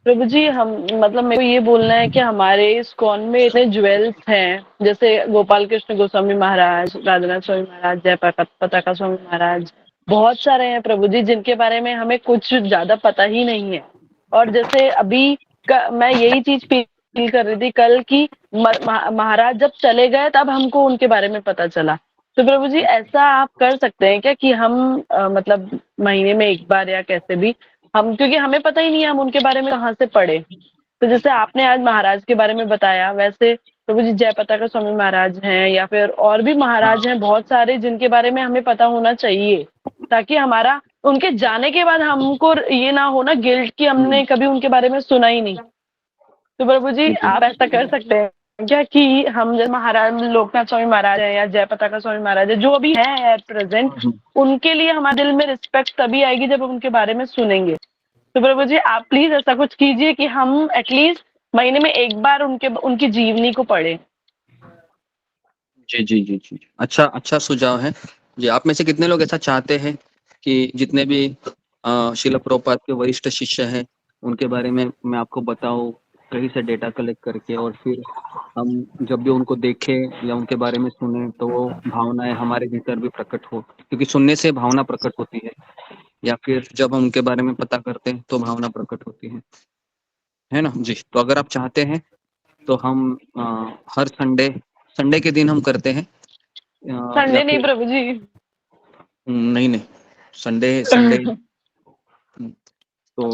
प्रभु जी हम मतलब मेरे को ये बोलना है कि हमारे इस कौन में इतने ज्वेल्स हैं, जैसे गोपाल कृष्ण गोस्वामी महाराज, राधानाथ स्वामी महाराज, जय पताका स्वामी महाराज, बहुत सारे हैं प्रभु जी जिनके बारे में हमें कुछ ज्यादा पता ही नहीं है। और जैसे अभी मैं यही चीज फील कर रही थी कल की महाराज जब चले गए तब हमको उनके बारे में पता चला। तो प्रभु जी ऐसा आप कर सकते हैं क्या कि हम मतलब महीने में एक बार या कैसे भी हम, क्योंकि हमें पता ही नहीं है हम उनके बारे में कहाँ से पढ़े, तो जैसे आपने आज महाराज के बारे में बताया वैसे प्रभु जी जय पताका स्वामी महाराज हैं या फिर और भी महाराज हैं बहुत सारे जिनके बारे में हमें पता होना चाहिए, ताकि हमारा उनके जाने के बाद हमको ये ना हो ना गिल्ट कि हमने कभी उनके बारे में सुना ही नहीं। तो प्रभु जी आप ऐसा कर सकते हैं क्या कि हम जैसे महाराज लोकनाथ स्वामी महाराज है या जय पताका स्वामी महाराज है जो भी है एट प्रेजेंट, उनके लिए हमारे दिल में रिस्पेक्ट तभी आएगी जब हम उनके बारे में सुनेंगे। तो प्रभु जी आप प्लीज ऐसा कुछ कीजिए कि हम एटलीस्ट महीने में एक बार उनकी जीवनी को पढ़े। जी जी जी जी, अच्छा सुझाव है जी। आप में से कितने लोग ऐसा चाहते हैं कि जितने भी शिल प्रभुपाद के वरिष्ठ शिष्य हैं उनके बारे में मैं आपको बताऊं कहीं से डेटा कलेक्ट करके, और फिर हम जब भी उनको देखें या उनके बारे में सुने तो वो भावनाएं हमारे भीतर भी प्रकट हो, क्योंकि सुनने से भावना प्रकट होती है, या फिर जब हम उनके बारे में पता करते हैं तो भावना प्रकट होती है ना जी। तो अगर आप चाहते हैं तो हम हर संडे के दिन हम करते हैं। संडे नहीं प्रभु जी, नहीं संडे तो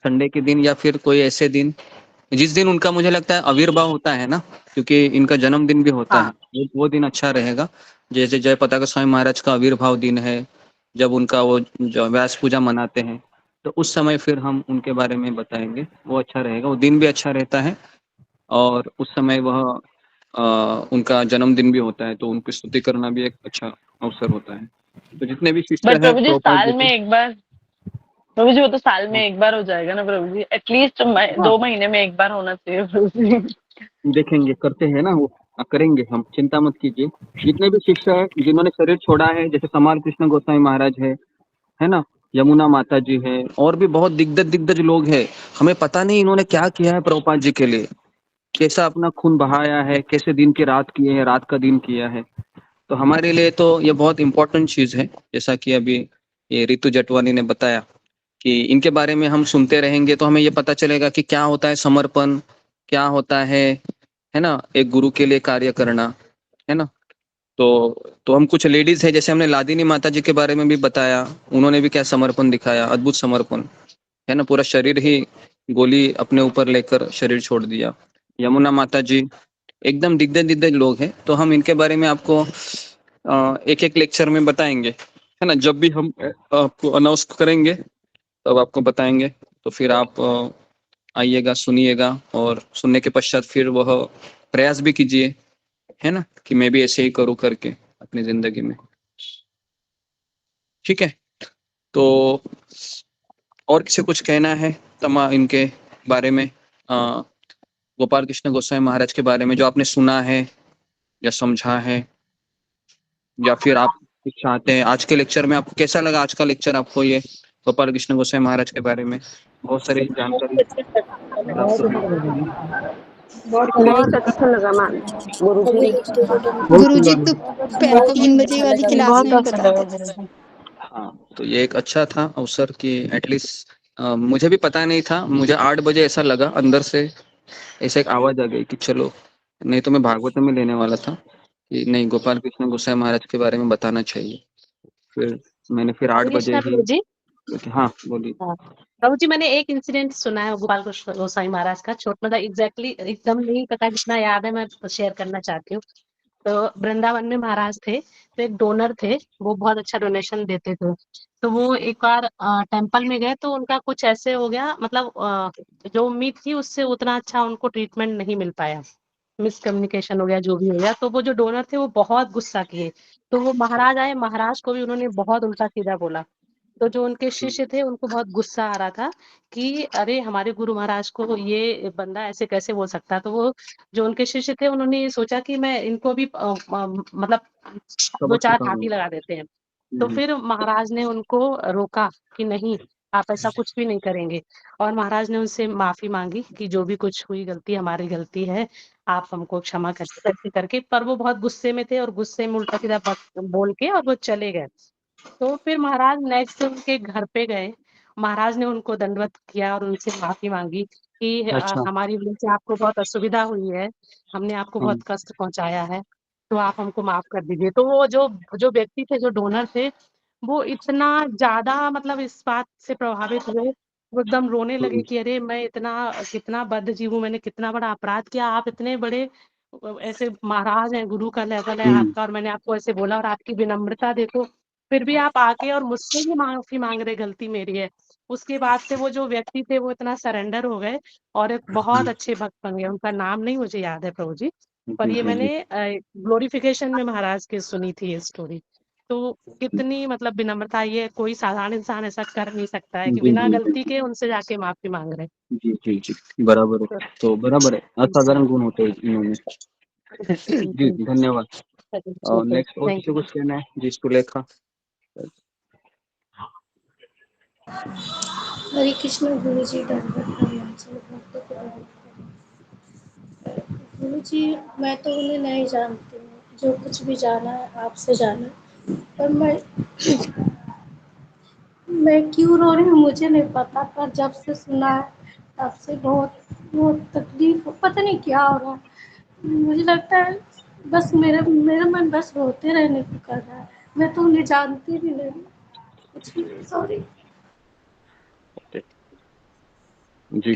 संडे के दिन या फिर कोई ऐसे दिन जिस दिन उनका मुझे लगता है आविर्भाव होता है ना, क्योंकि इनका जन्मदिन भी होता है, वो दिन अच्छा रहेगा। जैसे जय पताका स्वामी महाराज का आविर्भाव दिन है, जब उनका वो जो व्यास पूजा मनाते हैं, तो उस समय फिर हम उनके बारे में बताएंगे, वो अच्छा रहेगा। वो दिन भी अच्छा रहता है और उस समय वह उनका जन्मदिन भी होता है, तो उनकी स्तुति करना भी एक अच्छा अवसर होता है। तो जितने भी शिष्य हैं प्रभु जी साल में एक बार, प्रभु जी वो तो साल में एक बार हो जाएगा ना प्रभु जी, एटलीस्ट 2 महीने में एक बार होना चाहिए प्रभु जी। देखेंगे, करते हैं ना, वो करेंगे, हम चिंता मत कीजिए। जितने भी शिष्य हैं जिन्होंने शरीर छोड़ा है, जैसे समाल कृष्ण गोस्वामी महाराज है ना, यमुना माता जी है, और भी बहुत दिग्गज लोग हैं। हमें पता नहीं इन्होंने क्या किया है प्रभुपाद जी के लिए, कैसा अपना खून बहाया है, कैसे दिन की रात किए हैं, रात का दिन किया है। तो हमारे लिए तो ये बहुत इंपॉर्टेंट चीज है। जैसा कि अभी ये रितु जटवानी ने बताया कि इनके बारे में हम सुनते रहेंगे तो हमें ये पता चलेगा कि क्या होता है समर्पण, क्या होता है ना, एक गुरु के लिए कार्य करना, है ना। तो हम कुछ लेडीज है, जैसे हमने लादिनी माता जी के बारे में भी बताया, उन्होंने भी क्या समर्पण दिखाया, अद्भुत समर्पण, है ना, पूरा शरीर ही गोली अपने ऊपर लेकर शरीर छोड़ दिया। यमुना माता जी एकदम दिग्गज लोग हैं। तो हम इनके बारे में आपको एक एक लेक्चर में बताएंगे, है ना, जब भी हम आपको अनाउंस करेंगे तब आपको बताएंगे। तो फिर आप आइएगा, सुनिएगा, और सुनने के पश्चात फिर वह प्रयास भी कीजिए, है ना, कि मैं भी ऐसे ही करूं करके अपनी जिंदगी में। ठीक है, तो और किसी कुछ कहना है इनके बारे में, गोपाल कृष्ण गोस्वामी महाराज के बारे में, जो आपने सुना है या समझा है, या फिर आप कुछ चाहते हैं? आज के लेक्चर में आपको कैसा लगा? आज का लेक्चर आपको ये गोपाल कृष्ण गोस्वामी महाराज के बारे में बहुत सारी जानकारी बहुत अच्छा लगा मैम। गुरुजी तो पहले 3 बजे वाली क्लास में बताते थे। हाँ, तो ये एक अच्छा था अवसर कि एटलीस्ट मुझे भी पता नहीं था, मुझे 8 बजे ऐसा लगा अंदर से, ऐसे एक आवाज आ गई कि चलो, नहीं तो मैं भागवत में लेने वाला था कि नहीं, गोपाल कृष्ण गोस्वामी महाराज के बारे में बताना चाहिए। फिर मैंने 8 बजे ही, हाँ बोलिए। प्रभु जी मैंने एक इंसिडेंट सुना है गोपाल कृष्ण गोस्वामी महाराज का, छोटा मतलब एग्जैक्टली एकदम नहीं पता, जितना याद है मैं शेयर करना चाहती हूँ। तो वृंदावन में महाराज थे, तो एक डोनर थे, वो बहुत अच्छा डोनेशन देते थे। तो वो एक बार टेम्पल में गए, तो उनका कुछ ऐसे हो गया, मतलब जो उम्मीद थी उससे उतना अच्छा उनको ट्रीटमेंट नहीं मिल पाया, मिसकम्युनिकेशन हो गया, जो भी हो गया। तो वो जो डोनर थे वो बहुत गुस्सा किए, तो वो महाराज आए, महाराज को भी उन्होंने बहुत उल्टा सीधा बोला। तो जो उनके शिष्य थे उनको बहुत गुस्सा आ रहा था कि अरे हमारे गुरु महाराज को ये बंदा ऐसे कैसे बोल सकता है। तो वो जो उनके शिष्य थे उन्होंने सोचा कि मैं इनको भी मतलब 2-4 थापी लगा देते हैं। तो फिर महाराज ने उनको रोका कि नहीं, आप ऐसा कुछ भी नहीं करेंगे, और महाराज ने उनसे माफी मांगी कि जो भी कुछ हुई गलती हमारी गलती है, आप हमको क्षमा करके। पर वो बहुत गुस्से में थे और गुस्से में उल्टा सीधा बोल के और वो चले गए। तो फिर महाराज नेक्स्ट उनके घर पे गए, महाराज ने उनको दंडवत किया और उनसे माफी मांगी कि हमारी वजह से आपको बहुत असुविधा हुई है, हमने आपको बहुत कष्ट पहुंचाया है, तो आप हमको माफ कर दीजिए। तो वो जो व्यक्ति थे, जो डोनर थे, वो इतना ज्यादा मतलब इस बात से प्रभावित हुए, वो एकदम रोने लगे कि अरे मैं इतना कितना बद्ध जीव हूँ, मैंने कितना बड़ा अपराध किया, आप इतने बड़े ऐसे महाराज हैं, गुरु का लेवल है आपका, और मैंने आपको ऐसे बोला, और आपकी विनम्रता देखो, फिर भी आप आके और मुझसे ही माफी मांग रहे, गलती मेरी है। उसके बाद से वो जो व्यक्ति थे वो इतना सरेंडर हो गए और एक बहुत अच्छे भक्त बन गए। उनका नाम नहीं मुझे याद है प्रभु जी, पर जी ये जी जी मैंने ग्लोरिफिकेशन में महाराज की सुनी थी ये स्टोरी। तो कितनी मतलब विनम्रता, ये कोई साधारण इंसान ऐसा कर नहीं सकता है कि जी बिना जी गलती के उनसे जाके माफी मांग रहे। जी जी जी, बराबर है। तो बराबर है, असाधारण गुण होते हैं इन्होंने। जी धन्यवाद। नेक्स्ट और थैंक किसी यू। कुछ कहना है जी सुलेखा? हरे कृष्ण गुरु जी, दंडवत प्रणाम गुरु जी। मैं तो उन्हें नहीं जानती हूँ, जो कुछ भी जाना है आपसे जाना, पर मैं क्यों रो रही हूँ मुझे नहीं पता, पर जब से सुना है तब से बहुत बहुत तकलीफ, पता नहीं क्या हो रहा है। मुझे लगता है बस मेरा मन बस रोते रहने को कर रहा है। मैं तो उन्हें जानती भी नहीं कुछ भी। सॉरी। जी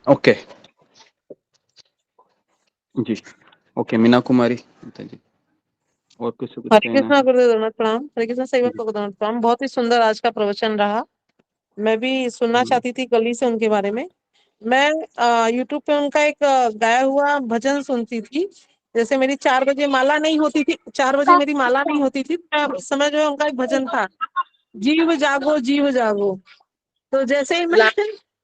ओके जी ओके, मीना कुमारी जी, और कुछ कुछ हरे कहना कृष्णा है? गुरुदेव दंडवत प्रणाम। हरे कृष्णा सही जी को दंडवत प्रणाम। बहुत ही सुंदर आज का प्रवचन रहा। मैं भी सुनना चाहती थी कल ही से उनके बारे में। मैं यूट्यूब पे उनका एक गाया हुआ भजन सुनती थी। जैसे मेरी 4 बजे माला नहीं होती थी, 4 बजे मेरी माला नहीं होती थी, मैं उस समय जो है उनका एक भजन था, जीव जागो जीव जागो। तो जैसे ही मैं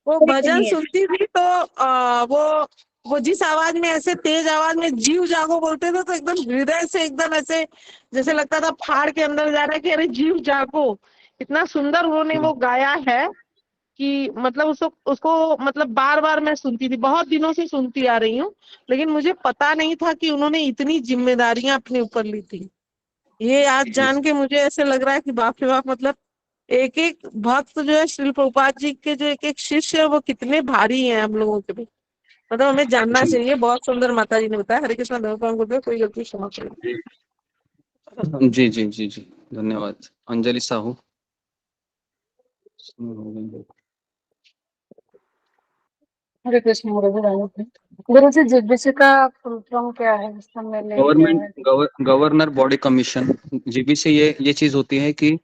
वो भजन सुनती थी तो वो जिस आवाज में, ऐसे तेज आवाज में जीव जागो बोलते थे, तो एकदम हृदय से एकदम ऐसे जैसे लगता था फाड़ के अंदर जा रहा है कि अरे जीव जागो। इतना सुंदर उन्होंने वो गाया है कि मतलब उसको मतलब बार बार मैं सुनती थी, बहुत दिनों से सुनती आ रही हूँ, लेकिन मुझे पता नहीं था कि उन्होंने इतनी जिम्मेदारियां अपने ऊपर ली थी। ये आज जान के मुझे ऐसे लग रहा है कि बाप रे बाप, मतलब एक एक भक्त जो है श्रील प्रभुपाद जी के, जो एक एक शिष्य है, वो कितने भारी हैं हम लोगों के भी। मतलब हमें जानना चाहिए। बहुत सुंदर माता जी ने बताया। हरे कृष्णा धर्म गुरुदेव, कोई गलती क्षमा करें। जी जी जी जी, धन्यवाद। अंजलि साहू। हरे कृष्ण गुरु जी, जीबीसी का फुल फॉर्म क्या है? इसका मैंने क्या है? गवर्नर बॉडी कमीशन, जीबीसी ये चीज होती है कि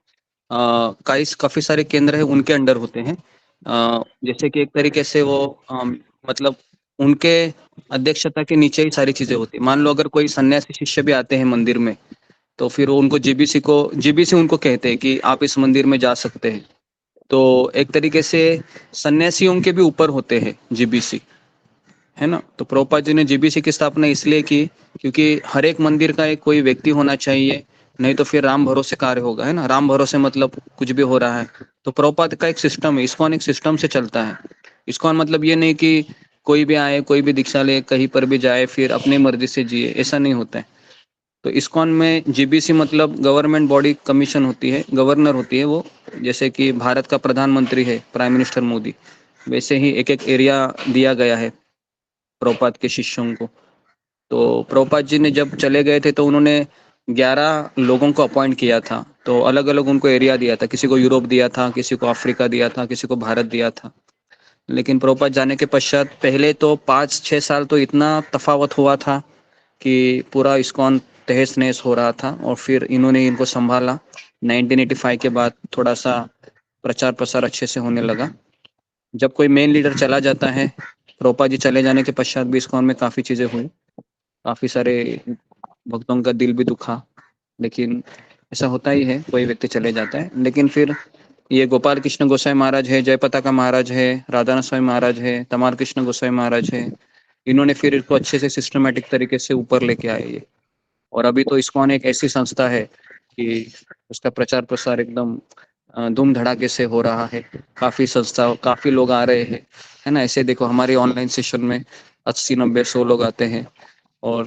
काफी सारे केंद्र है उनके अंडर होते हैं। जैसे कि एक तरीके से वो मतलब उनके अध्यक्षता के नीचे ही सारी चीजें होती है। मान लो अगर कोई सन्यासी शिष्य भी आते हैं मंदिर में, तो फिर उनको जीबीसी उनको कहते हैं कि आप इस मंदिर में जा सकते हैं। तो एक तरीके से सन्यासियों के भी ऊपर होते हैं जीबीसी, है ना। तो प्रभुपाद जी ने जीबीसी की स्थापना इसलिए की क्योंकि हर एक मंदिर का एक कोई व्यक्ति होना चाहिए, नहीं तो फिर राम भरोसे कार्य होगा, है ना। राम भरोसे मतलब कुछ भी हो रहा है। तो प्रभुपाद का एक सिस्टम है, इस्कॉन एक सिस्टम से चलता है। इस्कॉन मतलब ये नहीं कि कोई भी आए, कोई भी दीक्षा ले, कहीं पर भी जाए, फिर अपनी मर्जी से जिए, ऐसा नहीं होता है। तो इस्कॉन में जीबीसी मतलब गवर्नमेंट बॉडी कमीशन होती है, गवर्नर होती है वो। जैसे कि भारत का प्रधानमंत्री है प्राइम मिनिस्टर मोदी, वैसे ही एक एक एरिया दिया गया है प्रभुपाद के शिष्यों को। तो प्रभुपाद जी ने जब चले गए थे तो उन्होंने 11 लोगों को अपॉइंट किया था। तो अलग अलग उनको एरिया दिया था, किसी को यूरोप दिया था, किसी को अफ्रीका दिया था, किसी को भारत दिया था। लेकिन प्रभुपाद जाने के पश्चात पहले तो 5-6 साल तो इतना तफावत हुआ था कि पूरा इस्कॉन तहस नहस हो रहा था, और फिर इन्होंने इनको संभाला। 1985 के बाद थोड़ा सा प्रचार प्रसार अच्छे से होने लगा। जब कोई मेन लीडर चला जाता है, प्रभुपाद जी चले जाने के पश्चात भी इस्कॉन में काफी चीजें हुई, काफी सारे भक्तों का दिल भी दुखा। लेकिन ऐसा होता ही है, कोई व्यक्ति चले जाता है। लेकिन फिर ये गोपाल कृष्ण गोसाई महाराज है, जयपताका महाराज है, राधानाथ स्वामी महाराज है, तमाल कृष्ण गोसाई महाराज है, इन्होंने फिर इसको अच्छे से सिस्टमेटिक तरीके से ऊपर लेके आए ये। और अभी तो इस्कॉन एक ऐसी संस्था है कि उसका प्रचार प्रसार एकदम धूम धड़ाके से हो रहा है। काफी संस्था, काफी लोग आ रहे हैं, है ना। ऐसे देखो हमारे ऑनलाइन सेशन में 80-90-100 लोग आते हैं, और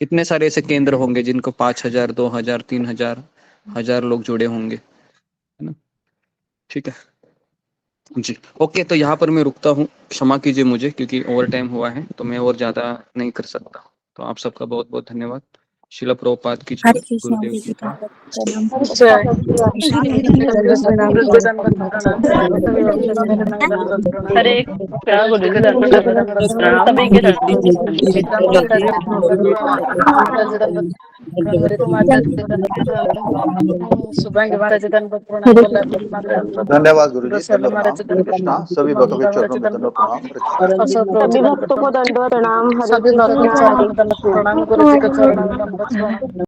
कितने सारे ऐसे केंद्र होंगे जिनको 5,000, 2,000, 3,000, 1,000 लोग जुड़े होंगे, है ना। ठीक है जी, ओके। तो यहाँ पर मैं रुकता हूँ, क्षमा कीजिए मुझे, क्योंकि ओवर टाइम हुआ है तो मैं और ज्यादा नहीं कर सकता। तो आप सबका बहुत बहुत धन्यवाद। शिला प्रभुपाद की हरे जय, कृष्णा गुरुदेव गुरु की जी का जय। प्रणाम हरे कृष्णा गुरु जी प्रणाम सभी के धन्यवाद गुरु जी, दंडवत प्रणाम। हरे कृष्णा, सभी भक्तों के चरणों में दंडवत प्रणाम। हरे कृष्णा। सभी भक्तों को दंडवत प्रणाम। हरे सभी भक्तों को कृष्णा। चरणों में दंडवत प्रणाम, गुरु जी के चरणों में दंडवत प्रणाम।